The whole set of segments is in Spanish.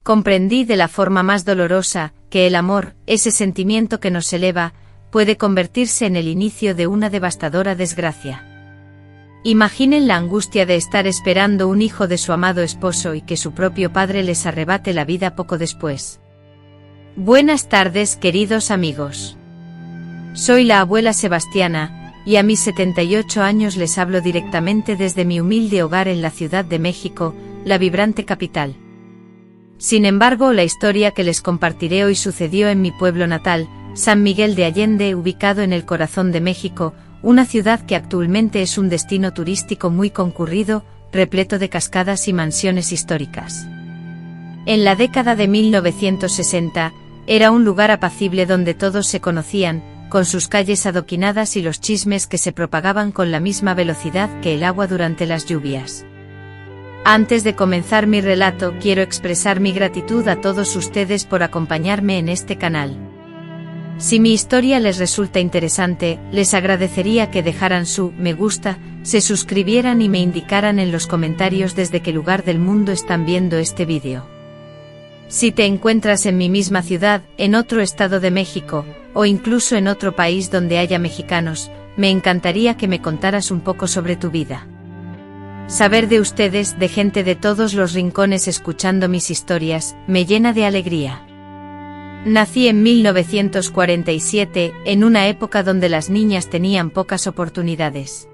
Comprendí de la forma más dolorosa que el amor, ese sentimiento que nos eleva, puede convertirse en el inicio de una devastadora desgracia. Imaginen la angustia de estar esperando un hijo de su amado esposo y que su propio padre les arrebate la vida poco después. Buenas tardes, queridos amigos. Soy la abuela Sebastiana, y a mis 78 años les hablo directamente desde mi humilde hogar en la Ciudad de México, la vibrante capital. Sin embargo, la historia que les compartiré hoy sucedió en mi pueblo natal, San Miguel de Allende, ubicado en el corazón de México, una ciudad que actualmente es un destino turístico muy concurrido, repleto de cascadas y mansiones históricas. En la década de 1960, era un lugar apacible donde todos se conocían, con sus calles adoquinadas y los chismes que se propagaban con la misma velocidad que el agua durante las lluvias. Antes de comenzar mi relato, quiero expresar mi gratitud a todos ustedes por acompañarme en este canal. Si mi historia les resulta interesante, les agradecería que dejaran su me gusta, se suscribieran y me indicaran en los comentarios desde qué lugar del mundo están viendo este vídeo. Si te encuentras en mi misma ciudad, en otro estado de México, o incluso en otro país donde haya mexicanos, me encantaría que me contaras un poco sobre tu vida. Saber de ustedes, de gente de todos los rincones escuchando mis historias, me llena de alegría. Nací en 1947, en una época donde las niñas tenían pocas oportunidades.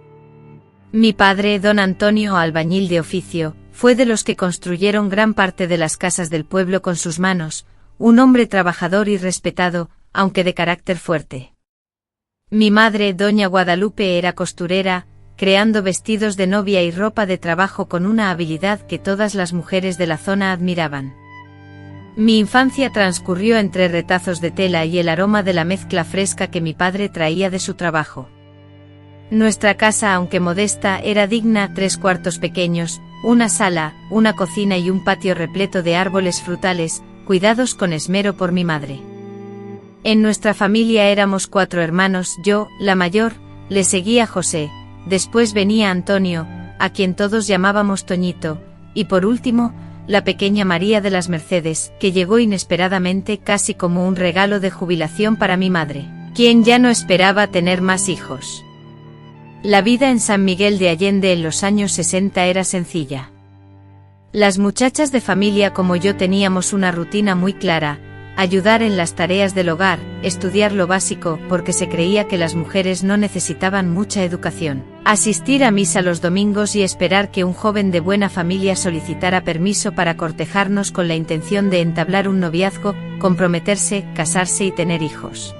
Mi padre, don Antonio, albañil de oficio, fue de los que construyeron gran parte de las casas del pueblo con sus manos, un hombre trabajador y respetado, aunque de carácter fuerte. Mi madre, doña Guadalupe, era costurera, creando vestidos de novia y ropa de trabajo con una habilidad que todas las mujeres de la zona admiraban. Mi infancia transcurrió entre retazos de tela y el aroma de la mezcla fresca que mi padre traía de su trabajo. Nuestra casa, aunque modesta, era digna, 3 cuartos pequeños, una sala, una cocina y un patio repleto de árboles frutales, cuidados con esmero por mi madre. En nuestra familia éramos 4 hermanos, yo, la mayor, le seguía José, después venía Antonio, a quien todos llamábamos Toñito, y por último, la pequeña María de las Mercedes, que llegó inesperadamente casi como un regalo de jubilación para mi madre, quien ya no esperaba tener más hijos. La vida en San Miguel de Allende en los años 60 era sencilla. Las muchachas de familia como yo teníamos una rutina muy clara: ayudar en las tareas del hogar, estudiar lo básico porque se creía que las mujeres no necesitaban mucha educación, asistir a misa los domingos y esperar que un joven de buena familia solicitara permiso para cortejarnos con la intención de entablar un noviazgo, comprometerse, casarse y tener hijos.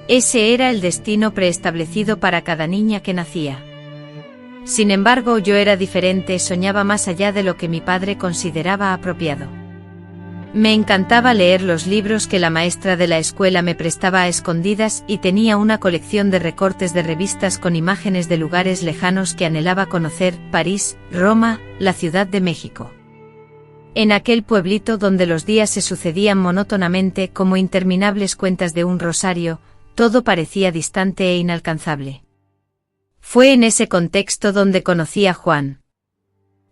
Ese era el destino preestablecido para cada niña que nacía. Sin embargo, yo era diferente, soñaba más allá de lo que mi padre consideraba apropiado. Me encantaba leer los libros que la maestra de la escuela me prestaba a escondidas y tenía una colección de recortes de revistas con imágenes de lugares lejanos que anhelaba conocer: París, Roma, la Ciudad de México. En aquel pueblito donde los días se sucedían monótonamente como interminables cuentas de un rosario, todo parecía distante e inalcanzable. Fue en ese contexto donde conocí a Juan.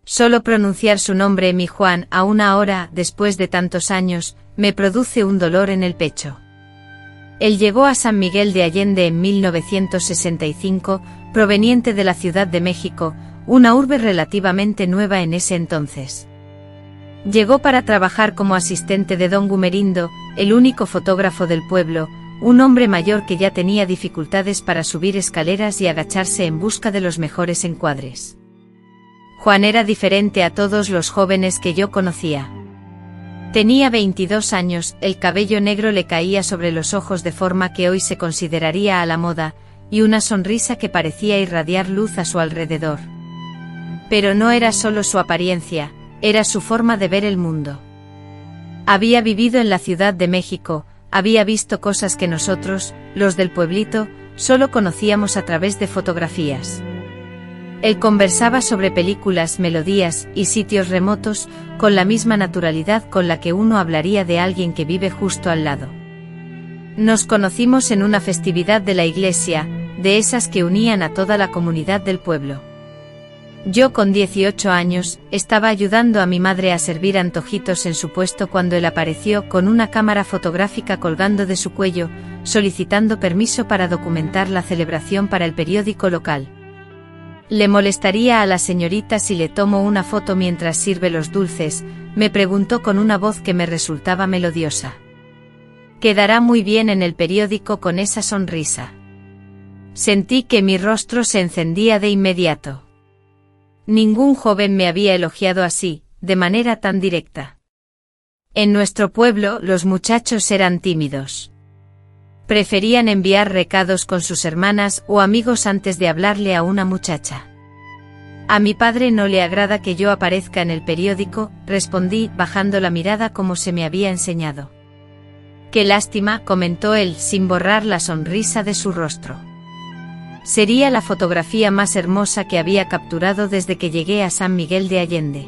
Solo pronunciar su nombre, mi Juan, aún ahora, después de tantos años, me produce un dolor en el pecho. Él llegó a San Miguel de Allende en 1965, proveniente de la Ciudad de México, una urbe relativamente nueva en ese entonces. Llegó para trabajar como asistente de don Gumerindo, el único fotógrafo del pueblo, un hombre mayor que ya tenía dificultades para subir escaleras y agacharse en busca de los mejores encuadres. Juan era diferente a todos los jóvenes que yo conocía. Tenía 22 años, el cabello negro le caía sobre los ojos de forma que hoy se consideraría a la moda, y una sonrisa que parecía irradiar luz a su alrededor. Pero no era solo su apariencia, era su forma de ver el mundo. Había vivido en la Ciudad de México, había visto cosas que nosotros, los del pueblito, solo conocíamos a través de fotografías. Él conversaba sobre películas, melodías y sitios remotos, con la misma naturalidad con la que uno hablaría de alguien que vive justo al lado. Nos conocimos en una festividad de la iglesia, de esas que unían a toda la comunidad del pueblo. Yo con 18 años, estaba ayudando a mi madre a servir antojitos en su puesto cuando él apareció con una cámara fotográfica colgando de su cuello, solicitando permiso para documentar la celebración para el periódico local. ¿Le molestaría a la señorita si le tomo una foto mientras sirve los dulces?, me preguntó con una voz que me resultaba melodiosa. Quedará muy bien en el periódico con esa sonrisa. Sentí que mi rostro se encendía de inmediato. Ningún joven me había elogiado así, de manera tan directa. En nuestro pueblo los muchachos eran tímidos. Preferían enviar recados con sus hermanas o amigos antes de hablarle a una muchacha. A mi padre no le agrada que yo aparezca en el periódico, respondí, bajando la mirada como se me había enseñado. Qué lástima, comentó él, sin borrar la sonrisa de su rostro. Sería la fotografía más hermosa que había capturado desde que llegué a San Miguel de Allende.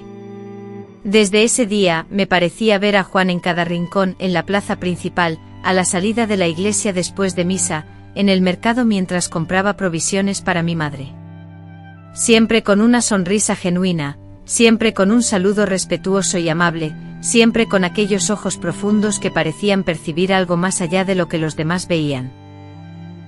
Desde ese día, me parecía ver a Juan en cada rincón, en la plaza principal, a la salida de la iglesia después de misa, en el mercado mientras compraba provisiones para mi madre. Siempre con una sonrisa genuina, siempre con un saludo respetuoso y amable, siempre con aquellos ojos profundos que parecían percibir algo más allá de lo que los demás veían.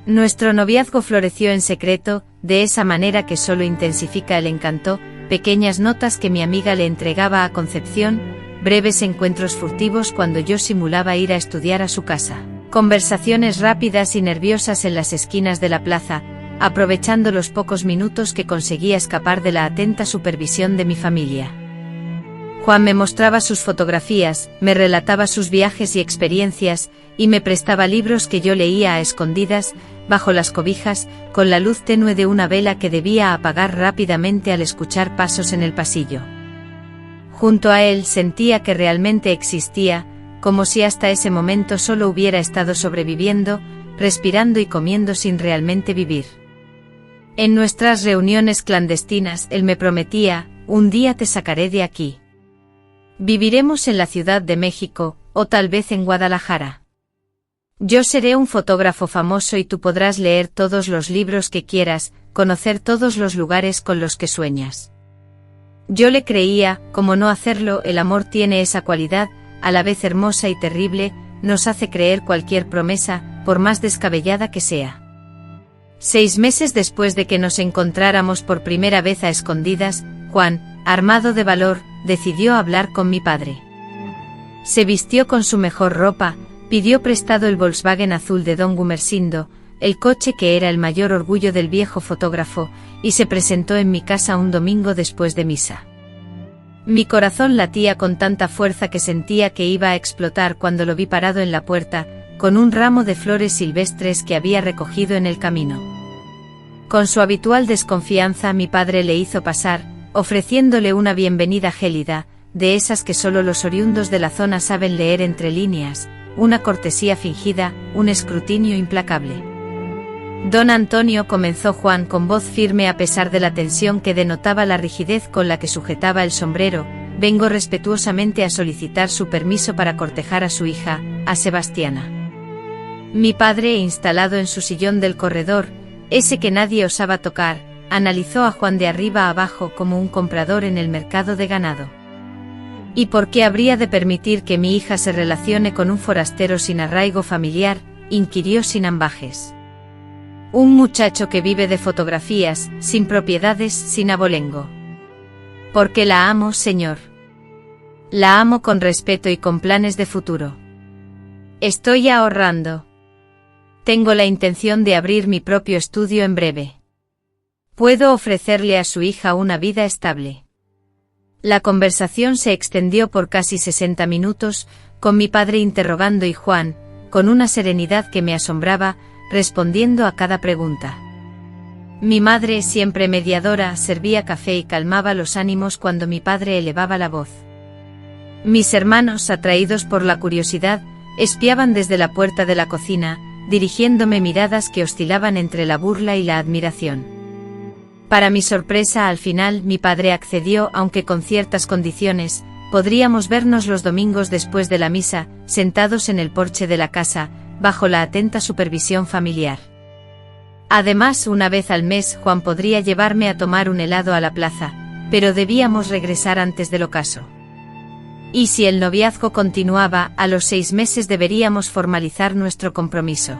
Nuestro noviazgo floreció en secreto, de esa manera que solo intensifica el encanto, pequeñas notas que mi amiga le entregaba a Concepción, breves encuentros furtivos cuando yo simulaba ir a estudiar a su casa, conversaciones rápidas y nerviosas en las esquinas de la plaza, aprovechando los pocos minutos que conseguía escapar de la atenta supervisión de mi familia. Juan me mostraba sus fotografías, me relataba sus viajes y experiencias, y me prestaba libros que yo leía a escondidas, bajo las cobijas, con la luz tenue de una vela que debía apagar rápidamente al escuchar pasos en el pasillo. Junto a él sentía que realmente existía, como si hasta ese momento solo hubiera estado sobreviviendo, respirando y comiendo sin realmente vivir. En nuestras reuniones clandestinas él me prometía, un día te sacaré de aquí. Viviremos en la Ciudad de México, o tal vez en Guadalajara. Yo seré un fotógrafo famoso y tú podrás leer todos los libros que quieras, conocer todos los lugares con los que sueñas. Yo le creía, ¿cómo no hacerlo? El amor tiene esa cualidad, a la vez hermosa y terrible, nos hace creer cualquier promesa, por más descabellada que sea. 6 meses después de que nos encontráramos por primera vez a escondidas, Juan, armado de valor, decidió hablar con mi padre. Se vistió con su mejor ropa, pidió prestado el Volkswagen azul de don Gumersindo, el coche que era el mayor orgullo del viejo fotógrafo, y se presentó en mi casa un domingo después de misa. Mi corazón latía con tanta fuerza que sentía que iba a explotar cuando lo vi parado en la puerta, con un ramo de flores silvestres que había recogido en el camino. Con su habitual desconfianza mi padre le hizo pasar, ofreciéndole una bienvenida gélida, de esas que solo los oriundos de la zona saben leer entre líneas, una cortesía fingida, un escrutinio implacable. Don Antonio, comenzó Juan con voz firme a pesar de la tensión que denotaba la rigidez con la que sujetaba el sombrero, vengo respetuosamente a solicitar su permiso para cortejar a su hija, a Sebastiana. Mi padre, instalado en su sillón del corredor, ese que nadie osaba tocar, analizó a Juan de arriba a abajo como un comprador en el mercado de ganado. ¿Y por qué habría de permitir que mi hija se relacione con un forastero sin arraigo familiar?, inquirió sin ambajes. Un muchacho que vive de fotografías, sin propiedades, sin abolengo. Porque la amo, señor. La amo con respeto y con planes de futuro. Estoy ahorrando. Tengo la intención de abrir mi propio estudio en breve. Puedo ofrecerle a su hija una vida estable. La conversación se extendió por casi 60 minutos, con mi padre interrogando y Juan, con una serenidad que me asombraba, respondiendo a cada pregunta. Mi madre, siempre mediadora, servía café y calmaba los ánimos cuando mi padre elevaba la voz. Mis hermanos, atraídos por la curiosidad, espiaban desde la puerta de la cocina, dirigiéndome miradas que oscilaban entre la burla y la admiración. Para mi sorpresa, al final mi padre accedió, aunque con ciertas condiciones. Podríamos vernos los domingos después de la misa, sentados en el porche de la casa, bajo la atenta supervisión familiar. Además, una vez al mes Juan podría llevarme a tomar un helado a la plaza, pero debíamos regresar antes del ocaso. Y si el noviazgo continuaba, a los 6 meses deberíamos formalizar nuestro compromiso.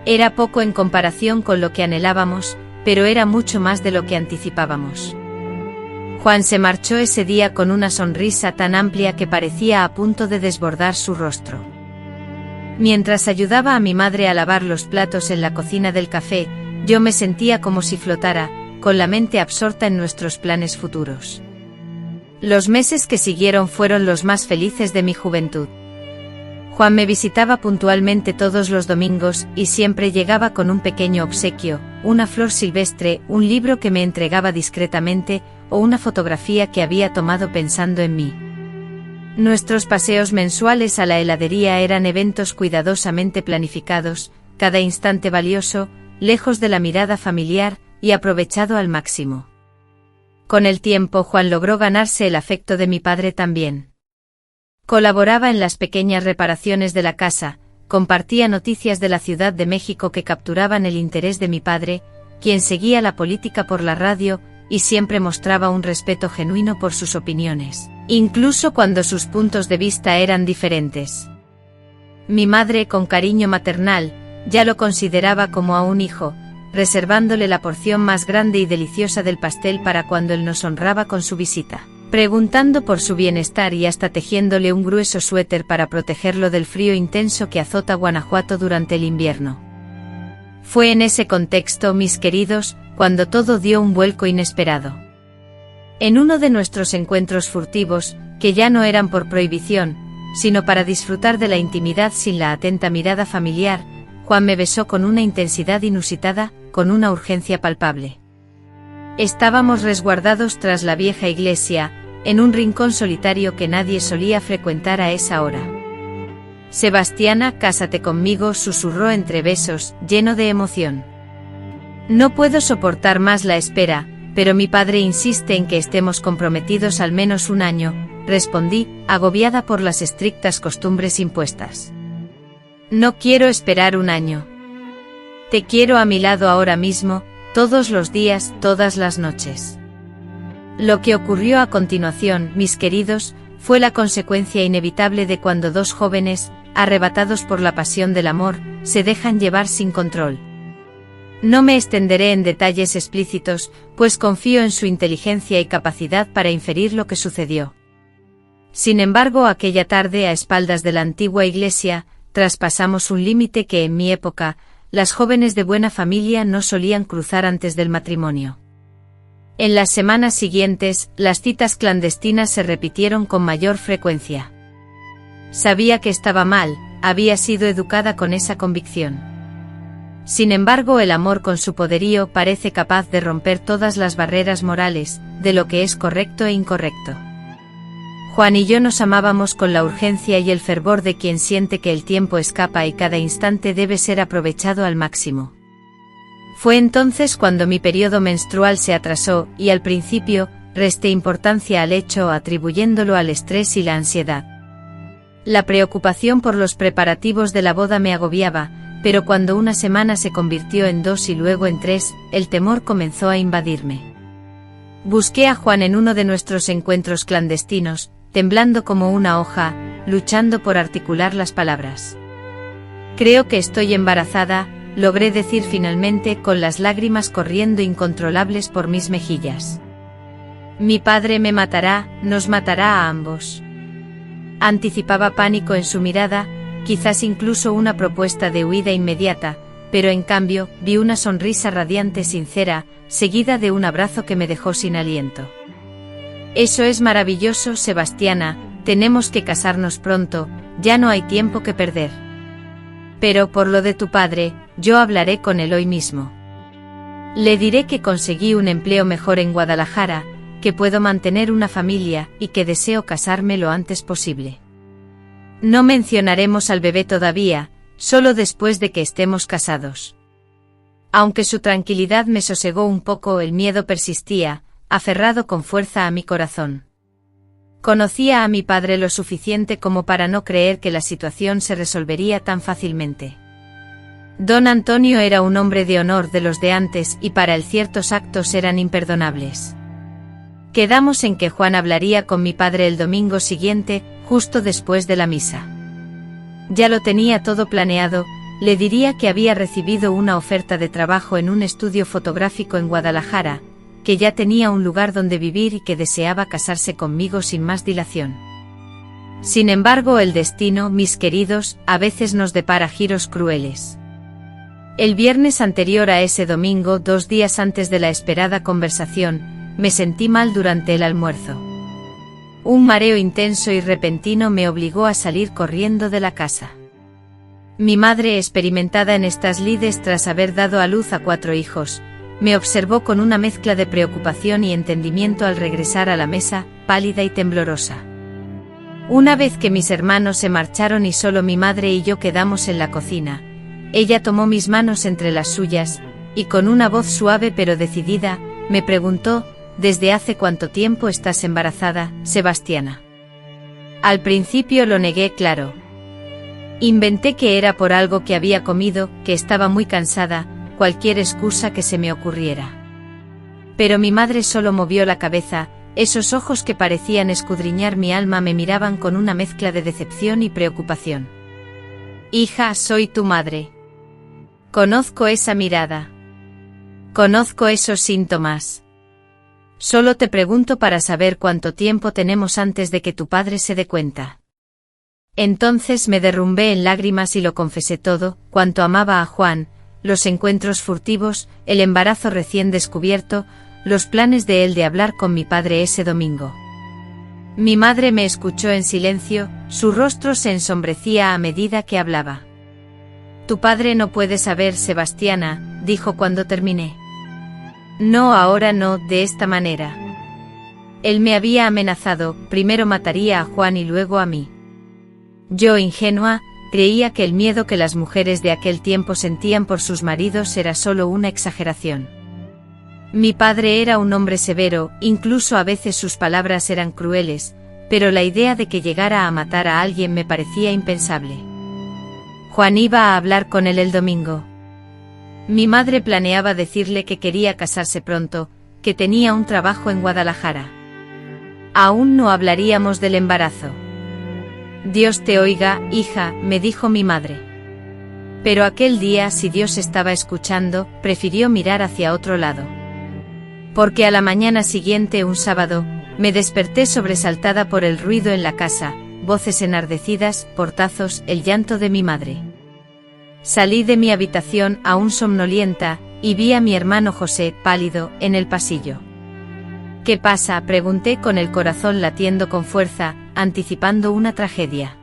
Era poco en comparación con lo que anhelábamos, pero era mucho más de lo que anticipábamos. Juan se marchó ese día con una sonrisa tan amplia que parecía a punto de desbordar su rostro. Mientras ayudaba a mi madre a lavar los platos en la cocina del café, yo me sentía como si flotara, con la mente absorta en nuestros planes futuros. Los meses que siguieron fueron los más felices de mi juventud. Juan me visitaba puntualmente todos los domingos y siempre llegaba con un pequeño obsequio, una flor silvestre, un libro que me entregaba discretamente o una fotografía que había tomado pensando en mí. Nuestros paseos mensuales a la heladería eran eventos cuidadosamente planificados, cada instante valioso, lejos de la mirada familiar y aprovechado al máximo. Con el tiempo Juan logró ganarse el afecto de mi padre también. Colaboraba en las pequeñas reparaciones de la casa, compartía noticias de la Ciudad de México que capturaban el interés de mi padre, quien seguía la política por la radio, y siempre mostraba un respeto genuino por sus opiniones, incluso cuando sus puntos de vista eran diferentes. Mi madre, con cariño maternal, ya lo consideraba como a un hijo, reservándole la porción más grande y deliciosa del pastel para cuando él nos honraba con su visita, preguntando por su bienestar y hasta tejiéndole un grueso suéter para protegerlo del frío intenso que azota Guanajuato durante el invierno. Fue en ese contexto, mis queridos, cuando todo dio un vuelco inesperado. En uno de nuestros encuentros furtivos, que ya no eran por prohibición, sino para disfrutar de la intimidad sin la atenta mirada familiar, Juan me besó con una intensidad inusitada, con una urgencia palpable. Estábamos resguardados tras la vieja iglesia, en un rincón solitario que nadie solía frecuentar a esa hora. Sebastiana, cásate conmigo, susurró entre besos, lleno de emoción. No puedo soportar más la espera, pero mi padre insiste en que estemos comprometidos al menos un año, respondí, agobiada por las estrictas costumbres impuestas. No quiero esperar un año. Te quiero a mi lado ahora mismo, todos los días, todas las noches. Lo que ocurrió a continuación, mis queridos, fue la consecuencia inevitable de cuando dos jóvenes, arrebatados por la pasión del amor, se dejan llevar sin control. No me extenderé en detalles explícitos, pues confío en su inteligencia y capacidad para inferir lo que sucedió. Sin embargo, aquella tarde, a espaldas de la antigua iglesia, traspasamos un límite que en mi época, las jóvenes de buena familia no solían cruzar antes del matrimonio. En las semanas siguientes, las citas clandestinas se repitieron con mayor frecuencia. Sabía que estaba mal, había sido educada con esa convicción. Sin embargo, el amor con su poderío parece capaz de romper todas las barreras morales, de lo que es correcto e incorrecto. Juan y yo nos amábamos con la urgencia y el fervor de quien siente que el tiempo escapa y cada instante debe ser aprovechado al máximo. Fue entonces cuando mi periodo menstrual se atrasó y al principio resté importancia al hecho atribuyéndolo al estrés y la ansiedad. La preocupación por los preparativos de la boda me agobiaba, pero cuando una semana se convirtió en 2 y luego en 3, el temor comenzó a invadirme. Busqué a Juan en uno de nuestros encuentros clandestinos, temblando como una hoja, luchando por articular las palabras. Creo que estoy embarazada, logré decir finalmente con las lágrimas corriendo incontrolables por mis mejillas. Mi padre me matará, nos matará a ambos. Anticipaba pánico en su mirada, quizás incluso una propuesta de huida inmediata, pero en cambio, vi una sonrisa radiante sincera, seguida de un abrazo que me dejó sin aliento. Eso es maravilloso, Sebastiana, tenemos que casarnos pronto, ya no hay tiempo que perder. Pero por lo de tu padre, yo hablaré con él hoy mismo. Le diré que conseguí un empleo mejor en Guadalajara, que puedo mantener una familia y que deseo casarme lo antes posible. No mencionaremos al bebé todavía, solo después de que estemos casados. Aunque su tranquilidad me sosegó un poco, el miedo persistía, aferrado con fuerza a mi corazón. Conocía a mi padre lo suficiente como para no creer que la situación se resolvería tan fácilmente. Don Antonio era un hombre de honor de los de antes y para él ciertos actos eran imperdonables. Quedamos en que Juan hablaría con mi padre el domingo siguiente, justo después de la misa. Ya lo tenía todo planeado, le diría que había recibido una oferta de trabajo en un estudio fotográfico en Guadalajara, que ya tenía un lugar donde vivir y que deseaba casarse conmigo sin más dilación. Sin embargo, el destino, mis queridos, a veces nos depara giros crueles. El viernes anterior a ese domingo, 2 días antes de la esperada conversación, me sentí mal durante el almuerzo. Un mareo intenso y repentino me obligó a salir corriendo de la casa. Mi madre, experimentada en estas lides tras haber dado a luz a 4 hijos, me observó con una mezcla de preocupación y entendimiento al regresar a la mesa, pálida y temblorosa. Una vez que mis hermanos se marcharon y solo mi madre y yo quedamos en la cocina, ella tomó mis manos entre las suyas, y con una voz suave pero decidida, me preguntó: ¿desde hace cuánto tiempo estás embarazada, Sebastiana? Al principio lo negué, claro. Inventé que era por algo que había comido, que estaba muy cansada, cualquier excusa que se me ocurriera. Pero mi madre solo movió la cabeza, esos ojos que parecían escudriñar mi alma me miraban con una mezcla de decepción y preocupación. Hija, soy tu madre. Conozco esa mirada. Conozco esos síntomas. Solo te pregunto para saber cuánto tiempo tenemos antes de que tu padre se dé cuenta. Entonces me derrumbé en lágrimas y lo confesé todo, cuánto amaba a Juan, los encuentros furtivos, el embarazo recién descubierto, los planes de él de hablar con mi padre ese domingo. Mi madre me escuchó en silencio, su rostro se ensombrecía a medida que hablaba. Tu padre no puede saber, Sebastiana, dijo cuando terminé. No, ahora no, de esta manera. Él me había amenazado, primero mataría a Juan y luego a mí. Yo, ingenua, creía que el miedo que las mujeres de aquel tiempo sentían por sus maridos era solo una exageración. Mi padre era un hombre severo, incluso a veces sus palabras eran crueles, pero la idea de que llegara a matar a alguien me parecía impensable. Juan iba a hablar con él el domingo. Mi madre planeaba decirle que quería casarse pronto, que tenía un trabajo en Guadalajara. Aún no hablaríamos del embarazo. Dios te oiga, hija, me dijo mi madre. Pero aquel día, si Dios estaba escuchando, prefirió mirar hacia otro lado. Porque a la mañana siguiente, un sábado, me desperté sobresaltada por el ruido en la casa, voces enardecidas, portazos, el llanto de mi madre. Salí de mi habitación, aún somnolienta, y vi a mi hermano José, pálido, en el pasillo. ¿Qué pasa?, pregunté con el corazón latiendo con fuerza, anticipando una tragedia.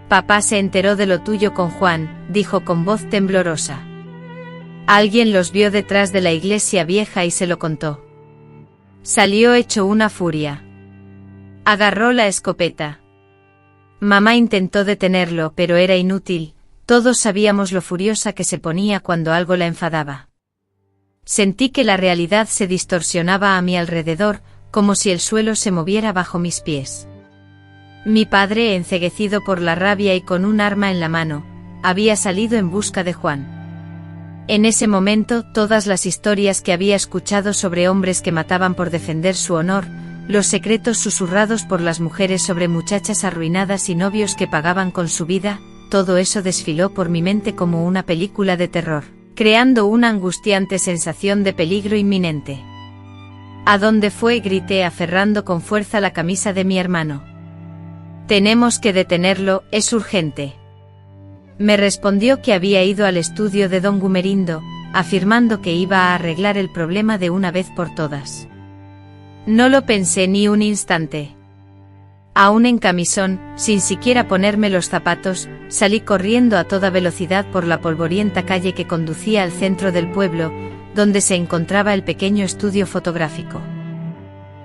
Papá se enteró de lo tuyo con Juan, dijo con voz temblorosa. Alguien los vio detrás de la iglesia vieja y se lo contó. Salió hecho una furia. Agarró la escopeta. Mamá intentó detenerlo, pero era inútil, todos sabíamos lo furiosa que se ponía cuando algo la enfadaba. Sentí que la realidad se distorsionaba a mi alrededor, como si el suelo se moviera bajo mis pies. Mi padre, enceguecido por la rabia y con un arma en la mano, había salido en busca de Juan. En ese momento, todas las historias que había escuchado sobre hombres que mataban por defender su honor, los secretos susurrados por las mujeres sobre muchachas arruinadas y novios que pagaban con su vida, todo eso desfiló por mi mente como una película de terror, creando una angustiante sensación de peligro inminente. ¿A dónde fue?, grité aferrando con fuerza la camisa de mi hermano. Tenemos que detenerlo, es urgente. Me respondió que había ido al estudio de don Gumerindo, afirmando que iba a arreglar el problema de una vez por todas. No lo pensé ni un instante. Aún en camisón, sin siquiera ponerme los zapatos, salí corriendo a toda velocidad por la polvorienta calle que conducía al centro del pueblo, donde se encontraba el pequeño estudio fotográfico.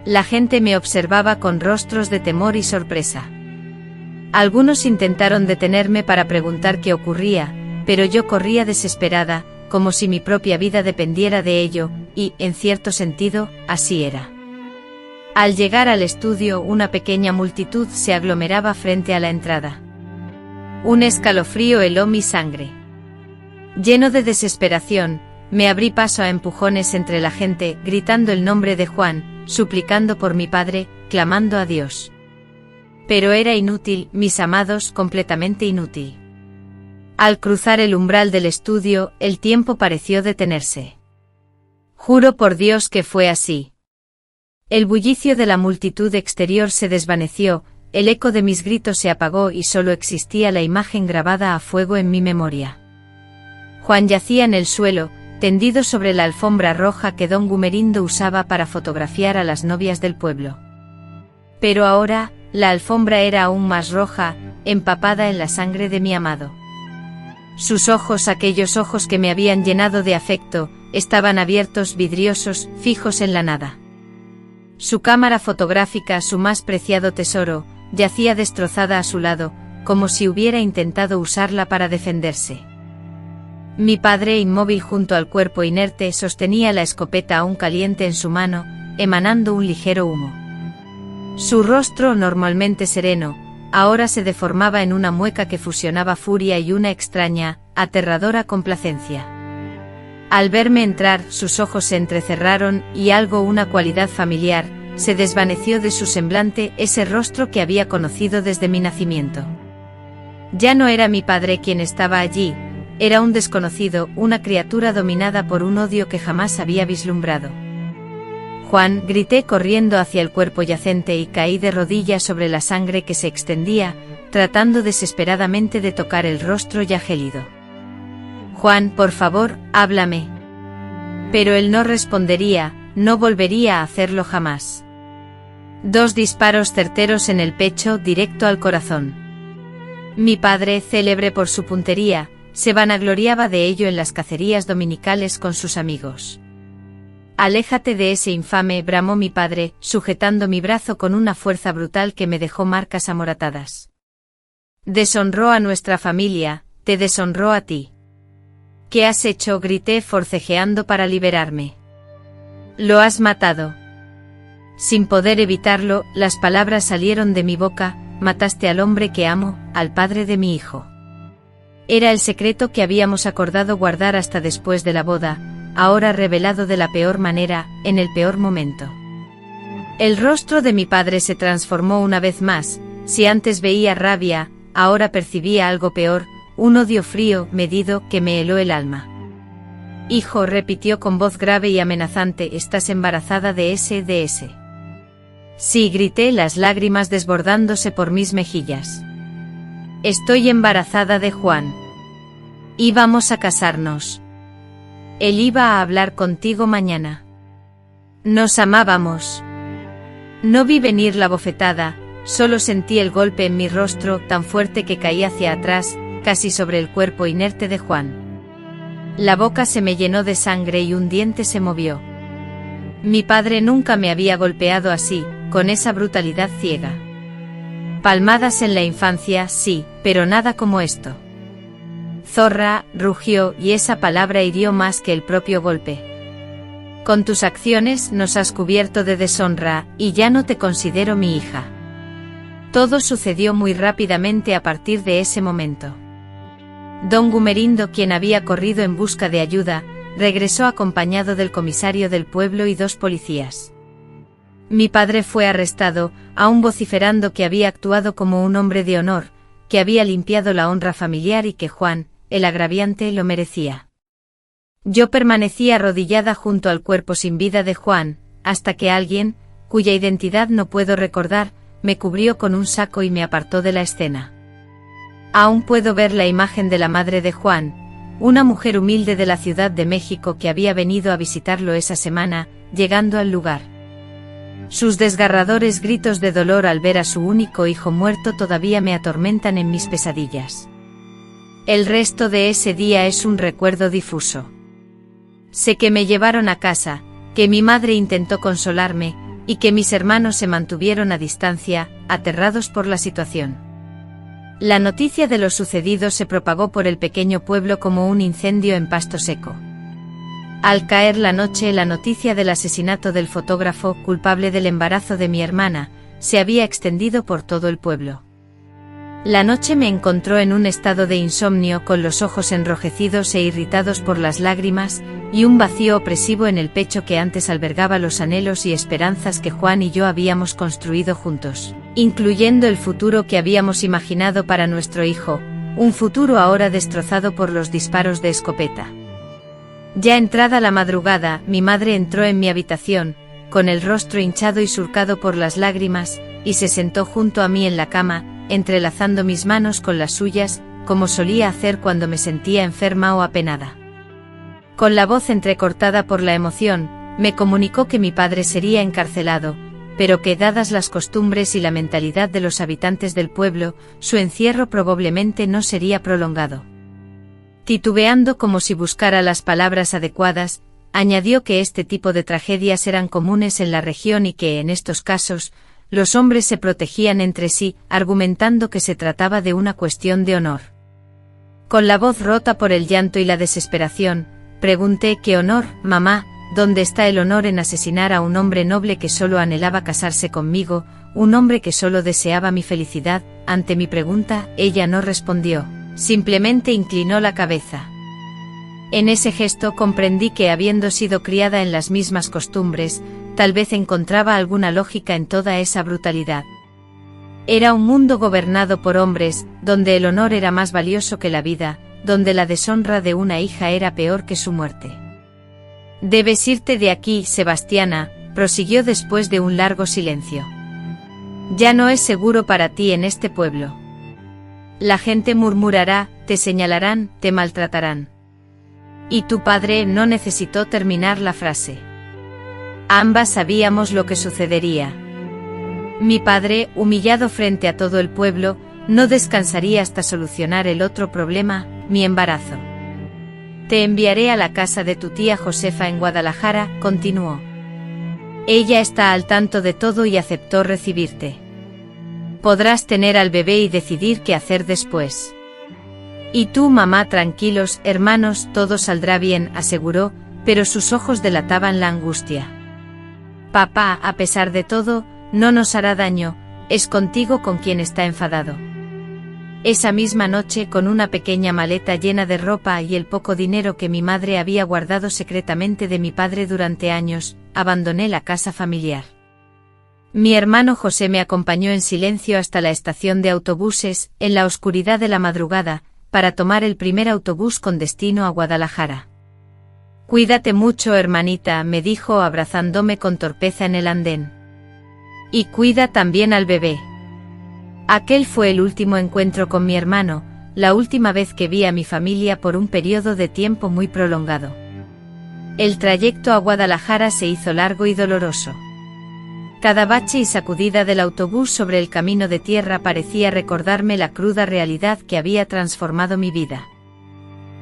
La gente me observaba con rostros de temor y sorpresa. Algunos intentaron detenerme para preguntar qué ocurría, pero yo corría desesperada, como si mi propia vida dependiera de ello, y, en cierto sentido, así era. Al llegar al estudio, una pequeña multitud se aglomeraba frente a la entrada. Un escalofrío heló mi sangre. Lleno de desesperación, me abrí paso a empujones entre la gente, gritando el nombre de Juan, suplicando por mi padre, clamando a Dios. Pero era inútil, mis amados, completamente inútil. Al cruzar el umbral del estudio, el tiempo pareció detenerse. Juro por Dios que fue así. El bullicio de la multitud exterior se desvaneció, el eco de mis gritos se apagó y solo existía la imagen grabada a fuego en mi memoria. Juan yacía en el suelo, tendido sobre la alfombra roja que don Gumerindo usaba para fotografiar a las novias del pueblo. Pero ahora, la alfombra era aún más roja, empapada en la sangre de mi amado. Sus ojos, aquellos ojos que me habían llenado de afecto, estaban abiertos, vidriosos, fijos en la nada. Su cámara fotográfica, su más preciado tesoro, yacía destrozada a su lado, como si hubiera intentado usarla para defenderse. Mi padre, inmóvil junto al cuerpo inerte, sostenía la escopeta aún caliente en su mano, emanando un ligero humo. Su rostro, normalmente sereno, ahora se deformaba en una mueca que fusionaba furia y una extraña, aterradora complacencia. Al verme entrar, sus ojos se entrecerraron y algo, una cualidad familiar, se desvaneció de su semblante, ese rostro que había conocido desde mi nacimiento. Ya no era mi padre quien estaba allí, era un desconocido, una criatura dominada por un odio que jamás había vislumbrado. Juan, grité corriendo hacia el cuerpo yacente y caí de rodillas sobre la sangre que se extendía, tratando desesperadamente de tocar el rostro ya gélido. Juan, por favor, háblame. Pero él no respondería, no volvería a hacerlo jamás. 2 disparos certeros en el pecho, directo al corazón. Mi padre, célebre por su puntería, se vanagloriaba de ello en las cacerías dominicales con sus amigos. Aléjate de ese infame, bramó mi padre, sujetando mi brazo con una fuerza brutal que me dejó marcas amoratadas. Deshonró a nuestra familia, te deshonró a ti. ¿Qué has hecho?, grité forcejeando para liberarme. Lo has matado. Sin poder evitarlo, las palabras salieron de mi boca, mataste al hombre que amo, al padre de mi hijo. Era el secreto que habíamos acordado guardar hasta después de la boda, ahora revelado de la peor manera, en el peor momento. El rostro de mi padre se transformó una vez más, si antes veía rabia, ahora percibía algo peor, un odio frío, medido, que me heló el alma. Hijo, repitió con voz grave y amenazante, estás embarazada de ese. Sí, grité, las lágrimas desbordándose por mis mejillas. Estoy embarazada de Juan. Íbamos a casarnos. Él iba a hablar contigo mañana. Nos amábamos. No vi venir la bofetada, solo sentí el golpe en mi rostro tan fuerte que caí hacia atrás, casi sobre el cuerpo inerte de Juan. La boca se me llenó de sangre y un diente se movió. Mi padre nunca me había golpeado así, con esa brutalidad ciega. Palmadas en la infancia, sí, pero nada como esto. Zorra, rugió, y esa palabra hirió más que el propio golpe. Con tus acciones nos has cubierto de deshonra, y ya no te considero mi hija. Todo sucedió muy rápidamente a partir de ese momento. Don Gumerindo, quien había corrido en busca de ayuda, regresó acompañado del comisario del pueblo y 2 policías. Mi padre fue arrestado, aún vociferando que había actuado como un hombre de honor, que había limpiado la honra familiar y que Juan, el agraviante, lo merecía. Yo permanecí arrodillada junto al cuerpo sin vida de Juan, hasta que alguien, cuya identidad no puedo recordar, me cubrió con un saco y me apartó de la escena. Aún puedo ver la imagen de la madre de Juan, una mujer humilde de la Ciudad de México que había venido a visitarlo esa semana, llegando al lugar. Sus desgarradores gritos de dolor al ver a su único hijo muerto todavía me atormentan en mis pesadillas. El resto de ese día es un recuerdo difuso. Sé que me llevaron a casa, que mi madre intentó consolarme, y que mis hermanos se mantuvieron a distancia, aterrados por la situación. La noticia de lo sucedido se propagó por el pequeño pueblo como un incendio en pasto seco. Al caer la noche, la noticia del asesinato del fotógrafo culpable del embarazo de mi hermana se había extendido por todo el pueblo. La noche me encontró en un estado de insomnio, con los ojos enrojecidos e irritados por las lágrimas, y un vacío opresivo en el pecho que antes albergaba los anhelos y esperanzas que Juan y yo habíamos construido juntos, incluyendo el futuro que habíamos imaginado para nuestro hijo, un futuro ahora destrozado por los disparos de escopeta. Ya entrada la madrugada, mi madre entró en mi habitación, con el rostro hinchado y surcado por las lágrimas, y se sentó junto a mí en la cama, entrelazando mis manos con las suyas, como solía hacer cuando me sentía enferma o apenada. Con la voz entrecortada por la emoción, me comunicó que mi padre sería encarcelado, pero que, dadas las costumbres y la mentalidad de los habitantes del pueblo, su encierro probablemente no sería prolongado. Titubeando como si buscara las palabras adecuadas, añadió que este tipo de tragedias eran comunes en la región y que, en estos casos, los hombres se protegían entre sí, argumentando que se trataba de una cuestión de honor. Con la voz rota por el llanto y la desesperación, pregunté: ¿qué honor, mamá? ¿Dónde está el honor en asesinar a un hombre noble que solo anhelaba casarse conmigo, un hombre que solo deseaba mi felicidad? Ante mi pregunta, ella no respondió, simplemente inclinó la cabeza. En ese gesto comprendí que, habiendo sido criada en las mismas costumbres, tal vez encontraba alguna lógica en toda esa brutalidad. Era un mundo gobernado por hombres, donde el honor era más valioso que la vida, donde la deshonra de una hija era peor que su muerte. Debes irte de aquí, Sebastiana, prosiguió después de un largo silencio. Ya no es seguro para ti en este pueblo. La gente murmurará, te señalarán, te maltratarán. Y tu padre no necesitó terminar la frase. Ambas sabíamos lo que sucedería. Mi padre, humillado frente a todo el pueblo, no descansaría hasta solucionar el otro problema, mi embarazo. Te enviaré a la casa de tu tía Josefa en Guadalajara, continuó. Ella está al tanto de todo y aceptó recibirte. Podrás tener al bebé y decidir qué hacer después. Y tú, mamá, tranquilos, hermanos, todo saldrá bien, aseguró, pero sus ojos delataban la angustia. Papá, a pesar de todo, no nos hará daño, es contigo con quien está enfadado. Esa misma noche, con una pequeña maleta llena de ropa y el poco dinero que mi madre había guardado secretamente de mi padre durante años, abandoné la casa familiar. Mi hermano José me acompañó en silencio hasta la estación de autobuses, en la oscuridad de la madrugada, para tomar el primer autobús con destino a Guadalajara. Cuídate mucho, hermanita, me dijo abrazándome con torpeza en el andén. Y cuida también al bebé. Aquel fue el último encuentro con mi hermano, la última vez que vi a mi familia por un periodo de tiempo muy prolongado. El trayecto a Guadalajara se hizo largo y doloroso. Cada bache y sacudida del autobús sobre el camino de tierra parecía recordarme la cruda realidad que había transformado mi vida.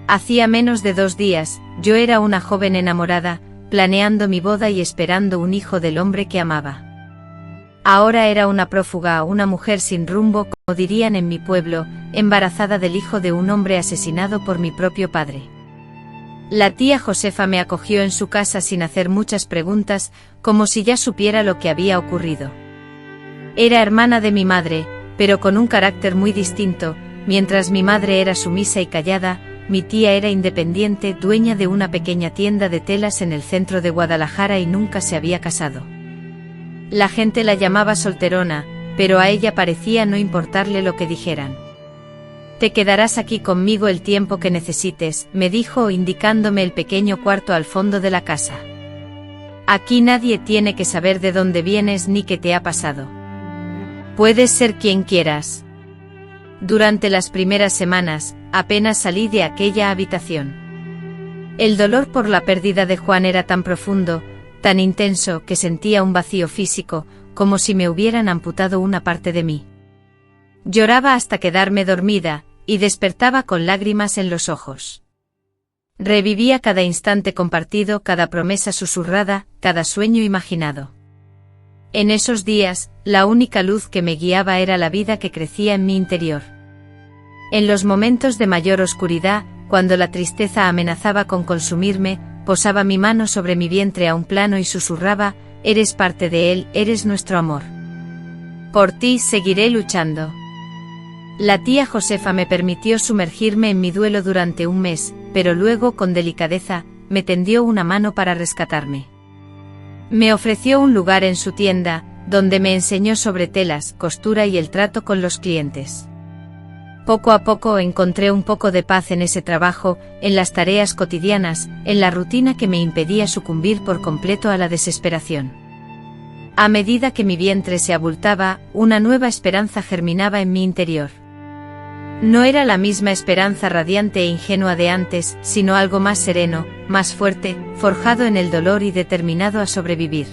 Hacía menos de 2 días, yo era una joven enamorada, planeando mi boda y esperando un hijo del hombre que amaba. Ahora era una prófuga, una mujer sin rumbo, como dirían en mi pueblo, embarazada del hijo de un hombre asesinado por mi propio padre. La tía Josefa me acogió en su casa sin hacer muchas preguntas, como si ya supiera lo que había ocurrido. Era hermana de mi madre, pero con un carácter muy distinto. Mientras mi madre era sumisa y callada, mi tía era independiente, dueña de una pequeña tienda de telas en el centro de Guadalajara y nunca se había casado. La gente la llamaba solterona, pero a ella parecía no importarle lo que dijeran. Te quedarás aquí conmigo el tiempo que necesites, me dijo, indicándome el pequeño cuarto al fondo de la casa. Aquí nadie tiene que saber de dónde vienes ni qué te ha pasado. Puedes ser quien quieras. Durante las primeras semanas, apenas salí de aquella habitación. El dolor por la pérdida de Juan era tan profundo, tan intenso, que sentía un vacío físico, como si me hubieran amputado una parte de mí. Lloraba hasta quedarme dormida, y despertaba con lágrimas en los ojos. Revivía cada instante compartido, cada promesa susurrada, cada sueño imaginado. En esos días, la única luz que me guiaba era la vida que crecía en mi interior. En los momentos de mayor oscuridad, cuando la tristeza amenazaba con consumirme, posaba mi mano sobre mi vientre a un plano y susurraba: eres parte de él, eres nuestro amor. Por ti seguiré luchando. La tía Josefa me permitió sumergirme en mi duelo durante un mes, pero luego, con delicadeza, me tendió una mano para rescatarme. Me ofreció un lugar en su tienda, donde me enseñó sobre telas, costura y el trato con los clientes. Poco a poco encontré un poco de paz en ese trabajo, en las tareas cotidianas, en la rutina que me impedía sucumbir por completo a la desesperación. A medida que mi vientre se abultaba, una nueva esperanza germinaba en mi interior. No era la misma esperanza radiante e ingenua de antes, sino algo más sereno, más fuerte, forjado en el dolor y determinado a sobrevivir.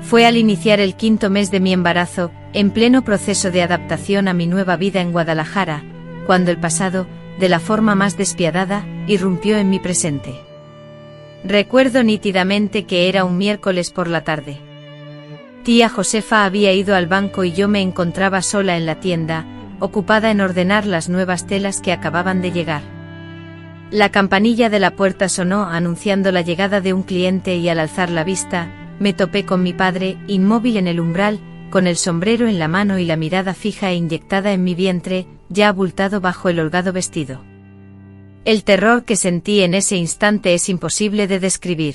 Fue al iniciar el 5º mes de mi embarazo, en pleno proceso de adaptación a mi nueva vida en Guadalajara, cuando el pasado, de la forma más despiadada, irrumpió en mi presente. Recuerdo nítidamente que era un miércoles por la tarde. Tía Josefa había ido al banco y yo me encontraba sola en la tienda, ocupada en ordenar las nuevas telas que acababan de llegar. La campanilla de la puerta sonó anunciando la llegada de un cliente y al alzar la vista, me topé con mi padre, inmóvil en el umbral, con el sombrero en la mano y la mirada fija e inyectada en mi vientre, ya abultado bajo el holgado vestido. El terror que sentí en ese instante es imposible de describir.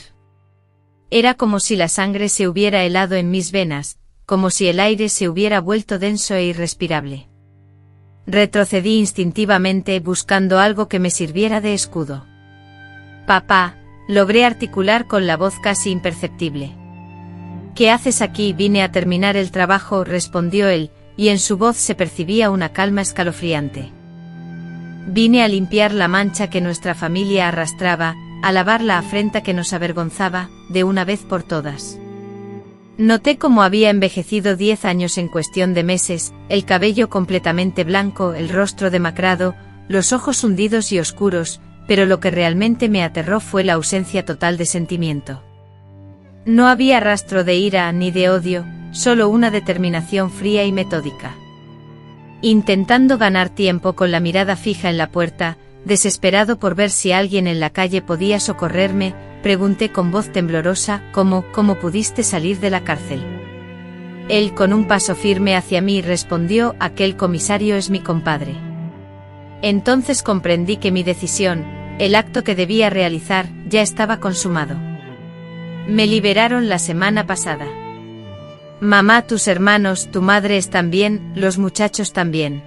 Era como si la sangre se hubiera helado en mis venas, como si el aire se hubiera vuelto denso e irrespirable. Retrocedí instintivamente buscando algo que me sirviera de escudo. «Papá», logré articular con la voz casi imperceptible. «¿Qué haces aquí?» «Vine a terminar el trabajo», respondió él, y en su voz se percibía una calma escalofriante. «Vine a limpiar la mancha que nuestra familia arrastraba, a lavar la afrenta que nos avergonzaba, de una vez por todas». Noté cómo había envejecido 10 años en cuestión de meses, el cabello completamente blanco, el rostro demacrado, los ojos hundidos y oscuros, pero lo que realmente me aterró fue la ausencia total de sentimiento. No había rastro de ira ni de odio, solo una determinación fría y metódica. Intentando ganar tiempo con la mirada fija en la puerta, desesperado por ver si alguien en la calle podía socorrerme, pregunté con voz temblorosa, ¿cómo pudiste salir de la cárcel? Él, con un paso firme hacia mí, respondió, aquel comisario es mi compadre. Entonces comprendí que mi decisión, el acto que debía realizar, ya estaba consumado. Me liberaron la semana pasada. Mamá, tus hermanos, tu madre están bien, los muchachos también.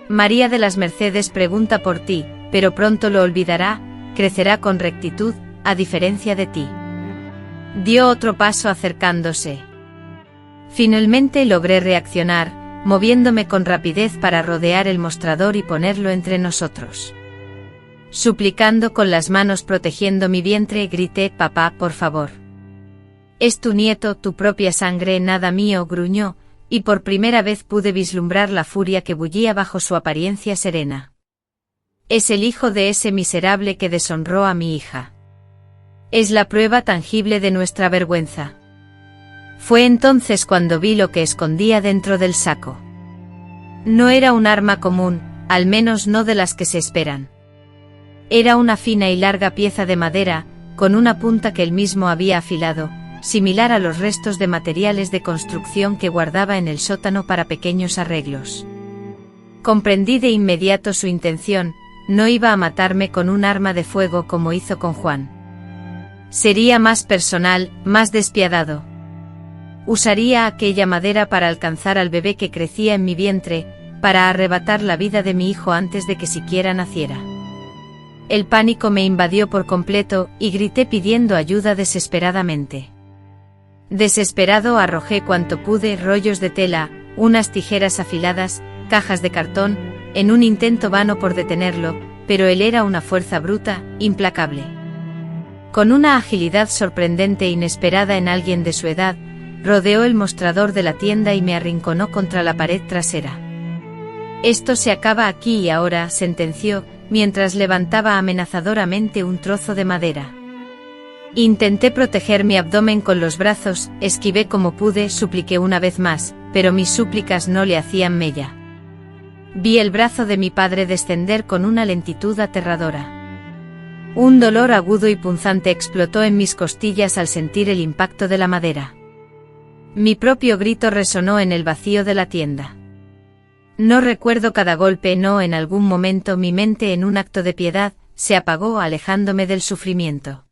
María de las Mercedes pregunta por ti, pero pronto lo olvidará, crecerá con rectitud, a diferencia de ti. Dio otro paso acercándose. Finalmente logré reaccionar, moviéndome con rapidez para rodear el mostrador y ponerlo entre nosotros. Suplicando con las manos protegiendo mi vientre, grité, papá, por favor. Es tu nieto, tu propia sangre, nada mío, gruñó, y por primera vez pude vislumbrar la furia que bullía bajo su apariencia serena. Es el hijo de ese miserable que deshonró a mi hija. Es la prueba tangible de nuestra vergüenza. Fue entonces cuando vi lo que escondía dentro del saco. No era un arma común, al menos no de las que se esperan. Era una fina y larga pieza de madera, con una punta que él mismo había afilado, similar a los restos de materiales de construcción que guardaba en el sótano para pequeños arreglos. Comprendí de inmediato su intención, no iba a matarme con un arma de fuego como hizo con Juan. Sería más personal, más despiadado. Usaría aquella madera para alcanzar al bebé que crecía en mi vientre, para arrebatar la vida de mi hijo antes de que siquiera naciera. El pánico me invadió por completo, y grité pidiendo ayuda desesperadamente. Desesperado arrojé cuanto pude, rollos de tela, unas tijeras afiladas, cajas de cartón, en un intento vano por detenerlo, pero él era una fuerza bruta, implacable. Con una agilidad sorprendente e inesperada en alguien de su edad, rodeó el mostrador de la tienda y me arrinconó contra la pared trasera. Esto se acaba aquí y ahora, sentenció, mientras levantaba amenazadoramente un trozo de madera. Intenté proteger mi abdomen con los brazos, esquivé como pude, supliqué una vez más, pero mis súplicas no le hacían mella. Vi el brazo de mi padre descender con una lentitud aterradora. Un dolor agudo y punzante explotó en mis costillas al sentir el impacto de la madera. Mi propio grito resonó en el vacío de la tienda. No recuerdo cada golpe, no, en algún momento mi mente en un acto de piedad, se apagó alejándome del sufrimiento.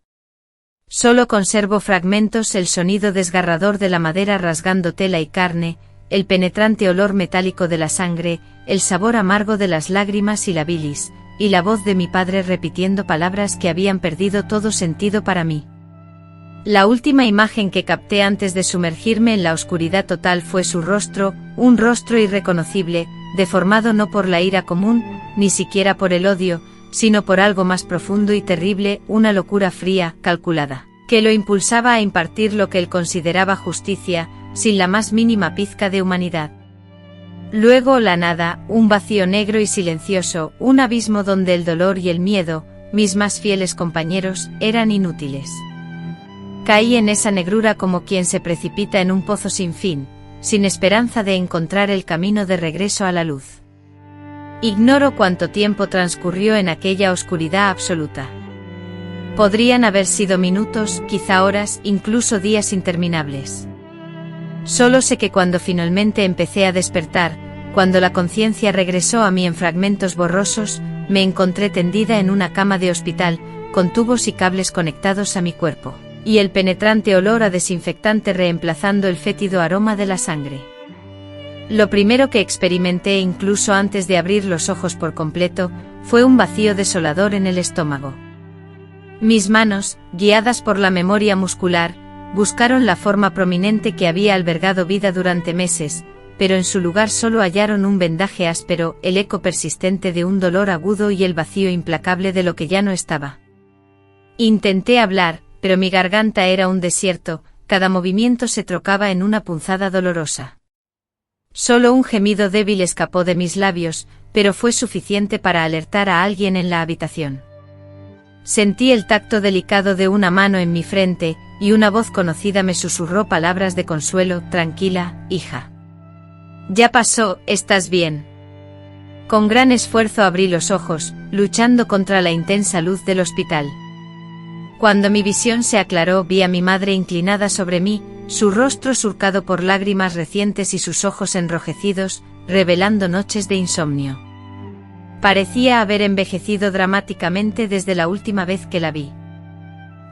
Solo conservo fragmentos, el sonido desgarrador de la madera rasgando tela y carne, el penetrante olor metálico de la sangre, el sabor amargo de las lágrimas y la bilis, y la voz de mi padre repitiendo palabras que habían perdido todo sentido para mí. La última imagen que capté antes de sumergirme en la oscuridad total fue su rostro, un rostro irreconocible, deformado no por la ira común, ni siquiera por el odio, sino por algo más profundo y terrible, una locura fría, calculada, que lo impulsaba a impartir lo que él consideraba justicia, sin la más mínima pizca de humanidad. Luego la nada, un vacío negro y silencioso, un abismo donde el dolor y el miedo, mis más fieles compañeros, eran inútiles. Caí en esa negrura como quien se precipita en un pozo sin fin, sin esperanza de encontrar el camino de regreso a la luz. Ignoro cuánto tiempo transcurrió en aquella oscuridad absoluta. Podrían haber sido minutos, quizá horas, incluso días interminables. Solo sé que cuando finalmente empecé a despertar, cuando la conciencia regresó a mí en fragmentos borrosos, me encontré tendida en una cama de hospital, con tubos y cables conectados a mi cuerpo, y el penetrante olor a desinfectante reemplazando el fétido aroma de la sangre. Lo primero que experimenté, incluso antes de abrir los ojos por completo, fue un vacío desolador en el estómago. Mis manos, guiadas por la memoria muscular, buscaron la forma prominente que había albergado vida durante meses, pero en su lugar solo hallaron un vendaje áspero, el eco persistente de un dolor agudo y el vacío implacable de lo que ya no estaba. Intenté hablar, pero mi garganta era un desierto, cada movimiento se trocaba en una punzada dolorosa. Solo un gemido débil escapó de mis labios, pero fue suficiente para alertar a alguien en la habitación. Sentí el tacto delicado de una mano en mi frente, y una voz conocida me susurró palabras de consuelo: tranquila, hija. Ya pasó, ¿estás bien? Con gran esfuerzo abrí los ojos, luchando contra la intensa luz del hospital. Cuando mi visión se aclaró, vi a mi madre inclinada sobre mí, su rostro surcado por lágrimas recientes y sus ojos enrojecidos, revelando noches de insomnio. Parecía haber envejecido dramáticamente desde la última vez que la vi.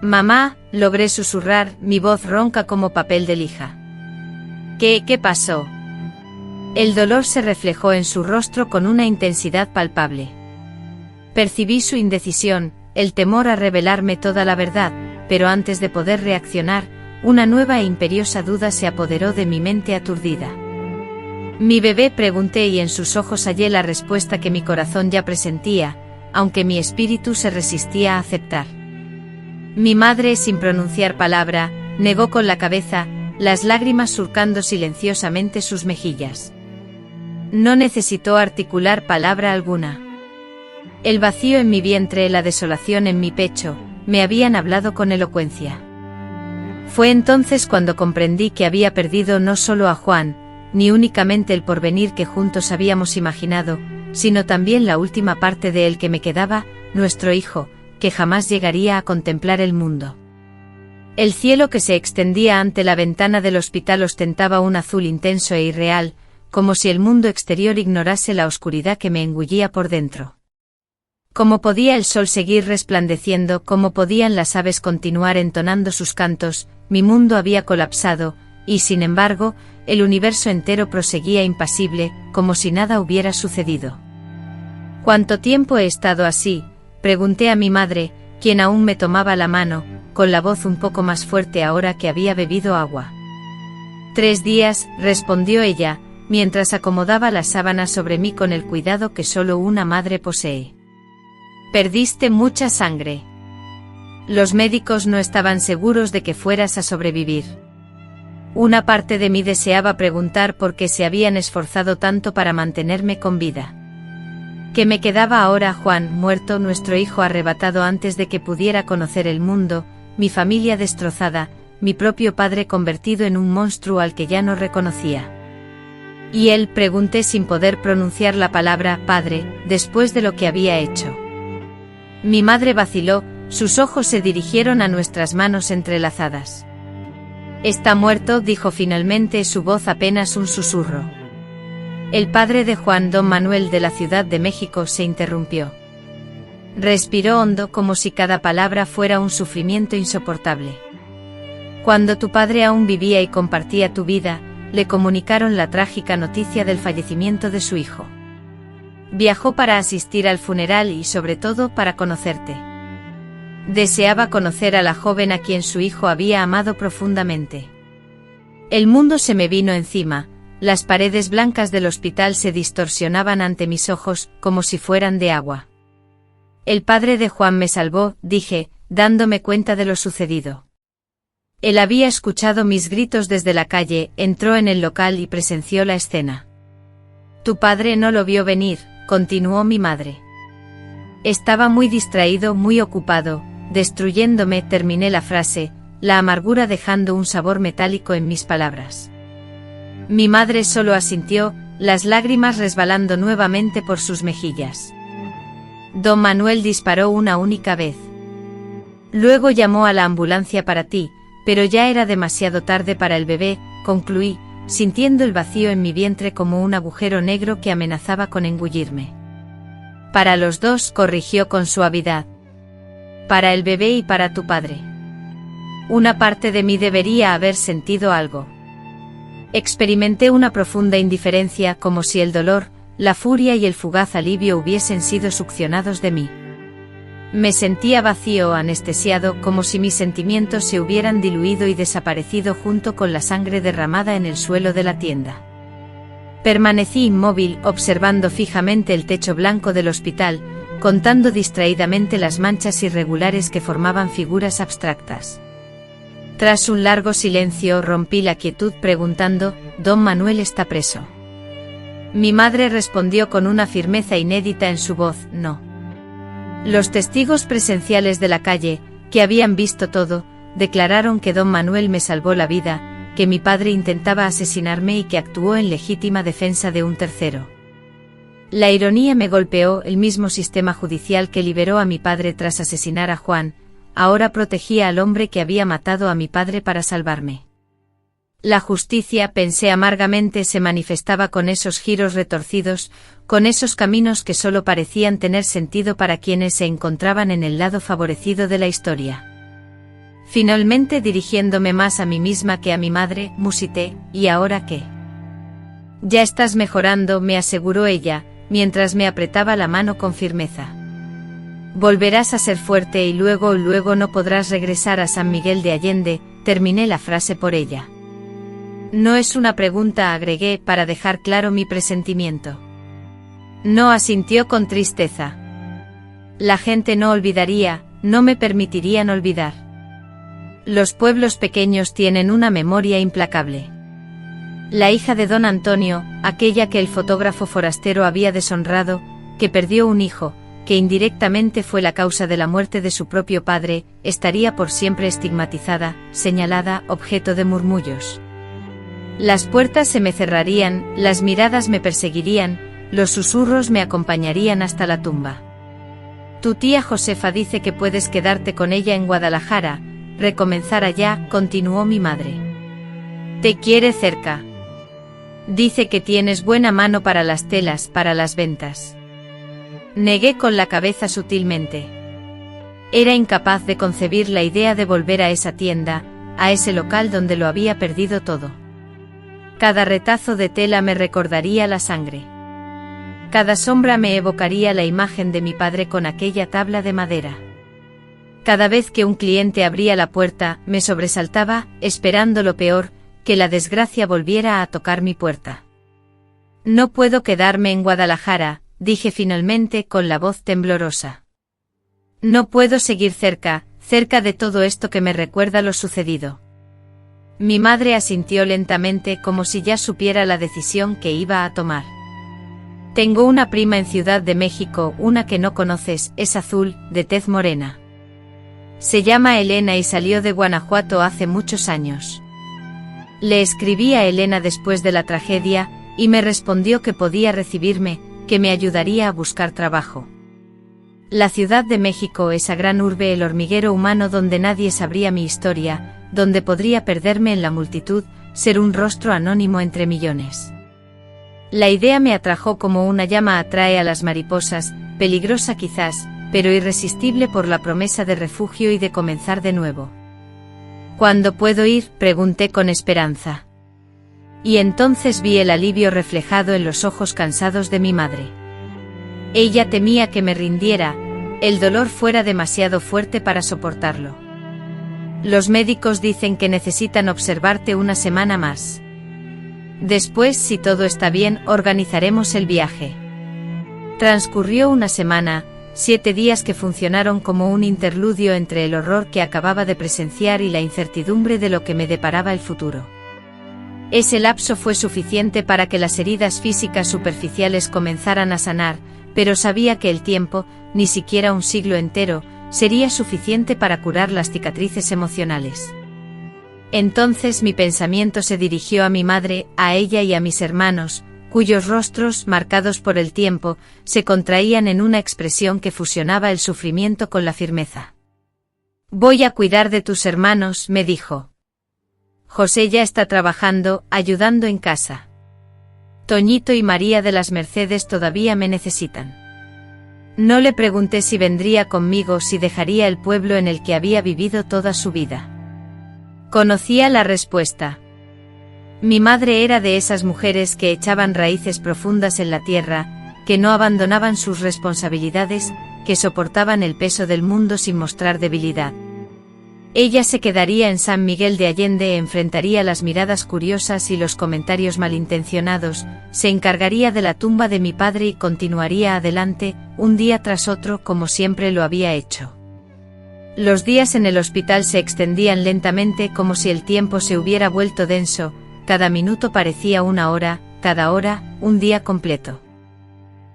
Mamá, logré susurrar, mi voz ronca como papel de lija. ¿Qué pasó? El dolor se reflejó en su rostro con una intensidad palpable. Percibí su indecisión, el temor a revelarme toda la verdad, pero antes de poder reaccionar, una nueva e imperiosa duda se apoderó de mi mente aturdida. ¿Mi bebé?, pregunté, y en sus ojos hallé la respuesta que mi corazón ya presentía, aunque mi espíritu se resistía a aceptar. Mi madre, sin pronunciar palabra, negó con la cabeza, las lágrimas surcando silenciosamente sus mejillas. No necesitó articular palabra alguna. El vacío en mi vientre, la desolación en mi pecho, me habían hablado con elocuencia. Fue entonces cuando comprendí que había perdido no solo a Juan, ni únicamente el porvenir que juntos habíamos imaginado, sino también la última parte de él que me quedaba, nuestro hijo, que jamás llegaría a contemplar el mundo. El cielo que se extendía ante la ventana del hospital ostentaba un azul intenso e irreal, como si el mundo exterior ignorase la oscuridad que me engullía por dentro. ¿Cómo podía el sol seguir resplandeciendo? ¿Cómo podían las aves continuar entonando sus cantos? Mi mundo había colapsado, y sin embargo, el universo entero proseguía impasible, como si nada hubiera sucedido. ¿Cuánto tiempo he estado así?, pregunté a mi madre, quien aún me tomaba la mano, con la voz un poco más fuerte ahora que había bebido agua. 3 días, respondió ella, mientras acomodaba la sábana sobre mí con el cuidado que solo una madre posee. Perdiste mucha sangre. Los médicos no estaban seguros de que fueras a sobrevivir. Una parte de mí deseaba preguntar por qué se habían esforzado tanto para mantenerme con vida. ¿Qué me quedaba ahora? Juan muerto, nuestro hijo arrebatado antes de que pudiera conocer el mundo, mi familia destrozada, mi propio padre convertido en un monstruo al que ya no reconocía. ¿Y él?, pregunté sin poder pronunciar la palabra padre, después de lo que había hecho. Mi madre vaciló, sus ojos se dirigieron a nuestras manos El padre de Juan, don Manuel de la Ciudad de México, se interrumpió. Respiró hondo como si cada palabra fuera un sufrimiento insoportable. Cuando tu padre aún vivía y compartía tu vida, le comunicaron la trágica noticia del fallecimiento de su hijo. Viajó para asistir al funeral y sobre todo para conocerte. Deseaba conocer a la joven a quien su hijo había amado profundamente. El mundo se me vino encima, las paredes blancas del hospital se distorsionaban ante mis ojos como si fueran de agua. El padre de Juan me salvó, dije, dándome cuenta de lo sucedido. Él había escuchado mis gritos desde la calle, entró en el local y presenció la escena. Tu padre no lo vio venir, continuó mi madre. Estaba muy distraído, muy ocupado, destruyéndome, terminé la frase, la amargura dejando un sabor metálico en mis palabras. Mi madre solo asintió, las lágrimas resbalando nuevamente por sus mejillas. Don Manuel disparó una única vez. Luego llamó a la ambulancia para ti, pero ya era demasiado tarde para el bebé, concluí, sintiendo el vacío en mi vientre como un agujero negro que amenazaba con engullirme. Para los dos, corrigió con suavidad. Para el bebé y para tu padre. Una parte de mí debería haber sentido algo. Experimenté una profunda indiferencia, como si el dolor, la furia y el fugaz alivio hubiesen sido succionados de mí. Me sentía vacío, anestesiado, como si mis sentimientos se hubieran diluido y desaparecido junto con la sangre derramada en el suelo de la tienda. Permanecí inmóvil, observando fijamente el techo blanco del hospital, contando distraídamente las manchas irregulares que formaban figuras abstractas. Tras un largo silencio rompí la quietud preguntando, ¿Don Manuel está preso? Mi madre respondió con una firmeza inédita en su voz, no. Los testigos presenciales de la calle, que habían visto todo, declararon que Don Manuel me salvó la vida, que mi padre intentaba asesinarme y que actuó en legítima defensa de un tercero. La ironía me golpeó, el mismo sistema judicial que liberó a mi padre tras asesinar a Juan, ahora protegía al hombre que había matado a mi padre para salvarme. La justicia, pensé amargamente, se manifestaba con esos giros retorcidos, con esos caminos que solo parecían tener sentido para quienes se encontraban en el lado favorecido de la historia. Finalmente, dirigiéndome más a mí misma que a mi madre, musité, ¿y ahora qué? Ya estás mejorando, me aseguró ella, mientras me apretaba la mano con firmeza. Volverás a ser fuerte y luego no podrás regresar a San Miguel de Allende, terminé la frase por ella. No es una pregunta, agregué, para dejar claro mi presentimiento. No, asintió con tristeza. La gente no olvidaría, no me permitirían olvidar. Los pueblos pequeños tienen una memoria implacable. La hija de don Antonio, aquella que el fotógrafo forastero había deshonrado, que perdió un hijo, que indirectamente fue la causa de la muerte de su propio padre, estaría por siempre estigmatizada, señalada, objeto de murmullos. Las puertas se me cerrarían, las miradas me perseguirían, los susurros me acompañarían hasta la tumba. Tu tía Josefa dice que puedes quedarte con ella en Guadalajara, recomenzar allá, continuó mi madre. Te quiere cerca. Dice que tienes buena mano para las telas, para las ventas. Negué con la cabeza sutilmente. Era incapaz de concebir la idea de volver a esa tienda, a ese local donde lo había perdido todo. Cada retazo de tela me recordaría la sangre. Cada sombra me evocaría la imagen de mi padre con aquella tabla de madera. Cada vez que un cliente abría la puerta, me sobresaltaba, esperando lo peor, que la desgracia volviera a tocar mi puerta. No puedo quedarme en Guadalajara, dije finalmente con la voz temblorosa. No puedo seguir cerca de todo esto que me recuerda lo sucedido. Mi madre asintió lentamente como si ya supiera la decisión que iba a tomar. Tengo una prima en Ciudad de México, una que no conoces, es azul, de tez morena. Se llama Elena y salió de Guanajuato hace muchos años. Le escribí a Elena después de la tragedia, y me respondió que podía recibirme, que me ayudaría a buscar trabajo. La Ciudad de México, esa gran urbe, el hormiguero humano donde nadie sabría mi historia, donde podría perderme en la multitud, ser un rostro anónimo entre millones. La idea me atrajo como una llama atrae a las mariposas, peligrosa quizás, pero irresistible por la promesa de refugio y de comenzar de nuevo. ¿Cuándo puedo ir?, pregunté con esperanza. Y entonces vi el alivio reflejado en los ojos cansados de mi madre. Ella temía que me rindiera, el dolor fuera demasiado fuerte para soportarlo. Los médicos dicen que necesitan observarte una semana más. Después, si todo está bien, organizaremos el viaje. Transcurrió una semana, 7 días que funcionaron como un interludio entre el horror que acababa de presenciar y la incertidumbre de lo que me deparaba el futuro. Ese lapso fue suficiente para que las heridas físicas superficiales comenzaran a sanar, pero sabía que el tiempo, ni siquiera un siglo entero, sería suficiente para curar las cicatrices emocionales. Entonces mi pensamiento se dirigió a mi madre, a ella y a mis hermanos, cuyos rostros, marcados por el tiempo, se contraían en una expresión que fusionaba el sufrimiento con la firmeza. «Voy a cuidar de tus hermanos», me dijo. «José ya está trabajando, ayudando en casa. Toñito y María de las Mercedes todavía me necesitan». No le pregunté si vendría conmigo, si dejaría el pueblo en el que había vivido toda su vida. Conocía la respuesta. Mi madre era de esas mujeres que echaban raíces profundas en la tierra, que no abandonaban sus responsabilidades, que soportaban el peso del mundo sin mostrar debilidad. Ella se quedaría en San Miguel de Allende, enfrentaría las miradas curiosas y los comentarios malintencionados, se encargaría de la tumba de mi padre y continuaría adelante, un día tras otro como siempre lo había hecho. Los días en el hospital se extendían lentamente como si el tiempo se hubiera vuelto denso, cada minuto parecía una hora, cada hora, un día completo.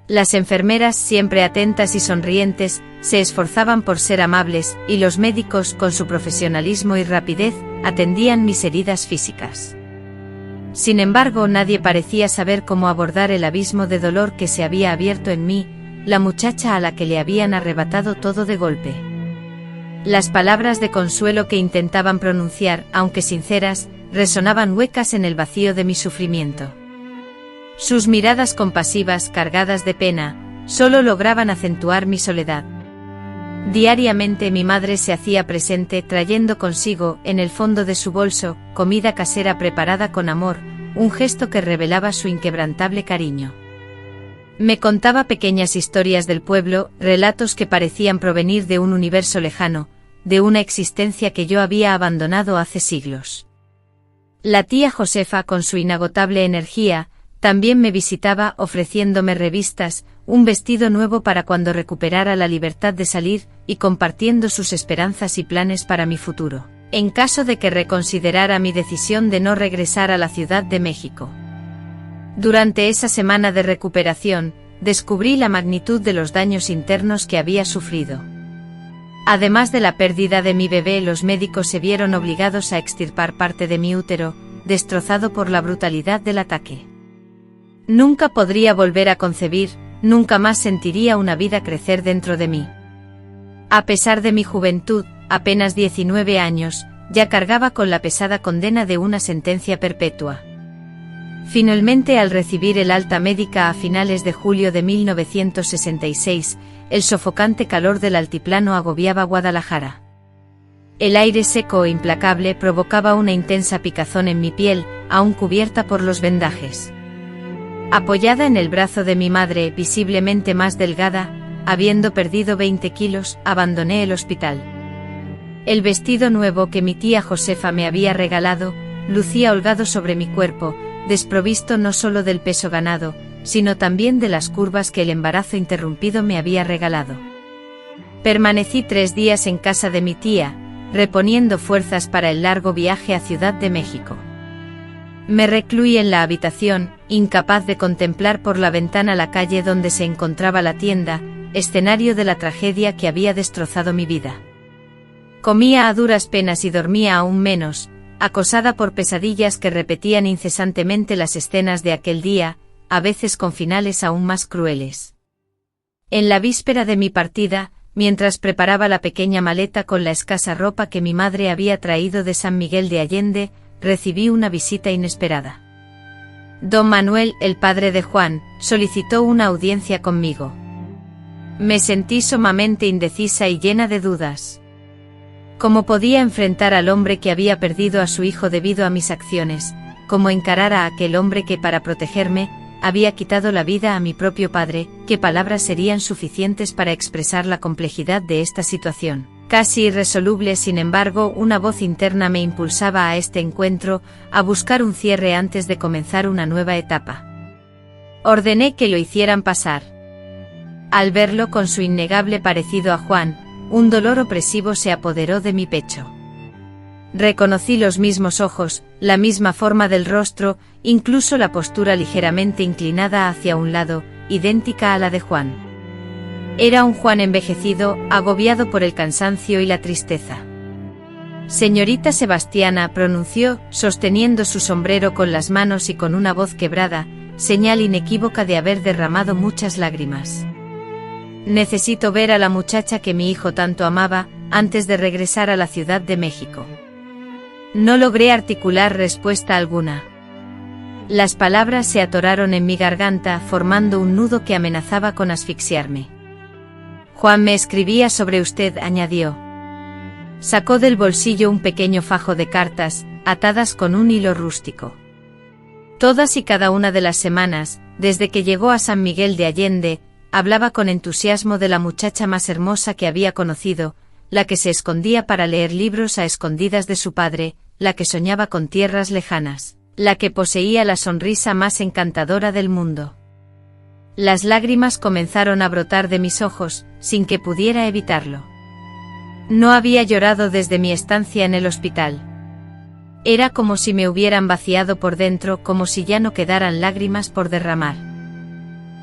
Las enfermeras, siempre atentas y sonrientes, se esforzaban por ser amables, y los médicos, con su profesionalismo y rapidez, atendían mis heridas físicas. Sin embargo, nadie parecía saber cómo abordar el abismo de dolor que se había abierto en mí, la muchacha a la que le habían arrebatado todo de golpe. Las palabras de consuelo que intentaban pronunciar, aunque sinceras, resonaban huecas en el vacío de mi sufrimiento. Sus miradas compasivas, cargadas de pena, solo lograban acentuar mi soledad. Diariamente mi madre se hacía presente, trayendo consigo, en el fondo de su bolso, comida casera preparada con amor, un gesto que revelaba su inquebrantable cariño. Me contaba pequeñas historias del pueblo, relatos que parecían provenir de un universo lejano, de una existencia que yo había abandonado hace siglos. La tía Josefa, con su inagotable energía, también me visitaba ofreciéndome revistas, un vestido nuevo para cuando recuperara la libertad de salir, y compartiendo sus esperanzas y planes para mi futuro, en caso de que reconsiderara mi decisión de no regresar a la Ciudad de México. Durante esa semana de recuperación, descubrí la magnitud de los daños internos que había sufrido. Además de la pérdida de mi bebé, los médicos se vieron obligados a extirpar parte de mi útero, destrozado por la brutalidad del ataque. Nunca podría volver a concebir, nunca más sentiría una vida crecer dentro de mí. A pesar de mi juventud, apenas 19 años, ya cargaba con la pesada condena de una sentencia perpetua. Finalmente, al recibir el alta médica a finales de julio de 1966, el sofocante calor del altiplano agobiaba Guadalajara. El aire seco e implacable provocaba una intensa picazón en mi piel, aún cubierta por los vendajes. Apoyada en el brazo de mi madre, visiblemente más delgada, habiendo perdido 20 kilos, abandoné el hospital. El vestido nuevo que mi tía Josefa me había regalado, lucía holgado sobre mi cuerpo, desprovisto no solo del peso ganado, sino también de las curvas que el embarazo interrumpido me había regalado. Permanecí 3 días en casa de mi tía, reponiendo fuerzas para el largo viaje a Ciudad de México. Me recluí en la habitación, incapaz de contemplar por la ventana la calle donde se encontraba la tienda, escenario de la tragedia que había destrozado mi vida. Comía a duras penas y dormía aún menos, acosada por pesadillas que repetían incesantemente las escenas de aquel día, a veces con finales aún más crueles. En la víspera de mi partida, mientras preparaba la pequeña maleta con la escasa ropa que mi madre había traído de San Miguel de Allende, recibí una visita inesperada. Don Manuel, el padre de Juan, solicitó una audiencia conmigo. Me sentí sumamente indecisa y llena de dudas. ¿Cómo podía enfrentar al hombre que había perdido a su hijo debido a mis acciones? ¿Cómo encarar a aquel hombre que, para protegerme, había quitado la vida a mi propio padre? ¿Qué palabras serían suficientes para expresar la complejidad de esta situación? Casi irresoluble, sin embargo, una voz interna me impulsaba a este encuentro, a buscar un cierre antes de comenzar una nueva etapa. Ordené que lo hicieran pasar. Al verlo con su innegable parecido a Juan, un dolor opresivo se apoderó de mi pecho. Reconocí los mismos ojos, la misma forma del rostro, incluso la postura ligeramente inclinada hacia un lado, idéntica a la de Juan. Era un Juan envejecido, agobiado por el cansancio y la tristeza. Señorita Sebastiana, pronunció, sosteniendo su sombrero con las manos y con una voz quebrada, señal inequívoca de haber derramado muchas lágrimas. Necesito ver a la muchacha que mi hijo tanto amaba, antes de regresar a la Ciudad de México. No logré articular respuesta alguna. Las palabras se atoraron en mi garganta, formando un nudo que amenazaba con asfixiarme. Juan me escribía sobre usted, añadió. Sacó del bolsillo un pequeño fajo de cartas, atadas con un hilo rústico. Todas y cada una de las semanas, desde que llegó a San Miguel de Allende, hablaba con entusiasmo de la muchacha más hermosa que había conocido, la que se escondía para leer libros a escondidas de su padre, la que soñaba con tierras lejanas, la que poseía la sonrisa más encantadora del mundo. Las lágrimas comenzaron a brotar de mis ojos, sin que pudiera evitarlo. No había llorado desde mi estancia en el hospital. Era como si me hubieran vaciado por dentro, como si ya no quedaran lágrimas por derramar.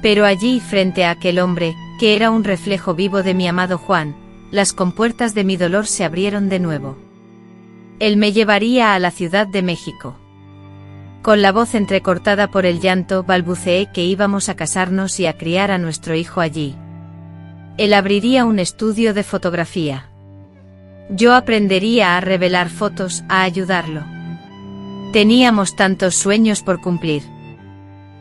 Pero allí, frente a aquel hombre, que era un reflejo vivo de mi amado Juan, las compuertas de mi dolor se abrieron de nuevo. Él me llevaría a la Ciudad de México. Con la voz entrecortada por el llanto, balbuceé que íbamos a casarnos y a criar a nuestro hijo allí. Él abriría un estudio de fotografía. Yo aprendería a revelar fotos, a ayudarlo. Teníamos tantos sueños por cumplir.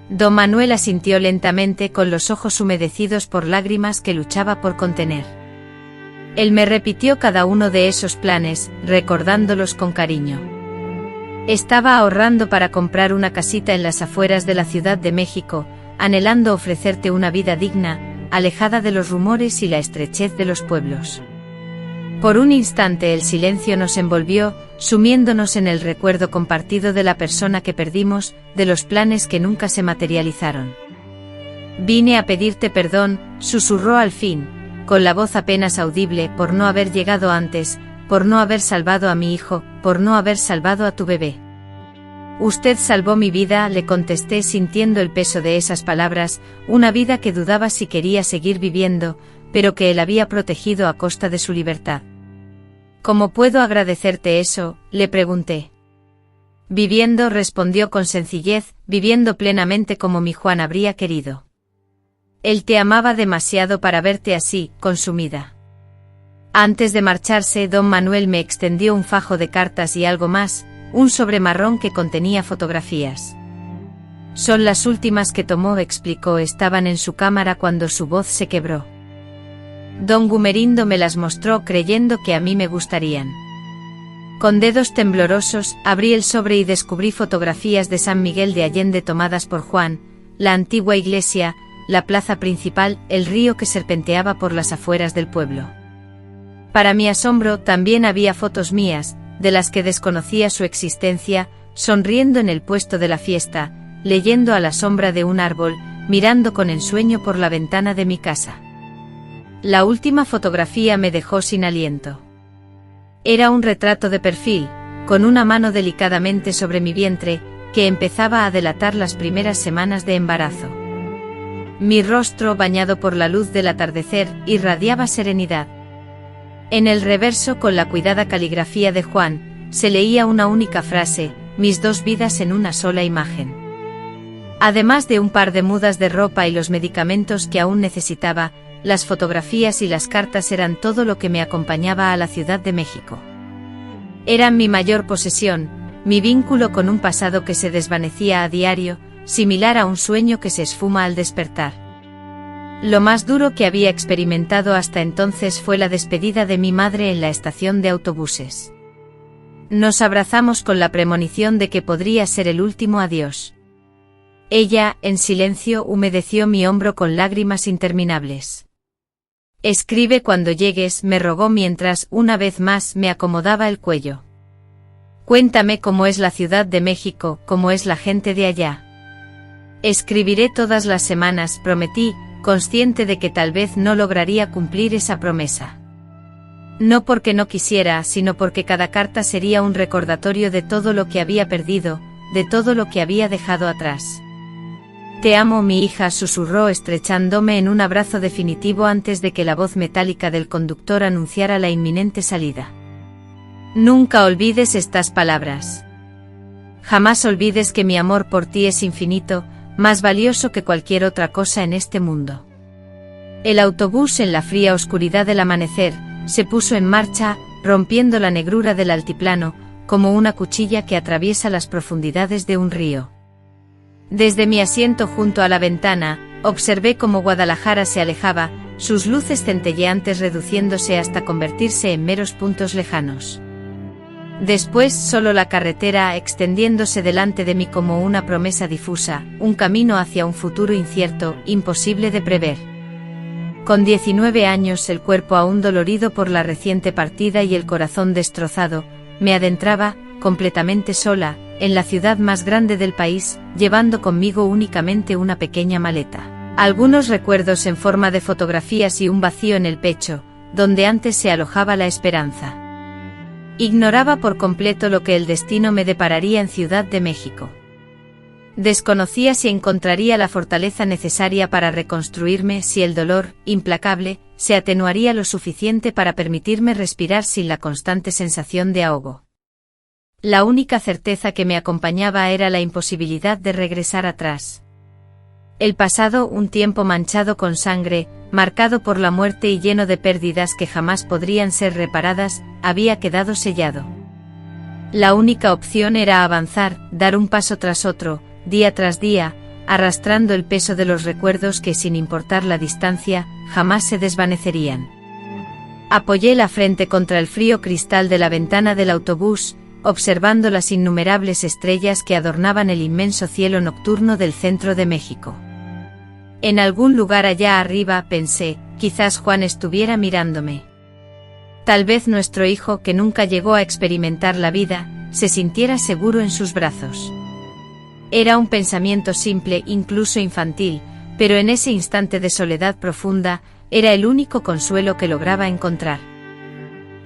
Don Manuel asintió lentamente, con los ojos humedecidos por lágrimas que luchaba por contener. Él me repitió cada uno de esos planes, recordándolos con cariño. Estaba ahorrando para comprar una casita en las afueras de la Ciudad de México, anhelando ofrecerte una vida digna, alejada de los rumores y la estrechez de los pueblos. Por un instante el silencio nos envolvió, sumiéndonos en el recuerdo compartido de la persona que perdimos, de los planes que nunca se materializaron. Vine a pedirte perdón, susurró al fin, con la voz apenas audible, por no haber llegado antes, por no haber salvado a mi hijo, por no haber salvado a tu bebé. Usted salvó mi vida, le contesté sintiendo el peso de esas palabras, una vida que dudaba si quería seguir viviendo, pero que él había protegido a costa de su libertad. ¿Cómo puedo agradecerte eso?, le pregunté. Viviendo, respondió con sencillez, viviendo plenamente como mi Juan habría querido. Él te amaba demasiado para verte así, consumida. Antes de marcharse, don Manuel me extendió un fajo de cartas y algo más, un sobre marrón que contenía fotografías. Son las últimas que tomó, explicó, estaban en su cámara cuando su voz se quebró. Don Gumerindo me las mostró creyendo que a mí me gustarían. Con dedos temblorosos, abrí el sobre y descubrí fotografías de San Miguel de Allende tomadas por Juan, la antigua iglesia, la plaza principal, el río que serpenteaba por las afueras del pueblo. Para mi asombro, también había fotos mías, de las que desconocía su existencia, sonriendo en el puesto de la fiesta, leyendo a la sombra de un árbol, mirando con ensueño por la ventana de mi casa. La última fotografía me dejó sin aliento. Era un retrato de perfil, con una mano delicadamente sobre mi vientre, que empezaba a delatar las primeras semanas de embarazo. Mi rostro, bañado por la luz del atardecer, irradiaba serenidad. En el reverso, con la cuidada caligrafía de Juan, se leía una única frase: mis dos vidas en una sola imagen. Además de un par de mudas de ropa y los medicamentos que aún necesitaba, las fotografías y las cartas eran todo lo que me acompañaba a la Ciudad de México. Eran mi mayor posesión, mi vínculo con un pasado que se desvanecía a diario, similar a un sueño que se esfuma al despertar. Lo más duro que había experimentado hasta entonces fue la despedida de mi madre en la estación de autobuses. Nos abrazamos con la premonición de que podría ser el último adiós. Ella, en silencio, humedeció mi hombro con lágrimas interminables. «Escribe cuando llegues», me rogó mientras, una vez más, me acomodaba el cuello. «Cuéntame cómo es la Ciudad de México, cómo es la gente de allá». «Escribiré todas las semanas», prometí, consciente de que tal vez no lograría cumplir esa promesa. No porque no quisiera, sino porque cada carta sería un recordatorio de todo lo que había perdido, de todo lo que había dejado atrás. «Te amo, mi hija», susurró estrechándome en un abrazo definitivo antes de que la voz metálica del conductor anunciara la inminente salida. «Nunca olvides estas palabras. Jamás olvides que mi amor por ti es infinito, más valioso que cualquier otra cosa en este mundo». El autobús, en la fría oscuridad del amanecer, se puso en marcha, rompiendo la negrura del altiplano, como una cuchilla que atraviesa las profundidades de un río. Desde mi asiento junto a la ventana, observé cómo Guadalajara se alejaba, sus luces centelleantes reduciéndose hasta convertirse en meros puntos lejanos. Después solo la carretera extendiéndose delante de mí como una promesa difusa, un camino hacia un futuro incierto, imposible de prever. Con 19 años, el cuerpo aún dolorido por la reciente partida y el corazón destrozado, me adentraba, completamente sola, en la ciudad más grande del país, llevando conmigo únicamente una pequeña maleta, algunos recuerdos en forma de fotografías y un vacío en el pecho, donde antes se alojaba la esperanza. Ignoraba por completo lo que el destino me depararía en Ciudad de México. Desconocía si encontraría la fortaleza necesaria para reconstruirme, si el dolor, implacable, se atenuaría lo suficiente para permitirme respirar sin la constante sensación de ahogo. La única certeza que me acompañaba era la imposibilidad de regresar atrás. El pasado, un tiempo manchado con sangre, marcado por la muerte y lleno de pérdidas que jamás podrían ser reparadas, había quedado sellado. La única opción era avanzar, dar un paso tras otro, día tras día, arrastrando el peso de los recuerdos que, sin importar la distancia, jamás se desvanecerían. Apoyé la frente contra el frío cristal de la ventana del autobús, observando las innumerables estrellas que adornaban el inmenso cielo nocturno del centro de México. En algún lugar allá arriba, pensé, quizás Juan estuviera mirándome. Tal vez nuestro hijo, que nunca llegó a experimentar la vida, se sintiera seguro en sus brazos. Era un pensamiento simple, incluso infantil, pero en ese instante de soledad profunda, era el único consuelo que lograba encontrar.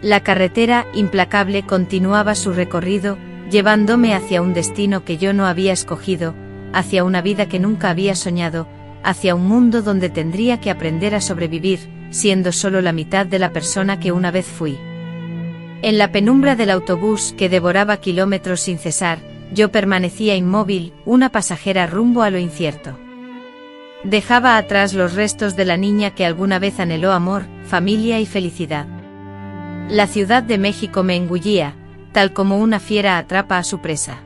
La carretera, implacable, continuaba su recorrido, llevándome hacia un destino que yo no había escogido, hacia una vida que nunca había soñado, hacia un mundo donde tendría que aprender a sobrevivir, siendo solo la mitad de la persona que una vez fui. En la penumbra del autobús, que devoraba kilómetros sin cesar, yo permanecía inmóvil, una pasajera rumbo a lo incierto. Dejaba atrás los restos de la niña que alguna vez anheló amor, familia y felicidad. La Ciudad de México me engullía, tal como una fiera atrapa a su presa.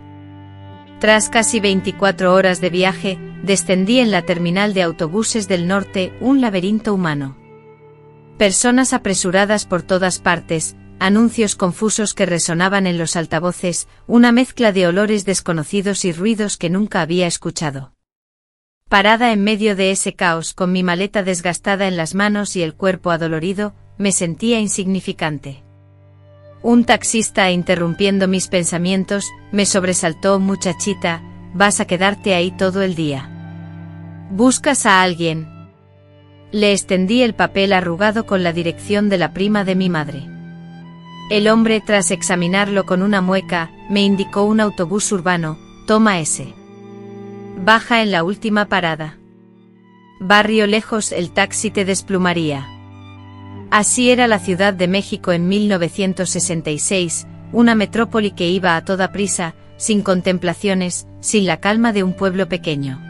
Tras casi 24 horas de viaje, descendí en la terminal de autobuses del norte, un laberinto humano. Personas apresuradas por todas partes, anuncios confusos que resonaban en los altavoces, una mezcla de olores desconocidos y ruidos que nunca había escuchado. Parada en medio de ese caos, con mi maleta desgastada en las manos y el cuerpo adolorido, me sentía insignificante. Un taxista, interrumpiendo mis pensamientos, me sobresaltó: «Muchachita, vas a quedarte ahí todo el día. ¿Buscas a alguien?». Le extendí el papel arrugado con la dirección de la prima de mi madre. El hombre, tras examinarlo con una mueca, me indicó un autobús urbano: «Toma ese. Baja en la última parada. Barrio lejos, el taxi te desplumaría». Así era la Ciudad de México en 1966, una metrópoli que iba a toda prisa, sin contemplaciones, sin la calma de un pueblo pequeño.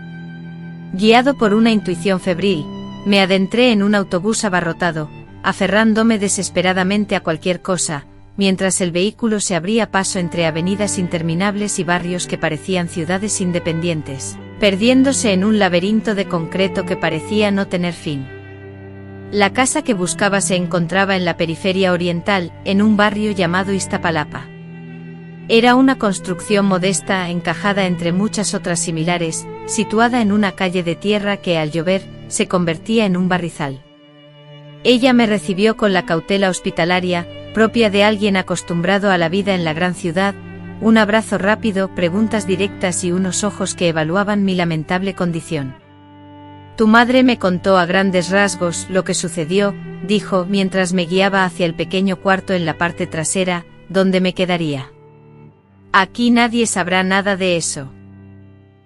Guiado por una intuición febril, me adentré en un autobús abarrotado, aferrándome desesperadamente a cualquier cosa, mientras el vehículo se abría paso entre avenidas interminables y barrios que parecían ciudades independientes. perdiéndose en un laberinto de concreto que parecía no tener fin. La casa que buscaba se encontraba en la periferia oriental, en un barrio llamado Iztapalapa. Era una construcción modesta encajada entre muchas otras similares, situada en una calle de tierra que al llover se convertía en un barrizal. Ella me recibió con la cautela hospitalaria, propia de alguien acostumbrado a la vida en la gran ciudad, un abrazo rápido, preguntas directas y unos ojos que evaluaban mi lamentable condición. Tu madre me contó a grandes rasgos lo que sucedió, dijo mientras me guiaba hacia el pequeño cuarto en la parte trasera, donde me quedaría. Aquí nadie sabrá nada de eso.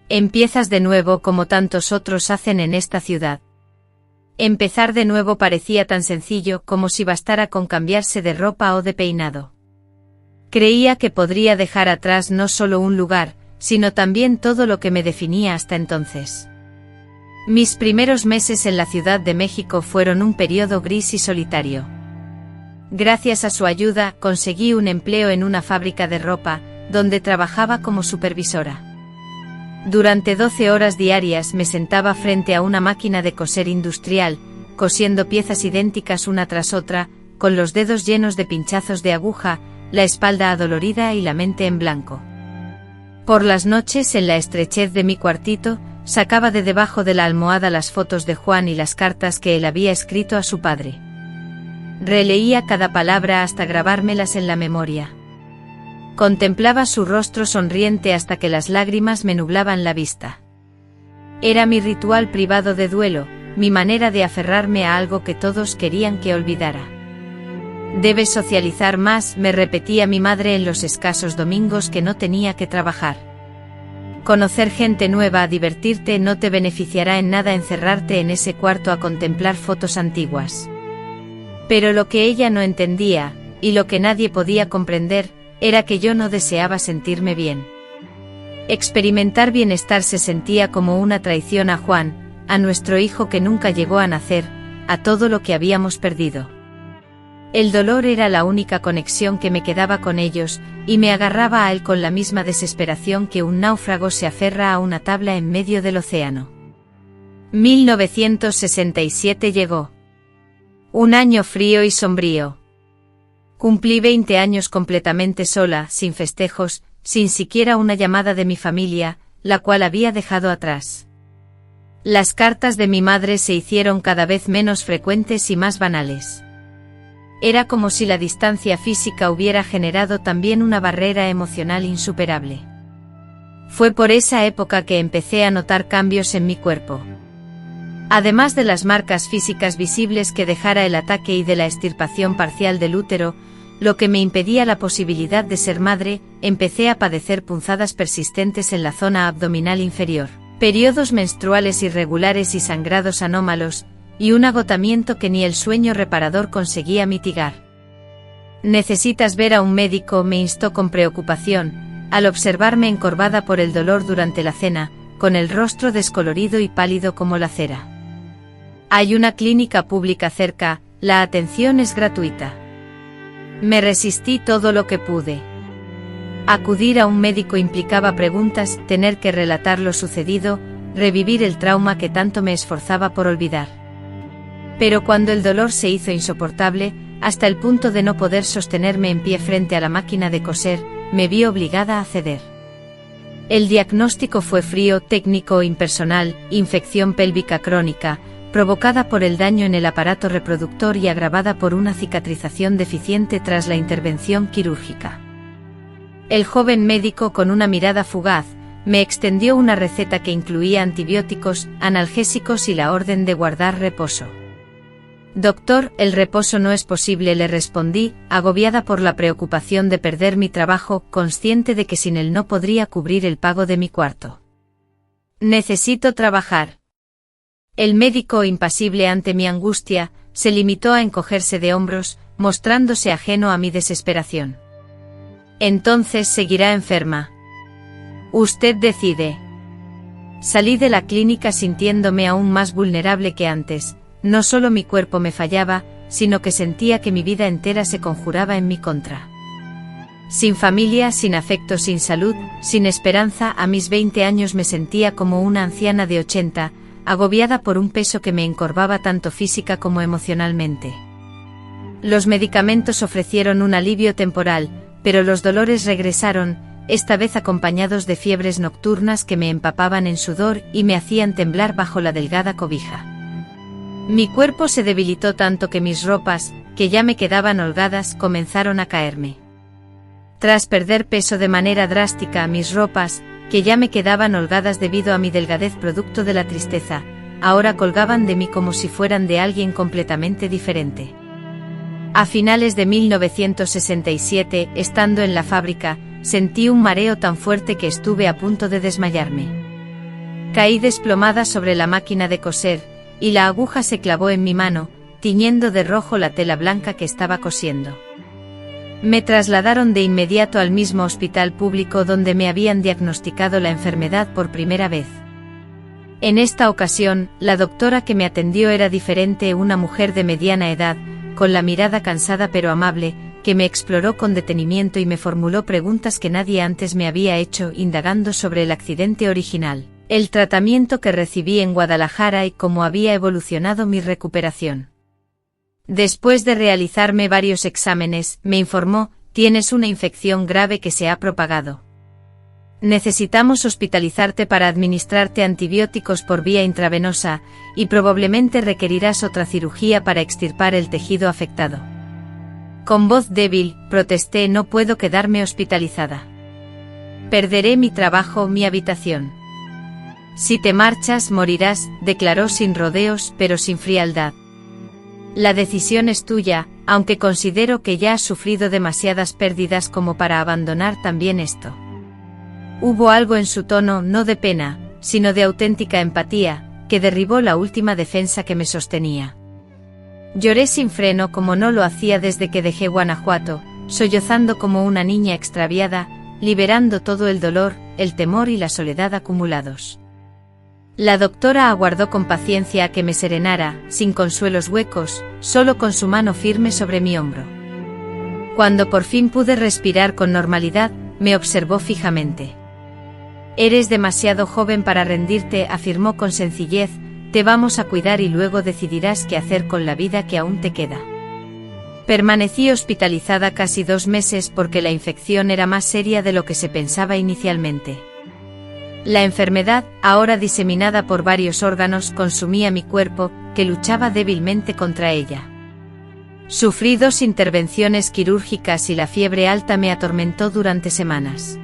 Empiezas de nuevo como tantos otros hacen en esta ciudad. Empezar de nuevo parecía tan sencillo como si bastara con cambiarse de ropa o de peinado. Creía que podría dejar atrás no solo un lugar, sino también todo lo que me definía hasta entonces. Mis primeros meses en la Ciudad de México fueron un periodo gris y solitario. Gracias a su ayuda, conseguí un empleo en una fábrica de ropa, donde trabajaba como supervisora. Durante 12 horas diarias me sentaba frente a una máquina de coser industrial, cosiendo piezas idénticas una tras otra, con los dedos llenos de pinchazos de aguja, la espalda adolorida y la mente en blanco. Por las noches, en la estrechez de mi cuartito, sacaba de debajo de la almohada las fotos de Juan y las cartas que él había escrito a su padre. Releía cada palabra hasta grabármelas en la memoria. Contemplaba su rostro sonriente hasta que las lágrimas me nublaban la vista. Era mi ritual privado de duelo, mi manera de aferrarme a algo que todos querían que olvidara. Debes socializar más, me repetía mi madre en los escasos domingos que no tenía que trabajar. Conocer gente nueva, divertirte, no te beneficiará en nada encerrarte en ese cuarto a contemplar fotos antiguas. Pero lo que ella no entendía, y lo que nadie podía comprender, era que yo no deseaba sentirme bien. Experimentar bienestar se sentía como una traición a Juan, a nuestro hijo que nunca llegó a nacer, a todo lo que habíamos perdido. El dolor era la única conexión que me quedaba con ellos, y me agarraba a él con la misma desesperación que un náufrago se aferra a una tabla en medio del océano. 1967 llegó. Un año frío y sombrío. Cumplí 20 años completamente sola, sin festejos, sin siquiera una llamada de mi familia, la cual había dejado atrás. Las cartas de mi madre se hicieron cada vez menos frecuentes y más banales. Era como si la distancia física hubiera generado también una barrera emocional insuperable. Fue por esa época que empecé a notar cambios en mi cuerpo. Además de las marcas físicas visibles que dejara el ataque y de la extirpación parcial del útero, lo que me impedía la posibilidad de ser madre, empecé a padecer punzadas persistentes en la zona abdominal inferior, periodos menstruales irregulares y sangrados anómalos, y un agotamiento que ni el sueño reparador conseguía mitigar. Necesitas ver a un médico, me instó con preocupación, al observarme encorvada por el dolor durante la cena, con el rostro descolorido y pálido como la cera. Hay una clínica pública cerca, la atención es gratuita. Me resistí todo lo que pude. Acudir a un médico implicaba preguntas, tener que relatar lo sucedido, revivir el trauma que tanto me esforzaba por olvidar. Pero cuando el dolor se hizo insoportable, hasta el punto de no poder sostenerme en pie frente a la máquina de coser, me vi obligada a ceder. El diagnóstico fue frío, técnico, impersonal, infección pélvica crónica, provocada por el daño en el aparato reproductor y agravada por una cicatrización deficiente tras la intervención quirúrgica. El joven médico, con una mirada fugaz, me extendió una receta que incluía antibióticos, analgésicos y la orden de guardar reposo. Doctor, el reposo no es posible, le respondí, agobiada por la preocupación de perder mi trabajo, consciente de que sin él no podría cubrir el pago de mi cuarto. Necesito trabajar. El médico, impasible ante mi angustia, se limitó a encogerse de hombros, mostrándose ajeno a mi desesperación. Entonces seguirá enferma. Usted decide. Salí de la clínica sintiéndome aún más vulnerable que antes. No solo mi cuerpo me fallaba, sino que sentía que mi vida entera se conjuraba en mi contra. Sin familia, sin afecto, sin salud, sin esperanza, a mis 20 años me sentía como una anciana de 80, agobiada por un peso que me encorvaba tanto física como emocionalmente. Los medicamentos ofrecieron un alivio temporal, pero los dolores regresaron, esta vez acompañados de fiebres nocturnas que me empapaban en sudor y me hacían temblar bajo la delgada cobija. Mi cuerpo se debilitó tanto que mis ropas, que ya me quedaban holgadas, comenzaron a caerme. Tras perder peso de manera drástica, mis ropas, que ya me quedaban holgadas debido a mi delgadez producto de la tristeza, ahora colgaban de mí como si fueran de alguien completamente diferente. A finales de 1967, estando en la fábrica, sentí un mareo tan fuerte que estuve a punto de desmayarme. Caí desplomada sobre la máquina de coser, y la aguja se clavó en mi mano, tiñendo de rojo la tela blanca que estaba cosiendo. Me trasladaron de inmediato al mismo hospital público donde me habían diagnosticado la enfermedad por primera vez. En esta ocasión, la doctora que me atendió era diferente, una mujer de mediana edad, con la mirada cansada pero amable, que me exploró con detenimiento y me formuló preguntas que nadie antes me había hecho, indagando sobre el accidente original, el tratamiento que recibí en Guadalajara y cómo había evolucionado mi recuperación. Después de realizarme varios exámenes, me informó: tienes una infección grave que se ha propagado. Necesitamos hospitalizarte para administrarte antibióticos por vía intravenosa, y probablemente requerirás otra cirugía para extirpar el tejido afectado. Con voz débil, protesté: no puedo quedarme hospitalizada. Perderé mi trabajo, mi habitación. Si te marchas, morirás, declaró sin rodeos, pero sin frialdad. La decisión es tuya, aunque considero que ya has sufrido demasiadas pérdidas como para abandonar también esto. Hubo algo en su tono, no de pena, sino de auténtica empatía, que derribó la última defensa que me sostenía. Lloré sin freno como no lo hacía desde que dejé Guanajuato, sollozando como una niña extraviada, liberando todo el dolor, el temor y la soledad acumulados. La doctora aguardó con paciencia a que me serenara, sin consuelos huecos, solo con su mano firme sobre mi hombro. Cuando por fin pude respirar con normalidad, me observó fijamente. Eres demasiado joven para rendirte, afirmó con sencillez, te vamos a cuidar y luego decidirás qué hacer con la vida que aún te queda. Permanecí hospitalizada casi 2 meses porque la infección era más seria de lo que se pensaba inicialmente. La enfermedad, ahora diseminada por varios órganos, consumía mi cuerpo, que luchaba débilmente contra ella. Sufrí 2 intervenciones quirúrgicas y la fiebre alta me atormentó durante semanas.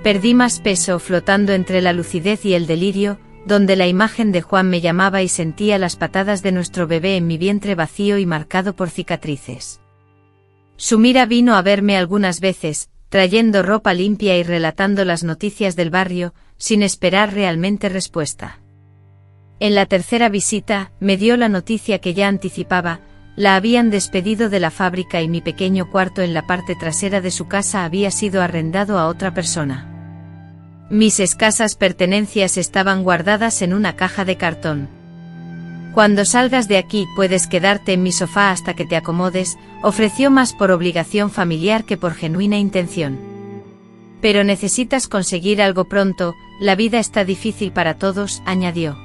Perdí más peso flotando entre la lucidez y el delirio, donde la imagen de Juan me llamaba y sentía las patadas de nuestro bebé en mi vientre vacío y marcado por cicatrices. Sumira vino a verme algunas veces, trayendo ropa limpia y relatando las noticias del barrio, sin esperar realmente respuesta. En la tercera visita, me dio la noticia que ya anticipaba: la habían despedido de la fábrica y mi pequeño cuarto en la parte trasera de su casa había sido arrendado a otra persona. Mis escasas pertenencias estaban guardadas en una caja de cartón. Cuando salgas de aquí puedes quedarte en mi sofá hasta que te acomodes, ofreció, más por obligación familiar que por genuina intención. Pero necesitas conseguir algo pronto, la vida está difícil para todos, añadió.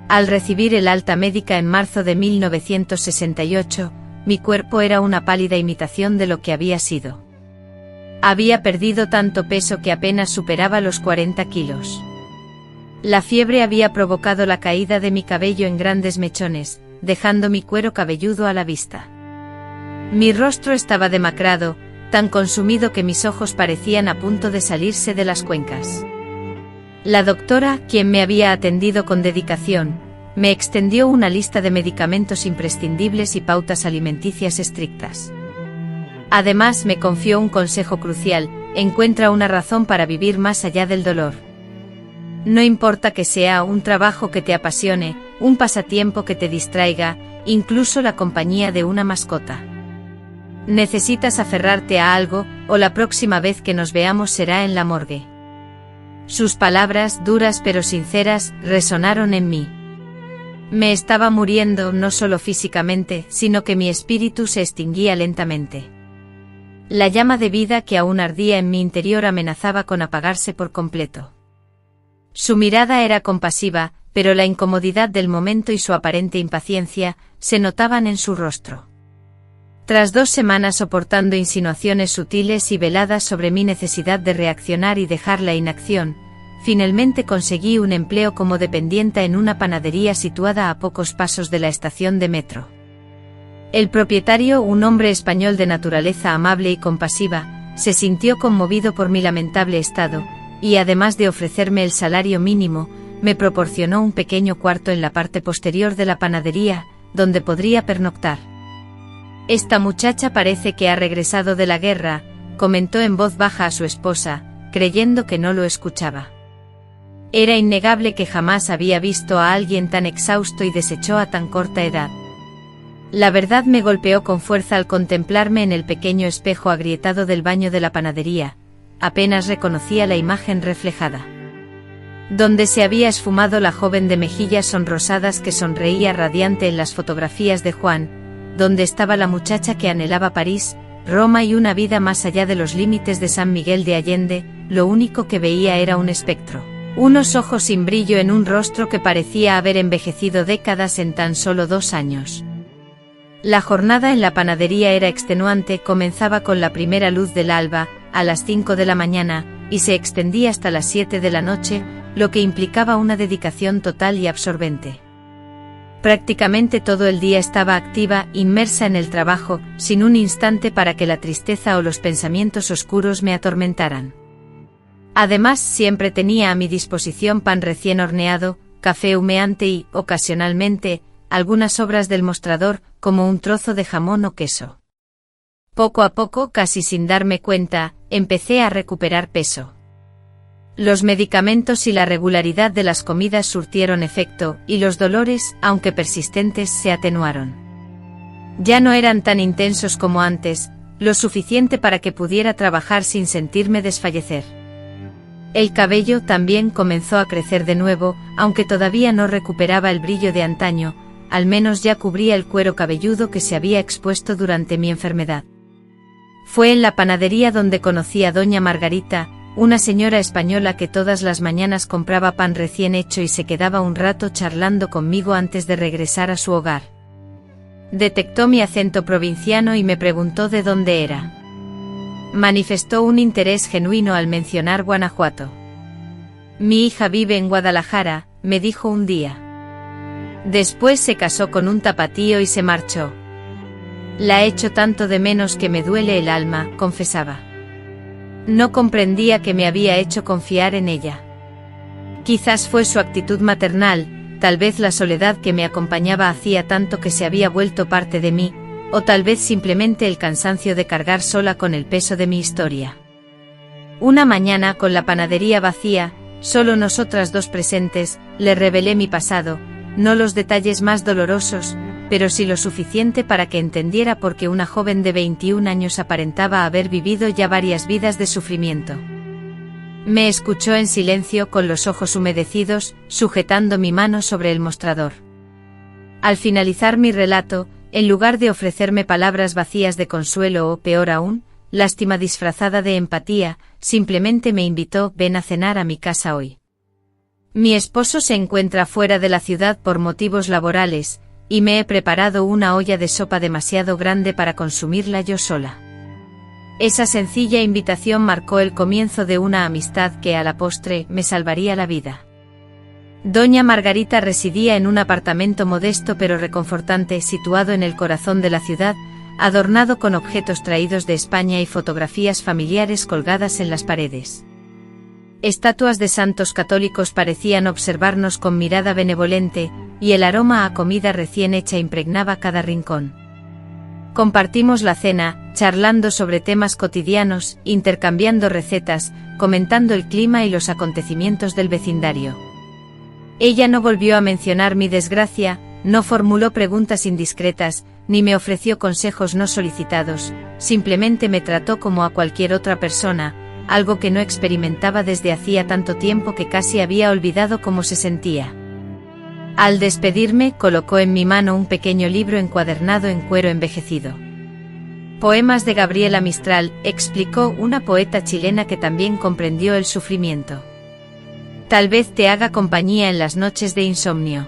Al recibir el alta médica en marzo de 1968, mi cuerpo era una pálida imitación de lo que había sido. Había perdido tanto peso que apenas superaba los 40 kilos. La fiebre había provocado la caída de mi cabello en grandes mechones, dejando mi cuero cabelludo a la vista. Mi rostro estaba demacrado, tan consumido que mis ojos parecían a punto de salirse de las cuencas. La doctora, quien me había atendido con dedicación, me extendió una lista de medicamentos imprescindibles y pautas alimenticias estrictas. Además, me confió un consejo crucial: encuentra una razón para vivir más allá del dolor. No importa que sea un trabajo que te apasione, un pasatiempo que te distraiga, incluso la compañía de una mascota. Necesitas aferrarte a algo, o la próxima vez que nos veamos será en la morgue. Sus palabras, duras pero sinceras, resonaron en mí. Me estaba muriendo no solo físicamente, sino que mi espíritu se extinguía lentamente. La llama de vida que aún ardía en mi interior amenazaba con apagarse por completo. Su mirada era compasiva, pero la incomodidad del momento y su aparente impaciencia se notaban en su rostro. Tras 2 semanas soportando insinuaciones sutiles y veladas sobre mi necesidad de reaccionar y dejar la inacción, finalmente conseguí un empleo como dependienta en una panadería situada a pocos pasos de la estación de metro. El propietario, un hombre español de naturaleza amable y compasiva, se sintió conmovido por mi lamentable estado, y además de ofrecerme el salario mínimo, me proporcionó un pequeño cuarto en la parte posterior de la panadería, donde podría pernoctar. «Esta muchacha parece que ha regresado de la guerra», comentó en voz baja a su esposa, creyendo que no lo escuchaba. Era innegable que jamás había visto a alguien tan exhausto y deshecho a tan corta edad. La verdad me golpeó con fuerza al contemplarme en el pequeño espejo agrietado del baño de la panadería. Apenas reconocía la imagen reflejada. Donde se había esfumado la joven de mejillas sonrosadas que sonreía radiante en las fotografías de Juan, donde estaba la muchacha que anhelaba París, Roma y una vida más allá de los límites de San Miguel de Allende, lo único que veía era un espectro. Unos ojos sin brillo en un rostro que parecía haber envejecido décadas en tan solo 2 años. La jornada en la panadería era extenuante, comenzaba con la primera luz del alba, a las 5 de la mañana, y se extendía hasta las 7 de la noche, lo que implicaba una dedicación total y absorbente. Prácticamente todo el día estaba activa, inmersa en el trabajo, sin un instante para que la tristeza o los pensamientos oscuros me atormentaran. Además, siempre tenía a mi disposición pan recién horneado, café humeante y, ocasionalmente, algunas sobras del mostrador, como un trozo de jamón o queso. Poco a poco, casi sin darme cuenta, empecé a recuperar peso. Los medicamentos y la regularidad de las comidas surtieron efecto, y los dolores, aunque persistentes, se atenuaron. Ya no eran tan intensos como antes, lo suficiente para que pudiera trabajar sin sentirme desfallecer. El cabello también comenzó a crecer de nuevo, aunque todavía no recuperaba el brillo de antaño, al menos ya cubría el cuero cabelludo que se había expuesto durante mi enfermedad. Fue en la panadería donde conocí a doña Margarita, una señora española que todas las mañanas compraba pan recién hecho y se quedaba un rato charlando conmigo antes de regresar a su hogar. Detectó mi acento provinciano y me preguntó de dónde era. Manifestó un interés genuino al mencionar Guanajuato. «Mi hija vive en Guadalajara», me dijo un día. Después se casó con un tapatío y se marchó. «La echo tanto de menos que me duele el alma», confesaba. No comprendía que me había hecho confiar en ella. Quizás fue su actitud maternal, tal vez la soledad que me acompañaba hacía tanto que se había vuelto parte de mí, o tal vez simplemente el cansancio de cargar sola con el peso de mi historia. Una mañana, con la panadería vacía, solo nosotras dos presentes, le revelé mi pasado, no los detalles más dolorosos, pero sí lo suficiente para que entendiera por qué una joven de 21 años aparentaba haber vivido ya varias vidas de sufrimiento. Me escuchó en silencio con los ojos humedecidos, sujetando mi mano sobre el mostrador. Al finalizar mi relato, en lugar de ofrecerme palabras vacías de consuelo o, peor aún, lástima disfrazada de empatía, simplemente me invitó: «Ven a cenar a mi casa hoy. Mi esposo se encuentra fuera de la ciudad por motivos laborales, y me he preparado una olla de sopa demasiado grande para consumirla yo sola». Esa sencilla invitación marcó el comienzo de una amistad que a la postre me salvaría la vida. Doña Margarita residía en un apartamento modesto pero reconfortante situado en el corazón de la ciudad, adornado con objetos traídos de España y fotografías familiares colgadas en las paredes. Estatuas de santos católicos parecían observarnos con mirada benevolente, y el aroma a comida recién hecha impregnaba cada rincón. Compartimos la cena, charlando sobre temas cotidianos, intercambiando recetas, comentando el clima y los acontecimientos del vecindario. Ella no volvió a mencionar mi desgracia, no formuló preguntas indiscretas, ni me ofreció consejos no solicitados, simplemente me trató como a cualquier otra persona, algo que no experimentaba desde hacía tanto tiempo que casi había olvidado cómo se sentía. Al despedirme, colocó en mi mano un pequeño libro encuadernado en cuero envejecido. Poemas de Gabriela Mistral, explicó una poeta chilena que también comprendió el sufrimiento. Tal vez te haga compañía en las noches de insomnio.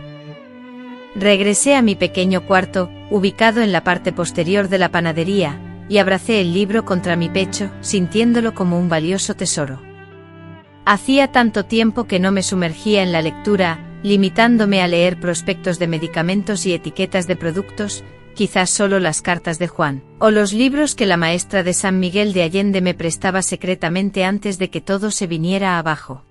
Regresé a mi pequeño cuarto, ubicado en la parte posterior de la panadería, y abracé el libro contra mi pecho, sintiéndolo como un valioso tesoro. Hacía tanto tiempo que no me sumergía en la lectura, limitándome a leer prospectos de medicamentos y etiquetas de productos, quizás solo las cartas de Juan, o los libros que la maestra de San Miguel de Allende me prestaba secretamente antes de que todo se viniera abajo.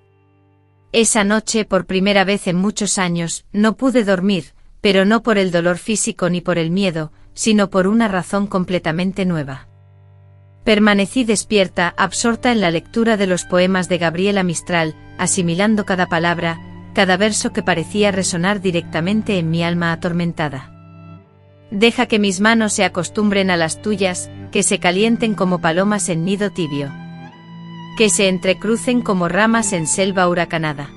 Esa noche, por primera vez en muchos años, no pude dormir, pero no por el dolor físico ni por el miedo, sino por una razón completamente nueva. Permanecí despierta, absorta en la lectura de los poemas de Gabriela Mistral, asimilando cada palabra, cada verso que parecía resonar directamente en mi alma atormentada. Deja que mis manos se acostumbren a las tuyas, que se calienten como palomas en nido tibio. Que se entrecrucen como ramas en selva huracanada.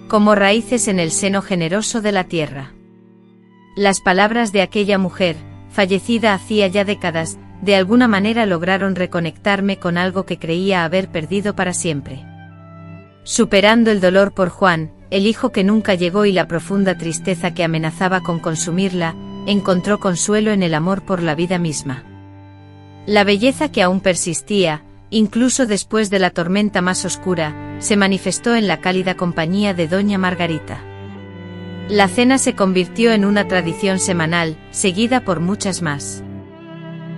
Como raíces en el seno generoso de la tierra. Las palabras de aquella mujer, fallecida hacía ya décadas, de alguna manera lograron reconectarme con algo que creía haber perdido para siempre. Superando el dolor por Juan, el hijo que nunca llegó y la profunda tristeza que amenazaba con consumirla, encontró consuelo en el amor por la vida misma. La belleza que aún persistía, incluso después de la tormenta más oscura, se manifestó en la cálida compañía de doña Margarita. La cena se convirtió en una tradición semanal, seguida por muchas más.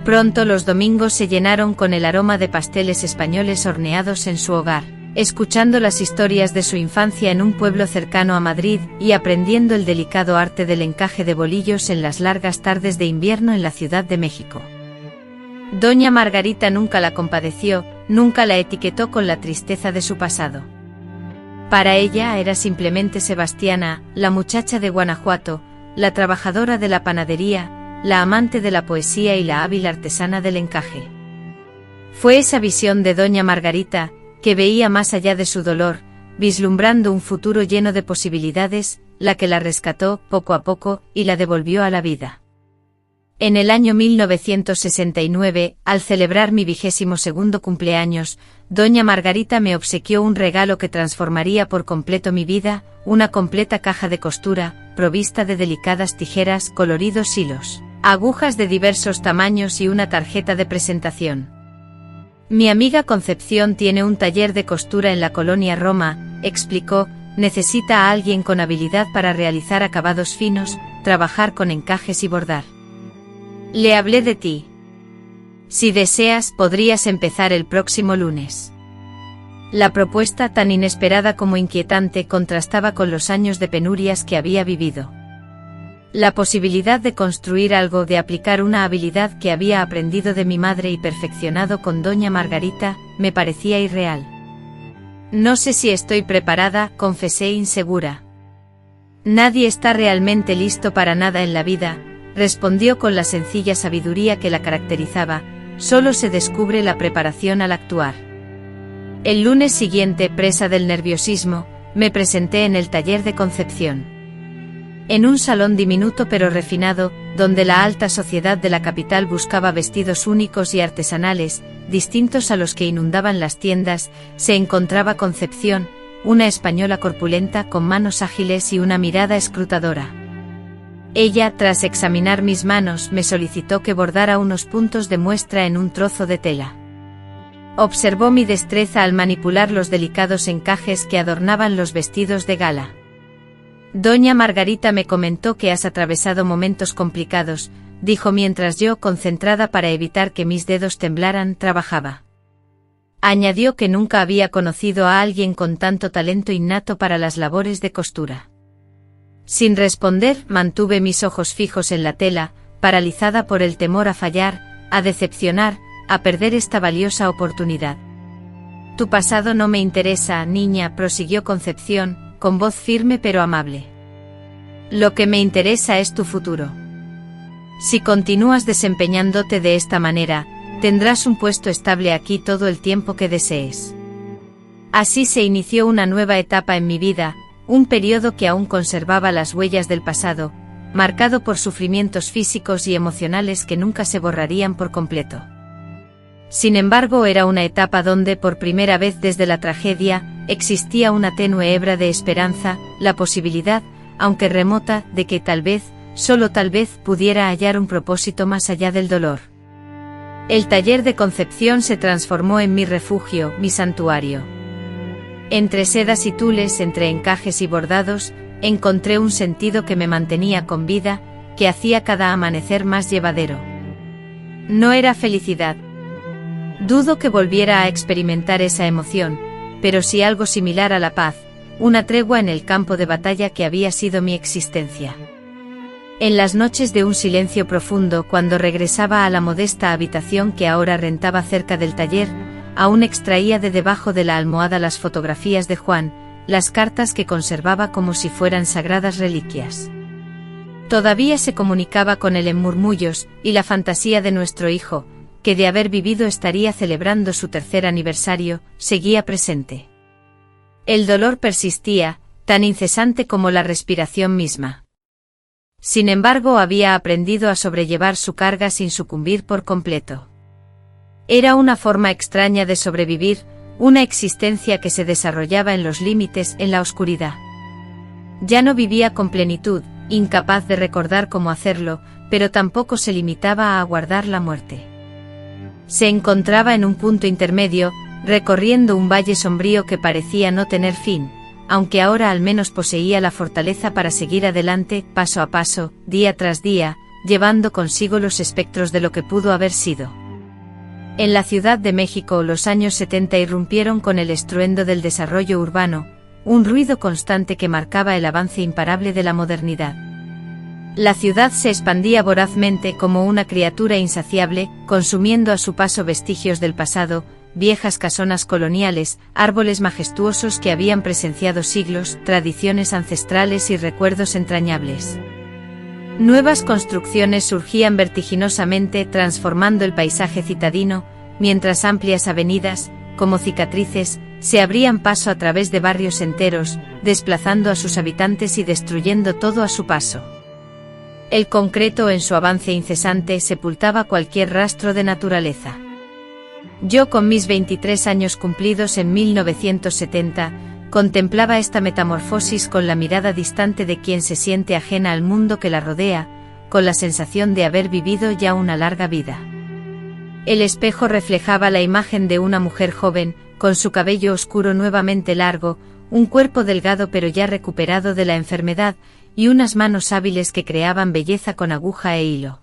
Pronto los domingos se llenaron con el aroma de pasteles españoles horneados en su hogar, escuchando las historias de su infancia en un pueblo cercano a Madrid y aprendiendo el delicado arte del encaje de bolillos en las largas tardes de invierno en la Ciudad de México. Doña Margarita nunca la compadeció, nunca la etiquetó con la tristeza de su pasado. Para ella era simplemente Sebastiana, la muchacha de Guanajuato, la trabajadora de la panadería, la amante de la poesía y la hábil artesana del encaje. Fue esa visión de doña Margarita, que veía más allá de su dolor, vislumbrando un futuro lleno de posibilidades, la que la rescató, poco a poco, y la devolvió a la vida. En el año 1969, al celebrar mi 22º cumpleaños, doña Margarita me obsequió un regalo que transformaría por completo mi vida, una completa caja de costura, provista de delicadas tijeras, coloridos hilos, agujas de diversos tamaños y una tarjeta de presentación. Mi amiga Concepción tiene un taller de costura en la colonia Roma, explicó, necesita a alguien con habilidad para realizar acabados finos, trabajar con encajes y bordar. Le hablé de ti. Si deseas, podrías empezar el próximo lunes. La propuesta, tan inesperada como inquietante, contrastaba con los años de penurias que había vivido. La posibilidad de construir algo, de aplicar una habilidad que había aprendido de mi madre y perfeccionado con doña Margarita, me parecía irreal. No sé si estoy preparada, confesé insegura. Nadie está realmente listo para nada en la vida, respondió con la sencilla sabiduría que la caracterizaba, solo se descubre la preparación al actuar. El lunes siguiente, presa del nerviosismo, me presenté en el taller de Concepción. En un salón diminuto pero refinado, donde la alta sociedad de la capital buscaba vestidos únicos y artesanales, distintos a los que inundaban las tiendas, se encontraba Concepción, una española corpulenta con manos ágiles y una mirada escrutadora. Ella, tras examinar mis manos, me solicitó que bordara unos puntos de muestra en un trozo de tela. Observó mi destreza al manipular los delicados encajes que adornaban los vestidos de gala. Doña Margarita me comentó que has atravesado momentos complicados, dijo mientras yo, concentrada para evitar que mis dedos temblaran, trabajaba. Añadió que nunca había conocido a alguien con tanto talento innato para las labores de costura. Sin responder, mantuve mis ojos fijos en la tela, paralizada por el temor a fallar, a decepcionar, a perder esta valiosa oportunidad. Tu pasado no me interesa, niña, prosiguió Concepción, con voz firme pero amable. Lo que me interesa es tu futuro. Si continúas desempeñándote de esta manera, tendrás un puesto estable aquí todo el tiempo que desees. Así se inició una nueva etapa en mi vida, un periodo que aún conservaba las huellas del pasado, marcado por sufrimientos físicos y emocionales que nunca se borrarían por completo. Sin embargo, era una etapa donde, por primera vez desde la tragedia, existía una tenue hebra de esperanza, la posibilidad, aunque remota, de que tal vez, solo tal vez, pudiera hallar un propósito más allá del dolor. El taller de Concepción se transformó en mi refugio, mi santuario. Entre sedas y tules, entre encajes y bordados, encontré un sentido que me mantenía con vida, que hacía cada amanecer más llevadero. No era felicidad. Dudo que volviera a experimentar esa emoción, pero sí algo similar a la paz, una tregua en el campo de batalla que había sido mi existencia. En las noches de un silencio profundo, cuando regresaba a la modesta habitación que ahora rentaba cerca del taller, aún extraía de debajo de la almohada las fotografías de Juan, las cartas que conservaba como si fueran sagradas reliquias. Todavía se comunicaba con él en murmullos, y la fantasía de nuestro hijo, que de haber vivido estaría celebrando su 3er aniversario, seguía presente. El dolor persistía, tan incesante como la respiración misma. Sin embargo, había aprendido a sobrellevar su carga sin sucumbir por completo. Era una forma extraña de sobrevivir, una existencia que se desarrollaba en los límites, en la oscuridad. Ya no vivía con plenitud, incapaz de recordar cómo hacerlo, pero tampoco se limitaba a aguardar la muerte. Se encontraba en un punto intermedio, recorriendo un valle sombrío que parecía no tener fin, aunque ahora al menos poseía la fortaleza para seguir adelante, paso a paso, día tras día, llevando consigo los espectros de lo que pudo haber sido. En la Ciudad de México los años 70 irrumpieron con el estruendo del desarrollo urbano, un ruido constante que marcaba el avance imparable de la modernidad. La ciudad se expandía vorazmente como una criatura insaciable, consumiendo a su paso vestigios del pasado, viejas casonas coloniales, árboles majestuosos que habían presenciado siglos, tradiciones ancestrales y recuerdos entrañables. Nuevas construcciones surgían vertiginosamente transformando el paisaje citadino, mientras amplias avenidas, como cicatrices, se abrían paso a través de barrios enteros, desplazando a sus habitantes y destruyendo todo a su paso. El concreto en su avance incesante sepultaba cualquier rastro de naturaleza. Yo, con mis 23 años cumplidos en 1970, contemplaba esta metamorfosis con la mirada distante de quien se siente ajena al mundo que la rodea, con la sensación de haber vivido ya una larga vida. El espejo reflejaba la imagen de una mujer joven, con su cabello oscuro nuevamente largo, un cuerpo delgado pero ya recuperado de la enfermedad, y unas manos hábiles que creaban belleza con aguja e hilo.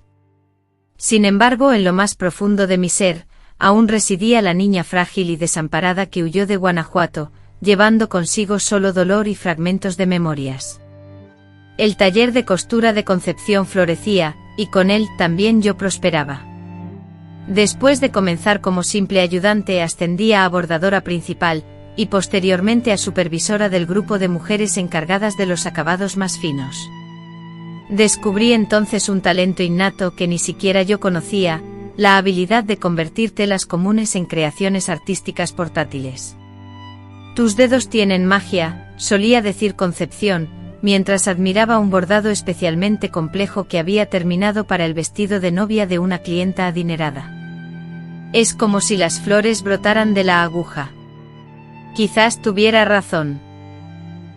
Sin embargo, en lo más profundo de mi ser, aún residía la niña frágil y desamparada que huyó de Guanajuato, llevando consigo solo dolor y fragmentos de memorias. El taller de costura de Concepción florecía, y con él también yo prosperaba. Después de comenzar como simple ayudante, ascendía a bordadora principal, y posteriormente a supervisora del grupo de mujeres encargadas de los acabados más finos. Descubrí entonces un talento innato que ni siquiera yo conocía, la habilidad de convertir telas comunes en creaciones artísticas portátiles. Tus dedos tienen magia, solía decir Concepción, mientras admiraba un bordado especialmente complejo que había terminado para el vestido de novia de una clienta adinerada. Es como si las flores brotaran de la aguja. Quizás tuviera razón.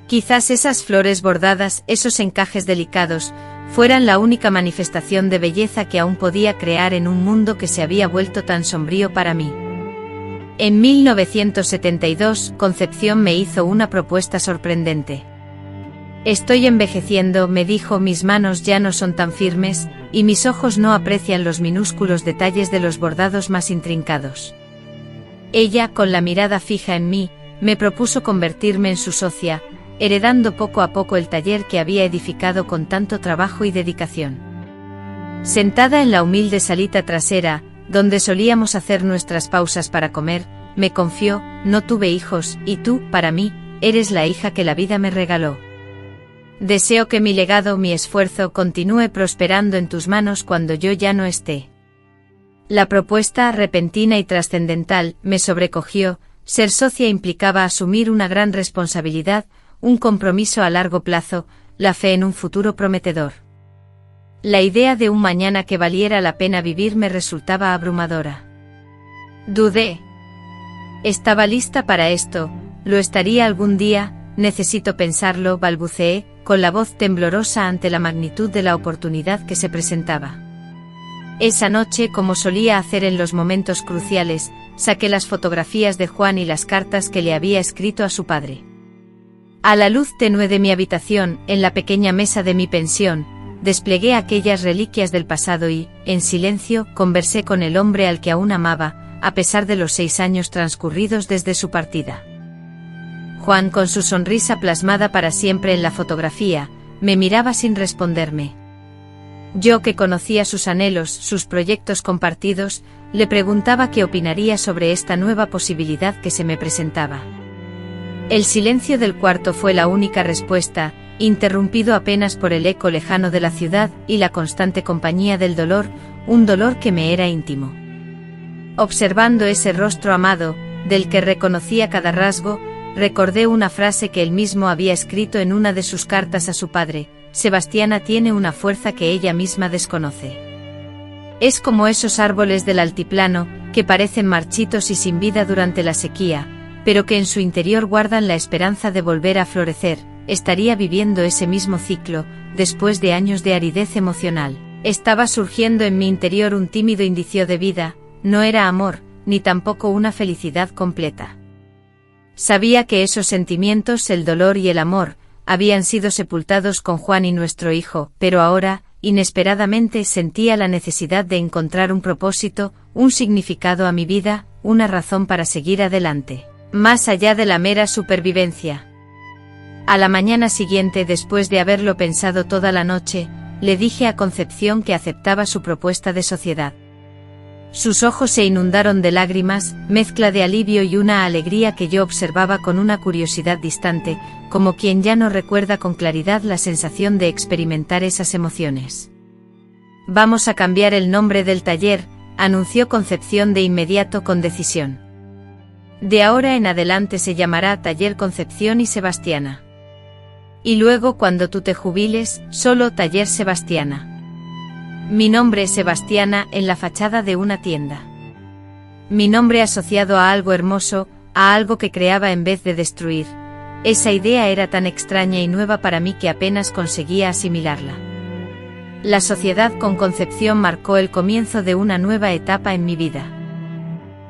Quizás esas flores bordadas, esos encajes delicados, fueran la única manifestación de belleza que aún podía crear en un mundo que se había vuelto tan sombrío para mí. En 1972, Concepción me hizo una propuesta sorprendente. Estoy envejeciendo, me dijo, mis manos ya no son tan firmes, y mis ojos no aprecian los minúsculos detalles de los bordados más intrincados. Ella, con la mirada fija en mí, me propuso convertirme en su socia, heredando poco a poco el taller que había edificado con tanto trabajo y dedicación. Sentada en la humilde salita trasera, donde solíamos hacer nuestras pausas para comer, me confió, no tuve hijos, y tú, para mí, eres la hija que la vida me regaló. Deseo que mi legado, mi esfuerzo, continúe prosperando en tus manos cuando yo ya no esté. La propuesta, repentina y trascendental, me sobrecogió. Ser socia implicaba asumir una gran responsabilidad, un compromiso a largo plazo, la fe en un futuro prometedor. La idea de un mañana que valiera la pena vivir me resultaba abrumadora. Dudé. Estaba lista para esto, lo estaría algún día, necesito pensarlo, balbuceé, con la voz temblorosa ante la magnitud de la oportunidad que se presentaba. Esa noche, como solía hacer en los momentos cruciales, saqué las fotografías de Juan y las cartas que le había escrito a su padre. A la luz tenue de mi habitación, en la pequeña mesa de mi pensión, desplegué aquellas reliquias del pasado y, en silencio, conversé con el hombre al que aún amaba, a pesar de los 6 años transcurridos desde su partida. Juan, con su sonrisa plasmada para siempre en la fotografía, me miraba sin responderme. Yo, que conocía sus anhelos, sus proyectos compartidos, le preguntaba qué opinaría sobre esta nueva posibilidad que se me presentaba. El silencio del cuarto fue la única respuesta, interrumpido apenas por el eco lejano de la ciudad y la constante compañía del dolor, un dolor que me era íntimo. Observando ese rostro amado, del que reconocía cada rasgo, recordé una frase que él mismo había escrito en una de sus cartas a su padre: Sebastiana tiene una fuerza que ella misma desconoce. Es como esos árboles del altiplano, que parecen marchitos y sin vida durante la sequía, pero que en su interior guardan la esperanza de volver a florecer. Estaría viviendo ese mismo ciclo, después de años de aridez emocional. Estaba surgiendo en mi interior un tímido indicio de vida, no era amor, ni tampoco una felicidad completa. Sabía que esos sentimientos, el dolor y el amor, habían sido sepultados con Juan y nuestro hijo, pero ahora, inesperadamente, sentía la necesidad de encontrar un propósito, un significado a mi vida, una razón para seguir adelante, más allá de la mera supervivencia. A la mañana siguiente, después de haberlo pensado toda la noche, le dije a Concepción que aceptaba su propuesta de sociedad. Sus ojos se inundaron de lágrimas, mezcla de alivio y una alegría que yo observaba con una curiosidad distante, como quien ya no recuerda con claridad la sensación de experimentar esas emociones. Vamos a cambiar el nombre del taller, anunció Concepción de inmediato con decisión. De ahora en adelante se llamará Taller Concepción y Sebastiana. Y luego, cuando tú te jubiles, solo Taller Sebastiana. Mi nombre es Sebastiana en la fachada de una tienda. Mi nombre asociado a algo hermoso, a algo que creaba en vez de destruir. Esa idea era tan extraña y nueva para mí que apenas conseguía asimilarla. La sociedad con Concepción marcó el comienzo de una nueva etapa en mi vida.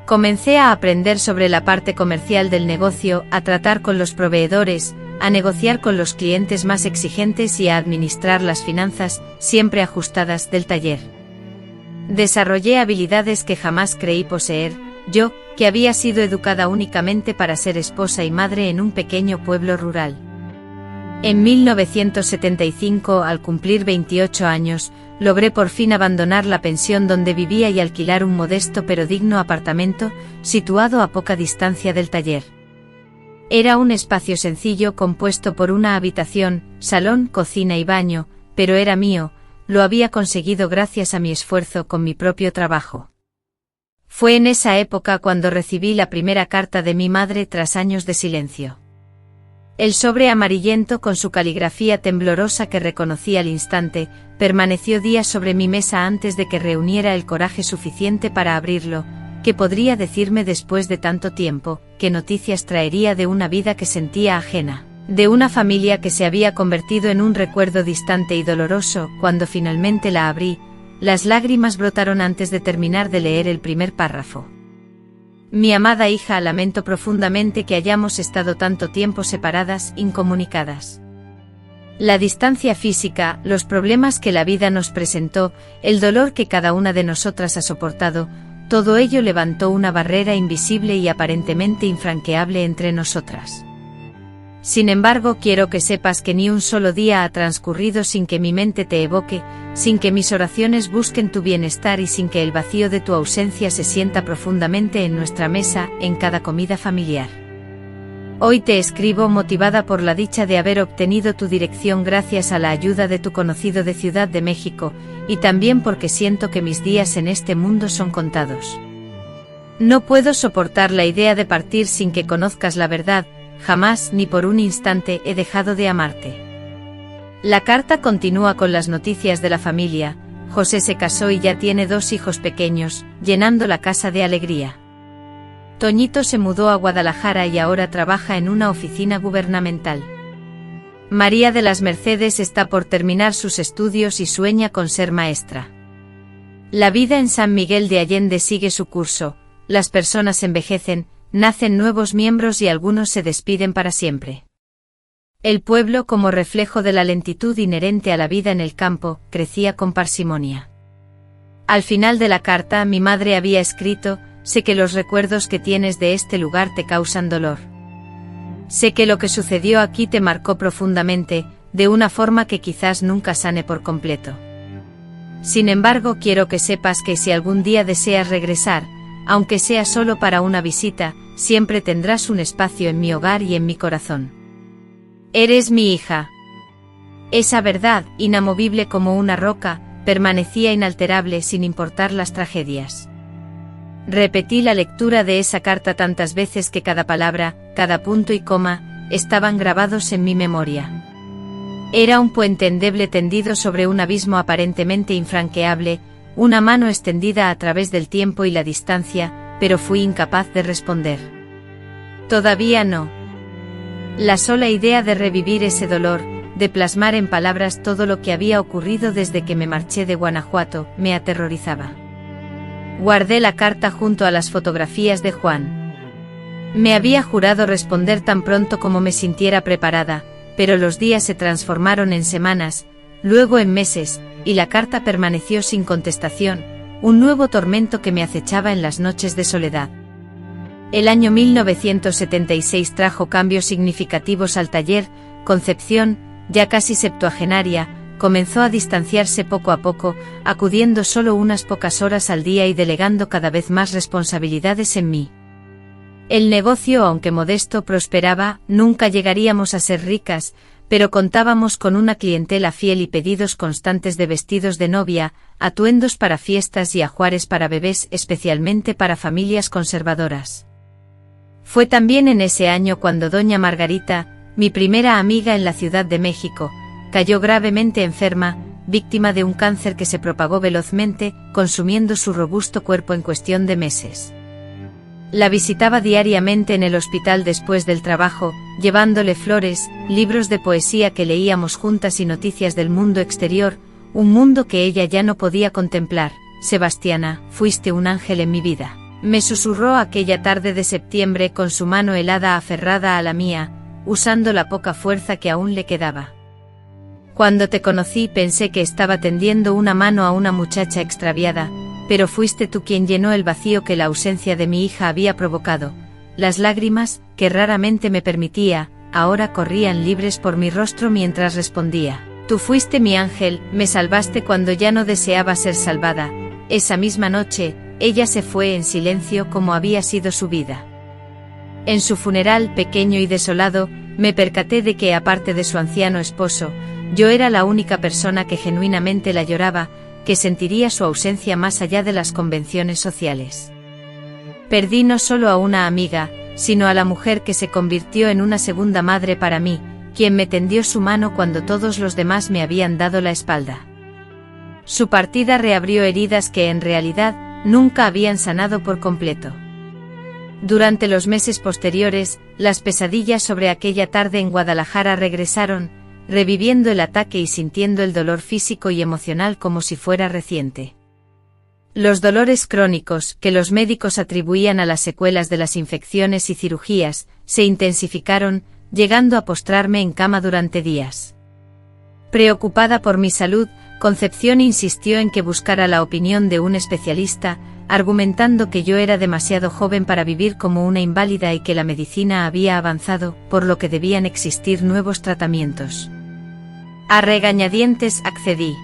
Comencé a aprender sobre la parte comercial del negocio, a tratar con los proveedores, a negociar con los clientes más exigentes y a administrar las finanzas, siempre ajustadas, del taller. Desarrollé habilidades que jamás creí poseer, yo, que había sido educada únicamente para ser esposa y madre en un pequeño pueblo rural. En 1975, al cumplir 28 años, logré por fin abandonar la pensión donde vivía y alquilar un modesto pero digno apartamento, situado a poca distancia del taller. Era un espacio sencillo compuesto por una habitación, salón, cocina y baño, pero era mío, lo había conseguido gracias a mi esfuerzo con mi propio trabajo. Fue en esa época cuando recibí la primera carta de mi madre tras años de silencio. El sobre amarillento con su caligrafía temblorosa que reconocí al instante, permaneció días sobre mi mesa antes de que reuniera el coraje suficiente para abrirlo. ¿Qué podría decirme después de tanto tiempo? ¿Qué noticias traería de una vida que sentía ajena? De una familia que se había convertido en un recuerdo distante y doloroso. Cuando finalmente la abrí, las lágrimas brotaron antes de terminar de leer el primer párrafo. Mi amada hija, lamento profundamente que hayamos estado tanto tiempo separadas, incomunicadas. La distancia física, los problemas que la vida nos presentó, el dolor que cada una de nosotras ha soportado, todo ello levantó una barrera invisible y aparentemente infranqueable entre nosotras. Sin embargo, quiero que sepas que ni un solo día ha transcurrido sin que mi mente te evoque, sin que mis oraciones busquen tu bienestar y sin que el vacío de tu ausencia se sienta profundamente en nuestra mesa, en cada comida familiar. Hoy te escribo motivada por la dicha de haber obtenido tu dirección gracias a la ayuda de tu conocido de Ciudad de México, y también porque siento que mis días en este mundo son contados. No puedo soportar la idea de partir sin que conozcas la verdad, jamás ni por un instante he dejado de amarte. La carta continúa con las noticias de la familia. José se casó y ya tiene 2 hijos pequeños, llenando la casa de alegría. Toñito se mudó a Guadalajara y ahora trabaja en una oficina gubernamental. María de las Mercedes está por terminar sus estudios y sueña con ser maestra. La vida en San Miguel de Allende sigue su curso, las personas envejecen, nacen nuevos miembros y algunos se despiden para siempre. El pueblo, como reflejo de la lentitud inherente a la vida en el campo, crecía con parsimonia. Al final de la carta mi madre había escrito: sé que los recuerdos que tienes de este lugar te causan dolor. Sé que lo que sucedió aquí te marcó profundamente, de una forma que quizás nunca sane por completo. Sin embargo, quiero que sepas que si algún día deseas regresar, aunque sea solo para una visita, siempre tendrás un espacio en mi hogar y en mi corazón. Eres mi hija. Esa verdad, inamovible como una roca, permanecía inalterable sin importar las tragedias. Repetí la lectura de esa carta tantas veces que cada palabra, cada punto y coma, estaban grabados en mi memoria. Era un puente endeble tendido sobre un abismo aparentemente infranqueable, una mano extendida a través del tiempo y la distancia, pero fui incapaz de responder. Todavía no. La sola idea de revivir ese dolor, de plasmar en palabras todo lo que había ocurrido desde que me marché de Guanajuato, me aterrorizaba. Guardé la carta junto a las fotografías de Juan. Me había jurado responder tan pronto como me sintiera preparada, pero los días se transformaron en semanas, luego en meses, y la carta permaneció sin contestación, un nuevo tormento que me acechaba en las noches de soledad. El año 1976 trajo cambios significativos al taller. Concepción, ya casi septuagenaria, comenzó a distanciarse poco a poco, acudiendo solo unas pocas horas al día y delegando cada vez más responsabilidades en mí. El negocio, aunque modesto, prosperaba. Nunca llegaríamos a ser ricas, pero contábamos con una clientela fiel y pedidos constantes de vestidos de novia, atuendos para fiestas y ajuares para bebés, especialmente para familias conservadoras. Fue también en ese año cuando doña Margarita, mi primera amiga en la Ciudad de México, cayó gravemente enferma, víctima de un cáncer que se propagó velozmente, consumiendo su robusto cuerpo en cuestión de meses. La visitaba diariamente en el hospital después del trabajo, llevándole flores, libros de poesía que leíamos juntas y noticias del mundo exterior, un mundo que ella ya no podía contemplar. Sebastiana, fuiste un ángel en mi vida. Me susurró aquella tarde de septiembre con su mano helada aferrada a la mía, usando la poca fuerza que aún le quedaba. Cuando te conocí pensé que estaba tendiendo una mano a una muchacha extraviada, pero fuiste tú quien llenó el vacío que la ausencia de mi hija había provocado. Las lágrimas, que raramente me permitía, ahora corrían libres por mi rostro mientras respondía. Tú fuiste mi ángel, me salvaste cuando ya no deseaba ser salvada. Esa misma noche, ella se fue en silencio como había sido su vida. En su funeral, pequeño y desolado, me percaté de que, aparte de su anciano esposo, yo era la única persona que genuinamente la lloraba, que sentiría su ausencia más allá de las convenciones sociales. Perdí no solo a una amiga, sino a la mujer que se convirtió en una segunda madre para mí, quien me tendió su mano cuando todos los demás me habían dado la espalda. Su partida reabrió heridas que en realidad nunca habían sanado por completo. Durante los meses posteriores, las pesadillas sobre aquella tarde en Guadalajara regresaron, reviviendo el ataque y sintiendo el dolor físico y emocional como si fuera reciente. Los dolores crónicos, que los médicos atribuían a las secuelas de las infecciones y cirugías, se intensificaron, llegando a postrarme en cama durante días. Preocupada por mi salud, Concepción insistió en que buscara la opinión de un especialista, argumentando que yo era demasiado joven para vivir como una inválida y que la medicina había avanzado, por lo que debían existir nuevos tratamientos. A regañadientes accedí.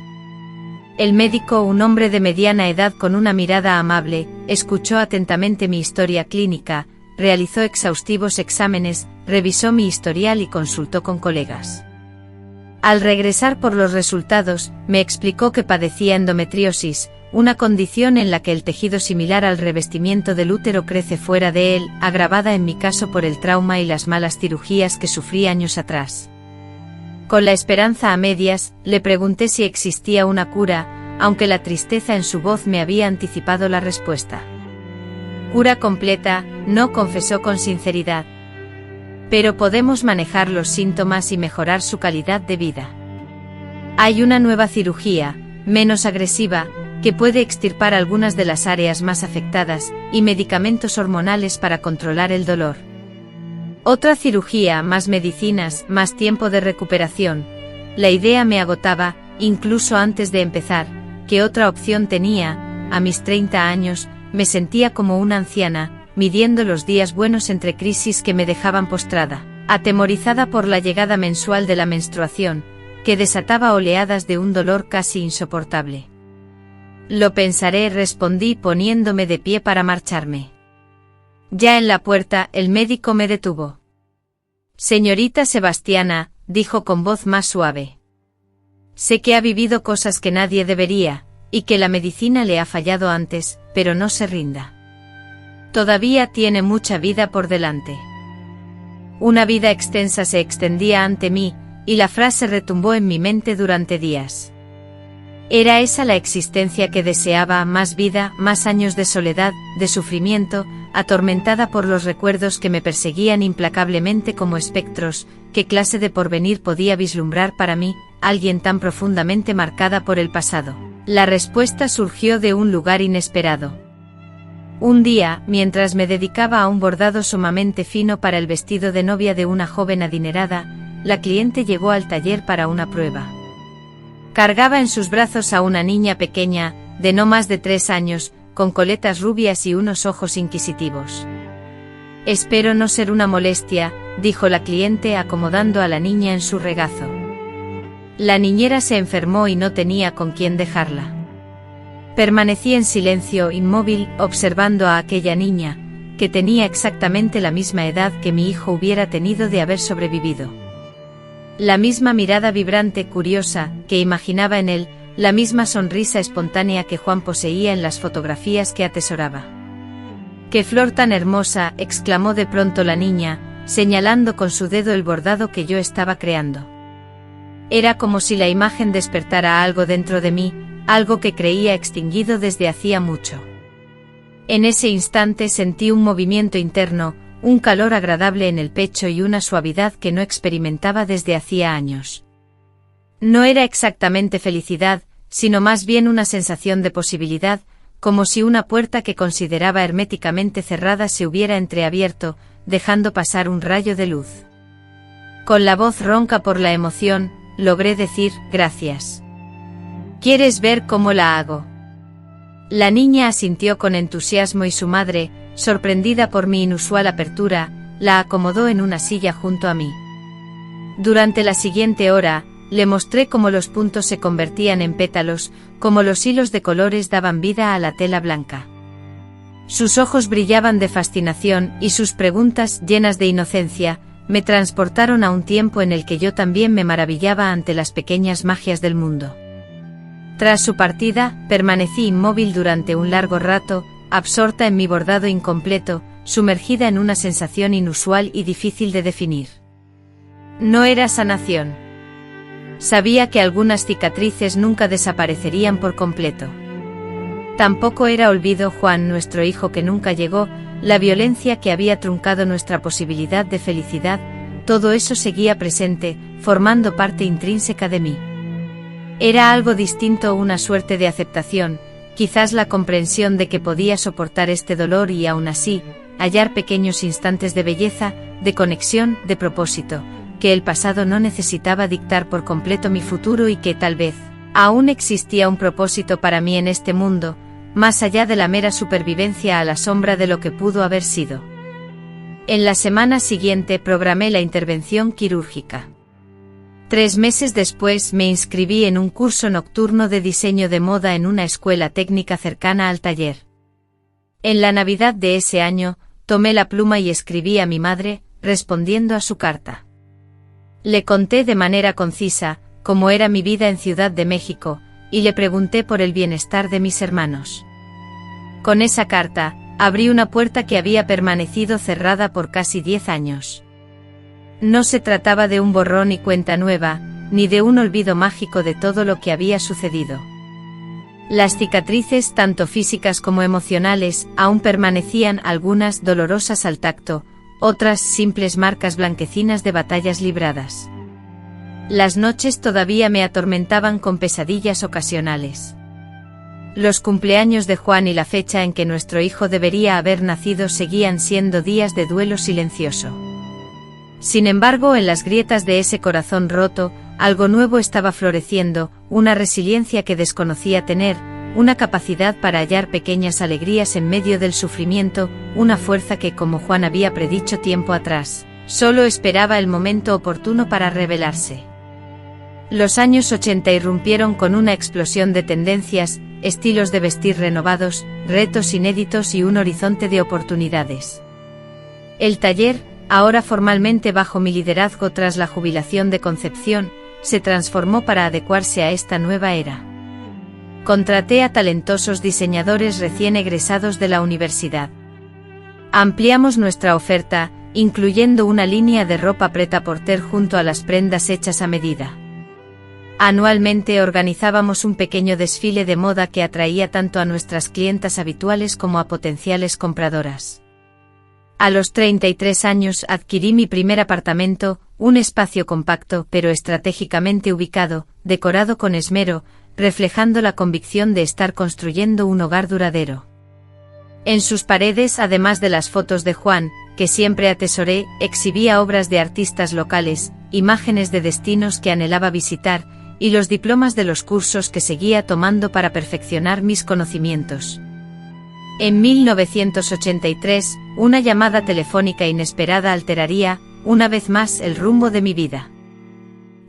El médico, un hombre de mediana edad con una mirada amable, escuchó atentamente mi historia clínica, realizó exhaustivos exámenes, revisó mi historial y consultó con colegas. Al regresar por los resultados, me explicó que padecía endometriosis, una condición en la que el tejido similar al revestimiento del útero crece fuera de él, agravada en mi caso por el trauma y las malas cirugías que sufrí años atrás. Con la esperanza a medias, le pregunté si existía una cura, aunque la tristeza en su voz me había anticipado la respuesta. Cura completa, no, confesó con sinceridad. Pero podemos manejar los síntomas y mejorar su calidad de vida. Hay una nueva cirugía, menos agresiva, que puede extirpar algunas de las áreas más afectadas, y medicamentos hormonales para controlar el dolor. Otra cirugía, más medicinas, más tiempo de recuperación. La idea me agotaba, incluso antes de empezar. ¿Qué otra opción tenía? A mis 30 años, me sentía como una anciana, midiendo los días buenos entre crisis que me dejaban postrada, atemorizada por la llegada mensual de la menstruación, que desataba oleadas de un dolor casi insoportable. Lo pensaré, respondí poniéndome de pie para marcharme. Ya en la puerta, el médico me detuvo. Señorita Sebastiana, dijo con voz más suave. Sé que ha vivido cosas que nadie debería, y que la medicina le ha fallado antes, pero no se rinda. Todavía tiene mucha vida por delante. Una vida extensa se extendía ante mí, y la frase retumbó en mi mente durante días. Era esa la existencia que deseaba, más vida, más años de soledad, de sufrimiento, atormentada por los recuerdos que me perseguían implacablemente como espectros. ¿Qué clase de porvenir podía vislumbrar para mí, alguien tan profundamente marcada por el pasado? La respuesta surgió de un lugar inesperado. Un día, mientras me dedicaba a un bordado sumamente fino para el vestido de novia de una joven adinerada, la cliente llegó al taller para una prueba. Cargaba en sus brazos a una niña pequeña, de no más de 3 años, con coletas rubias y unos ojos inquisitivos. Espero no ser una molestia, dijo la cliente acomodando a la niña en su regazo. La niñera se enfermó y no tenía con quién dejarla. Permanecí en silencio, inmóvil, observando a aquella niña, que tenía exactamente la misma edad que mi hijo hubiera tenido de haber sobrevivido. La misma mirada vibrante, curiosa, que imaginaba en él, la misma sonrisa espontánea que Juan poseía en las fotografías que atesoraba. ¡Qué flor tan hermosa!, exclamó de pronto la niña, señalando con su dedo el bordado que yo estaba creando. Era como si la imagen despertara algo dentro de mí, algo que creía extinguido desde hacía mucho. En ese instante sentí un movimiento interno, un calor agradable en el pecho y una suavidad que no experimentaba desde hacía años. No era exactamente felicidad, sino más bien una sensación de posibilidad, como si una puerta que consideraba herméticamente cerrada se hubiera entreabierto, dejando pasar un rayo de luz. Con la voz ronca por la emoción, logré decir, gracias. ¿Quieres ver cómo la hago? La niña asintió con entusiasmo y su madre, sorprendida por mi inusual apertura, la acomodó en una silla junto a mí. Durante la siguiente hora, le mostré cómo los puntos se convertían en pétalos, cómo los hilos de colores daban vida a la tela blanca. Sus ojos brillaban de fascinación y sus preguntas, llenas de inocencia, me transportaron a un tiempo en el que yo también me maravillaba ante las pequeñas magias del mundo. Tras su partida, permanecí inmóvil durante un largo rato, absorta en mi bordado incompleto, sumergida en una sensación inusual y difícil de definir. No era sanación. Sabía que algunas cicatrices nunca desaparecerían por completo. Tampoco era olvido, Juan, nuestro hijo que nunca llegó, la violencia que había truncado nuestra posibilidad de felicidad, todo eso seguía presente, formando parte intrínseca de mí. Era algo distinto, una suerte de aceptación, quizás la comprensión de que podía soportar este dolor y aún así, hallar pequeños instantes de belleza, de conexión, de propósito, que el pasado no necesitaba dictar por completo mi futuro y que tal vez, aún existía un propósito para mí en este mundo, más allá de la mera supervivencia a la sombra de lo que pudo haber sido. En la semana siguiente programé la intervención quirúrgica. 3 meses después me inscribí en un curso nocturno de diseño de moda en una escuela técnica cercana al taller. En la Navidad de ese año, tomé la pluma y escribí a mi madre, respondiendo a su carta. Le conté de manera concisa cómo era mi vida en Ciudad de México, y le pregunté por el bienestar de mis hermanos. Con esa carta, abrí una puerta que había permanecido cerrada por casi 10 años. No se trataba de un borrón y cuenta nueva, ni de un olvido mágico de todo lo que había sucedido. Las cicatrices, tanto físicas como emocionales, aún permanecían, algunas dolorosas al tacto, otras simples marcas blanquecinas de batallas libradas. Las noches todavía me atormentaban con pesadillas ocasionales. Los cumpleaños de Juan y la fecha en que nuestro hijo debería haber nacido seguían siendo días de duelo silencioso. Sin embargo, en las grietas de ese corazón roto, algo nuevo estaba floreciendo, una resiliencia que desconocía tener, una capacidad para hallar pequeñas alegrías en medio del sufrimiento, una fuerza que, como Juan había predicho tiempo atrás, solo esperaba el momento oportuno para revelarse. Los años 80 irrumpieron con una explosión de tendencias, estilos de vestir renovados, retos inéditos y un horizonte de oportunidades. El taller, ahora formalmente bajo mi liderazgo tras la jubilación de Concepción, se transformó para adecuarse a esta nueva era. Contraté a talentosos diseñadores recién egresados de la universidad. Ampliamos nuestra oferta, incluyendo una línea de ropa prêt-à-porter junto a las prendas hechas a medida. Anualmente organizábamos un pequeño desfile de moda que atraía tanto a nuestras clientas habituales como a potenciales compradoras. A los 33 años adquirí mi primer apartamento, un espacio compacto pero estratégicamente ubicado, decorado con esmero, reflejando la convicción de estar construyendo un hogar duradero. En sus paredes, además de las fotos de Juan, que siempre atesoré, exhibía obras de artistas locales, imágenes de destinos que anhelaba visitar, y los diplomas de los cursos que seguía tomando para perfeccionar mis conocimientos. En 1983, una llamada telefónica inesperada alteraría, una vez más, el rumbo de mi vida.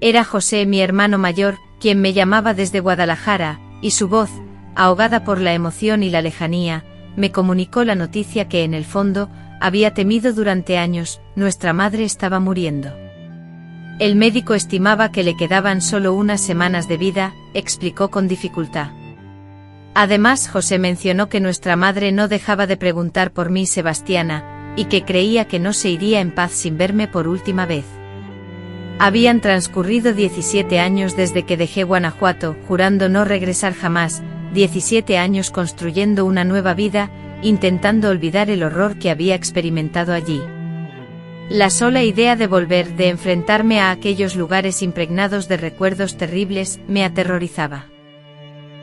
Era José, mi hermano mayor, quien me llamaba desde Guadalajara, y su voz, ahogada por la emoción y la lejanía, me comunicó la noticia que en el fondo había temido durante años: nuestra madre estaba muriendo. El médico estimaba que le quedaban solo unas semanas de vida, explicó con dificultad. Además, José mencionó que nuestra madre no dejaba de preguntar por mí, Sebastiana, y que creía que no se iría en paz sin verme por última vez. Habían transcurrido 17 años desde que dejé Guanajuato, jurando no regresar jamás, 17 años construyendo una nueva vida, intentando olvidar el horror que había experimentado allí. La sola idea de volver, de enfrentarme a aquellos lugares impregnados de recuerdos terribles, me aterrorizaba.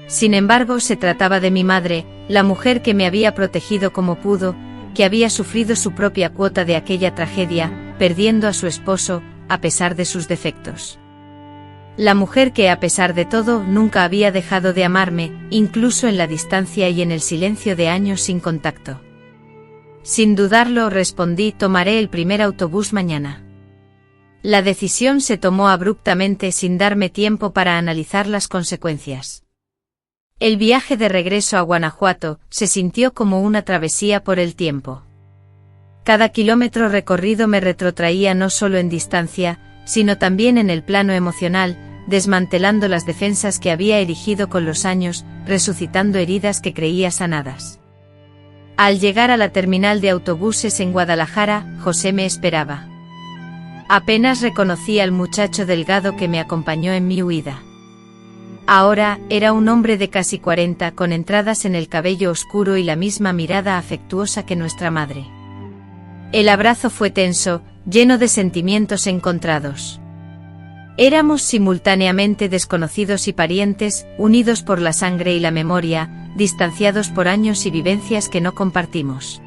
Sin embargo, se trataba de mi madre, la mujer que me había protegido como pudo, que había sufrido su propia cuota de aquella tragedia, perdiendo a su esposo, a pesar de sus defectos. La mujer que, a pesar de todo, nunca había dejado de amarme, incluso en la distancia y en el silencio de años sin contacto. Sin dudarlo, respondí: tomaré el primer autobús mañana. La decisión se tomó abruptamente, sin darme tiempo para analizar las consecuencias. El viaje de regreso a Guanajuato se sintió como una travesía por el tiempo. Cada kilómetro recorrido me retrotraía no solo en distancia, sino también en el plano emocional, desmantelando las defensas que había erigido con los años, resucitando heridas que creía sanadas. Al llegar a la terminal de autobuses en Guadalajara, José me esperaba. Apenas reconocí al muchacho delgado que me acompañó en mi huida. Ahora, era un hombre de casi 40, con entradas en el cabello oscuro y la misma mirada afectuosa que nuestra madre. El abrazo fue tenso, lleno de sentimientos encontrados. Éramos simultáneamente desconocidos y parientes, unidos por la sangre y la memoria, distanciados por años y vivencias que no compartimos.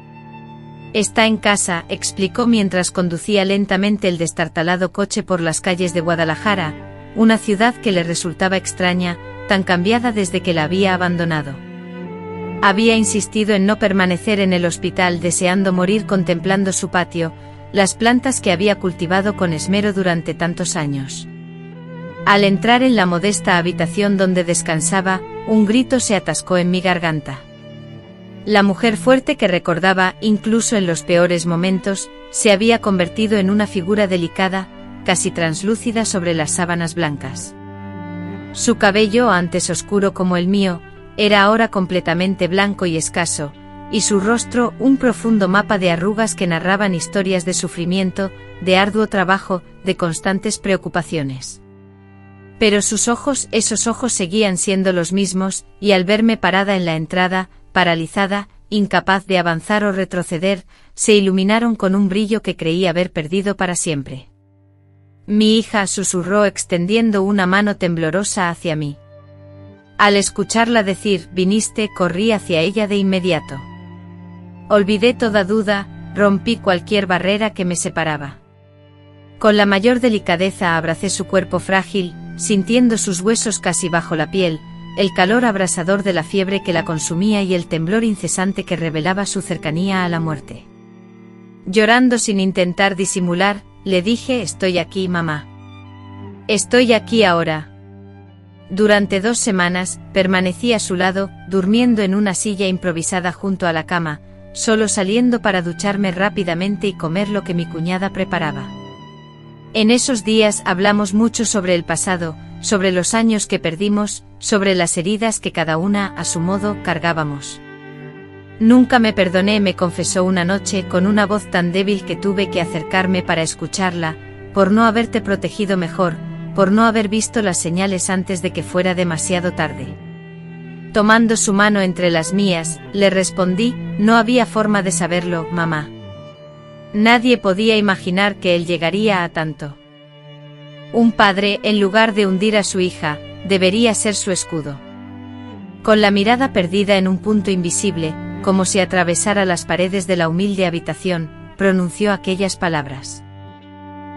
Está en casa, explicó mientras conducía lentamente el destartalado coche por las calles de Guadalajara, una ciudad que le resultaba extraña, tan cambiada desde que la había abandonado. Había insistido en no permanecer en el hospital, deseando morir contemplando su patio, las plantas que había cultivado con esmero durante tantos años. Al entrar en la modesta habitación donde descansaba, un grito se atascó en mi garganta. La mujer fuerte que recordaba, incluso en los peores momentos, se había convertido en una figura delicada, casi translúcida sobre las sábanas blancas. Su cabello, antes oscuro como el mío, era ahora completamente blanco y escaso, y su rostro un profundo mapa de arrugas que narraban historias de sufrimiento, de arduo trabajo, de constantes preocupaciones. Pero sus ojos, esos ojos seguían siendo los mismos, y al verme parada en la entrada, paralizada, incapaz de avanzar o retroceder, se iluminaron con un brillo que creí haber perdido para siempre. Mi hija, susurró extendiendo una mano temblorosa hacia mí. Al escucharla decir, viniste, corrí hacia ella de inmediato. Olvidé toda duda, rompí cualquier barrera que me separaba. Con la mayor delicadeza abracé su cuerpo frágil, sintiendo sus huesos casi bajo la piel, el calor abrasador de la fiebre que la consumía y el temblor incesante que revelaba su cercanía a la muerte. Llorando sin intentar disimular, le dije, estoy aquí, mamá. Estoy aquí ahora. Durante 2 semanas, permanecí a su lado, durmiendo en una silla improvisada junto a la cama, solo saliendo para ducharme rápidamente y comer lo que mi cuñada preparaba. En esos días hablamos mucho sobre el pasado, sobre los años que perdimos, sobre las heridas que cada una, a su modo, cargábamos. Nunca me perdoné, me confesó una noche con una voz tan débil que tuve que acercarme para escucharla, por no haberte protegido mejor, por no haber visto las señales antes de que fuera demasiado tarde. Tomando su mano entre las mías, le respondí, no había forma de saberlo, mamá. Nadie podía imaginar que él llegaría a tanto. Un padre, en lugar de hundir a su hija, debería ser su escudo. Con la mirada perdida en un punto invisible, como si atravesara las paredes de la humilde habitación, pronunció aquellas palabras.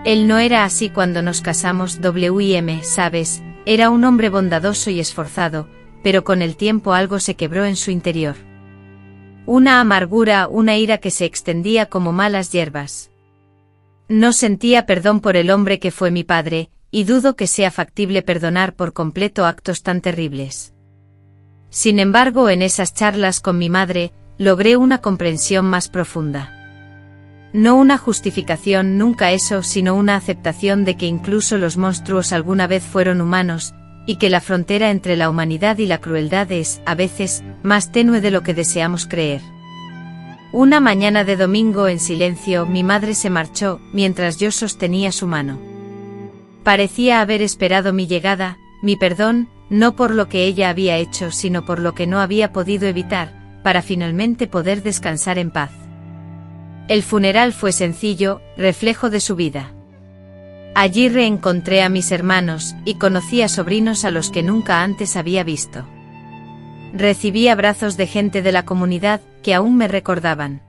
Él no era así cuando nos casamos, W.I.M., ¿sabes? Era un hombre bondadoso y esforzado, pero con el tiempo algo se quebró en su interior. Una amargura, una ira que se extendía como malas hierbas. No sentía perdón por el hombre que fue mi padre, y dudo que sea factible perdonar por completo actos tan terribles. Sin embargo, en esas charlas con mi madre, logré una comprensión más profunda. No una justificación, nunca eso, sino una aceptación de que incluso los monstruos alguna vez fueron humanos, y que la frontera entre la humanidad y la crueldad es, a veces, más tenue de lo que deseamos creer. Una mañana de domingo en silencio, mi madre se marchó, mientras yo sostenía su mano. Parecía haber esperado mi llegada, mi perdón, no por lo que ella había hecho, sino por lo que no había podido evitar, para finalmente poder descansar en paz. El funeral fue sencillo, reflejo de su vida. Allí reencontré a mis hermanos, y conocí a sobrinos a los que nunca antes había visto. Recibí abrazos de gente de la comunidad, que aún me recordaban.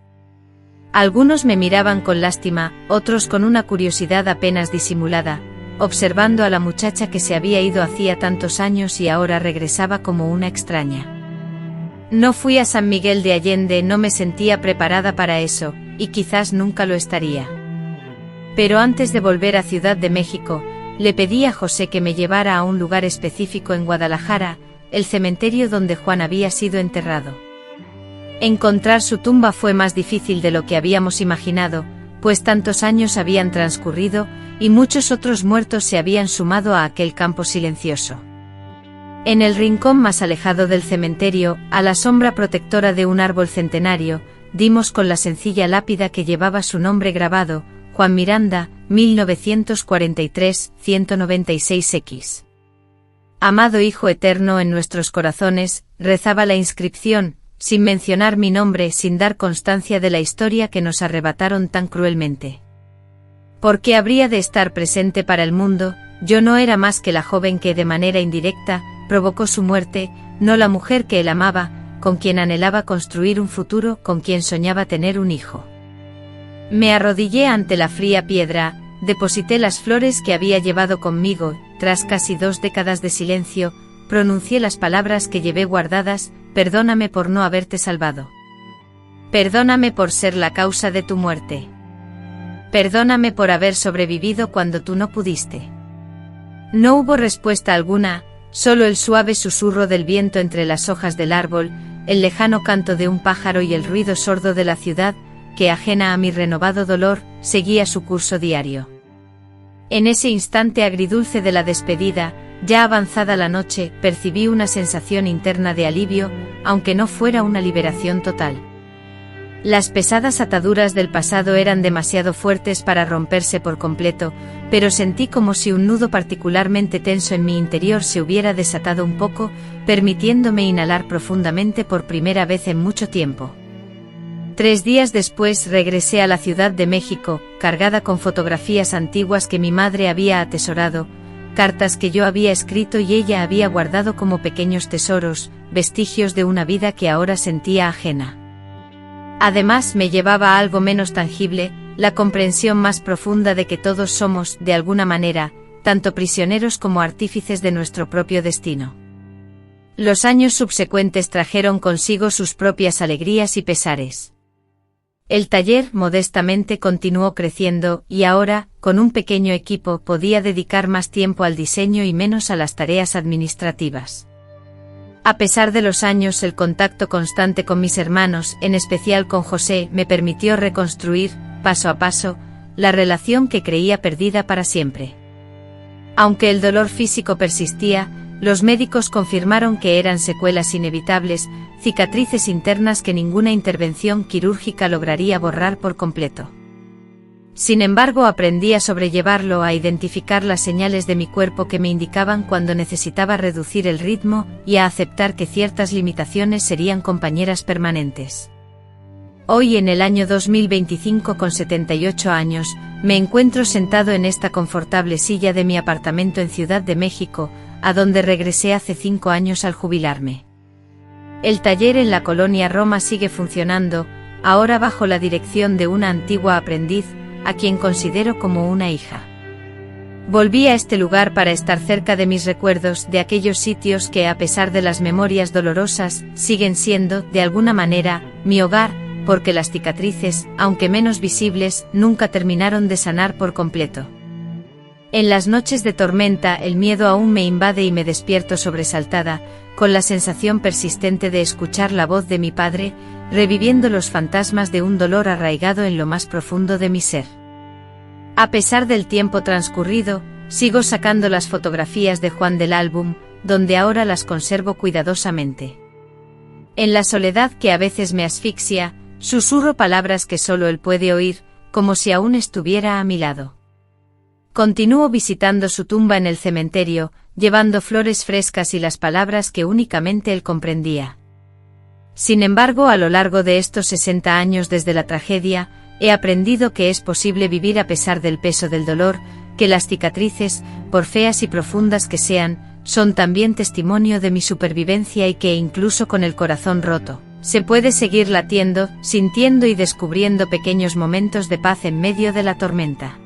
Algunos me miraban con lástima, otros con una curiosidad apenas disimulada, observando a la muchacha que se había ido hacía tantos años y ahora regresaba como una extraña. No fui a San Miguel de Allende, no me sentía preparada para eso, y quizás nunca lo estaría. Pero antes de volver a Ciudad de México, le pedí a José que me llevara a un lugar específico en Guadalajara, el cementerio donde Juan había sido enterrado. Encontrar su tumba fue más difícil de lo que habíamos imaginado, pues tantos años habían transcurrido, y muchos otros muertos se habían sumado a aquel campo silencioso. En el rincón más alejado del cementerio, a la sombra protectora de un árbol centenario, dimos con la sencilla lápida que llevaba su nombre grabado, Juan Miranda, 1943-196X. Amado Hijo Eterno en nuestros corazones, rezaba la inscripción, sin mencionar mi nombre, sin dar constancia de la historia que nos arrebataron tan cruelmente. ¿Por qué habría de estar presente para el mundo? Yo no era más que la joven que de manera indirecta provocó su muerte, no la mujer que él amaba, con quien anhelaba construir un futuro, con quien soñaba tener un hijo. Me arrodillé ante la fría piedra, deposité las flores que había llevado conmigo, tras casi 2 décadas de silencio, pronuncié las palabras que llevé guardadas, perdóname por no haberte salvado. Perdóname por ser la causa de tu muerte. Perdóname por haber sobrevivido cuando tú no pudiste. No hubo respuesta alguna, solo el suave susurro del viento entre las hojas del árbol, el lejano canto de un pájaro y el ruido sordo de la ciudad, que ajena a mi renovado dolor, seguía su curso diario. En ese instante agridulce de la despedida, ya avanzada la noche, percibí una sensación interna de alivio, aunque no fuera una liberación total. Las pesadas ataduras del pasado eran demasiado fuertes para romperse por completo, pero sentí como si un nudo particularmente tenso en mi interior se hubiera desatado un poco, permitiéndome inhalar profundamente por primera vez en mucho tiempo. 3 días después regresé a la Ciudad de México, cargada con fotografías antiguas que mi madre había atesorado, cartas que yo había escrito y ella había guardado como pequeños tesoros, vestigios de una vida que ahora sentía ajena. Además me llevaba a algo menos tangible, la comprensión más profunda de que todos somos, de alguna manera, tanto prisioneros como artífices de nuestro propio destino. Los años subsecuentes trajeron consigo sus propias alegrías y pesares. El taller, modestamente, continuó creciendo, y ahora, con un pequeño equipo, podía dedicar más tiempo al diseño y menos a las tareas administrativas. A pesar de los años, el contacto constante con mis hermanos, en especial con José, me permitió reconstruir, paso a paso, la relación que creía perdida para siempre. Aunque el dolor físico persistía, los médicos confirmaron que eran secuelas inevitables, cicatrices internas que ninguna intervención quirúrgica lograría borrar por completo. Sin embargo, aprendí a sobrellevarlo, a identificar las señales de mi cuerpo que me indicaban cuando necesitaba reducir el ritmo y a aceptar que ciertas limitaciones serían compañeras permanentes. Hoy, en el año 2025, con 78 años, me encuentro sentado en esta confortable silla de mi apartamento en Ciudad de México, a donde regresé hace 5 años al jubilarme. El taller en la colonia Roma sigue funcionando, ahora bajo la dirección de una antigua aprendiz, a quien considero como una hija. Volví a este lugar para estar cerca de mis recuerdos, de aquellos sitios que, a pesar de las memorias dolorosas, siguen siendo, de alguna manera, mi hogar, porque las cicatrices, aunque menos visibles, nunca terminaron de sanar por completo. En las noches de tormenta el miedo aún me invade y me despierto sobresaltada, con la sensación persistente de escuchar la voz de mi padre, reviviendo los fantasmas de un dolor arraigado en lo más profundo de mi ser. A pesar del tiempo transcurrido, sigo sacando las fotografías de Juan del álbum, donde ahora las conservo cuidadosamente. En la soledad que a veces me asfixia, susurro palabras que solo él puede oír, como si aún estuviera a mi lado. Continúo visitando su tumba en el cementerio, llevando flores frescas y las palabras que únicamente él comprendía. Sin embargo, a lo largo de estos 60 años desde la tragedia, he aprendido que es posible vivir a pesar del peso del dolor, que las cicatrices, por feas y profundas que sean, son también testimonio de mi supervivencia y que incluso con el corazón roto, se puede seguir latiendo, sintiendo y descubriendo pequeños momentos de paz en medio de la tormenta.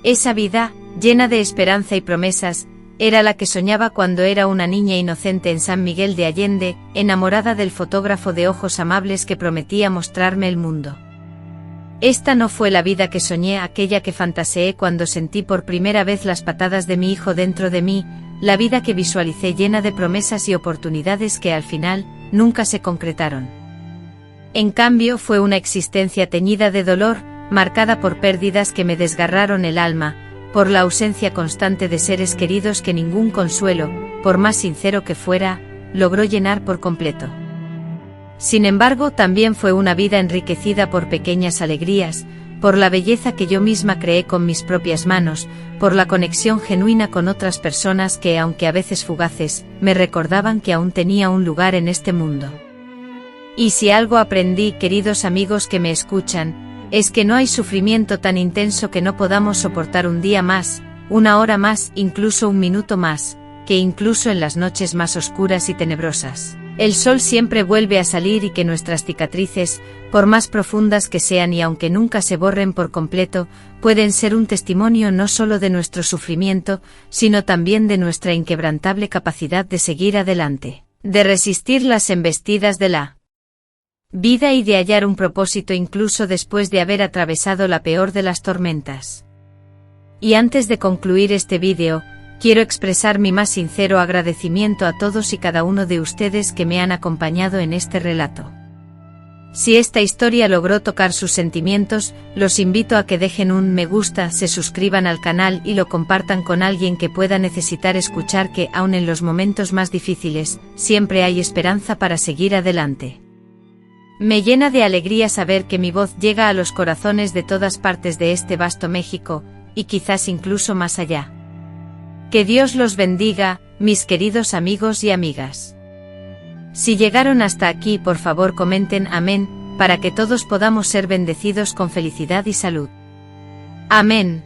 Esa vida, llena de esperanza y promesas, era la que soñaba cuando era una niña inocente en San Miguel de Allende, enamorada del fotógrafo de ojos amables que prometía mostrarme el mundo. Esta no fue la vida que soñé, aquella que fantaseé cuando sentí por primera vez las patadas de mi hijo dentro de mí, la vida que visualicé llena de promesas y oportunidades que al final, nunca se concretaron. En cambio, fue una existencia teñida de dolor, marcada por pérdidas que me desgarraron el alma, por la ausencia constante de seres queridos que ningún consuelo, por más sincero que fuera, logró llenar por completo. Sin embargo, también fue una vida enriquecida por pequeñas alegrías, por la belleza que yo misma creé con mis propias manos, por la conexión genuina con otras personas que, aunque a veces fugaces, me recordaban que aún tenía un lugar en este mundo. Y si algo aprendí, queridos amigos que me escuchan, es que no hay sufrimiento tan intenso que no podamos soportar un día más, una hora más, incluso un minuto más, que incluso en las noches más oscuras y tenebrosas, el sol siempre vuelve a salir y que nuestras cicatrices, por más profundas que sean y aunque nunca se borren por completo, pueden ser un testimonio no solo de nuestro sufrimiento, sino también de nuestra inquebrantable capacidad de seguir adelante, de resistir las embestidas de la vida y de hallar un propósito incluso después de haber atravesado la peor de las tormentas. Y antes de concluir este vídeo, quiero expresar mi más sincero agradecimiento a todos y cada uno de ustedes que me han acompañado en este relato. Si esta historia logró tocar sus sentimientos, los invito a que dejen un me gusta, se suscriban al canal y lo compartan con alguien que pueda necesitar escuchar que, aun en los momentos más difíciles, siempre hay esperanza para seguir adelante. Me llena de alegría saber que mi voz llega a los corazones de todas partes de este vasto México, y quizás incluso más allá. Que Dios los bendiga, mis queridos amigos y amigas. Si llegaron hasta aquí, por favor comenten amén, para que todos podamos ser bendecidos con felicidad y salud. Amén.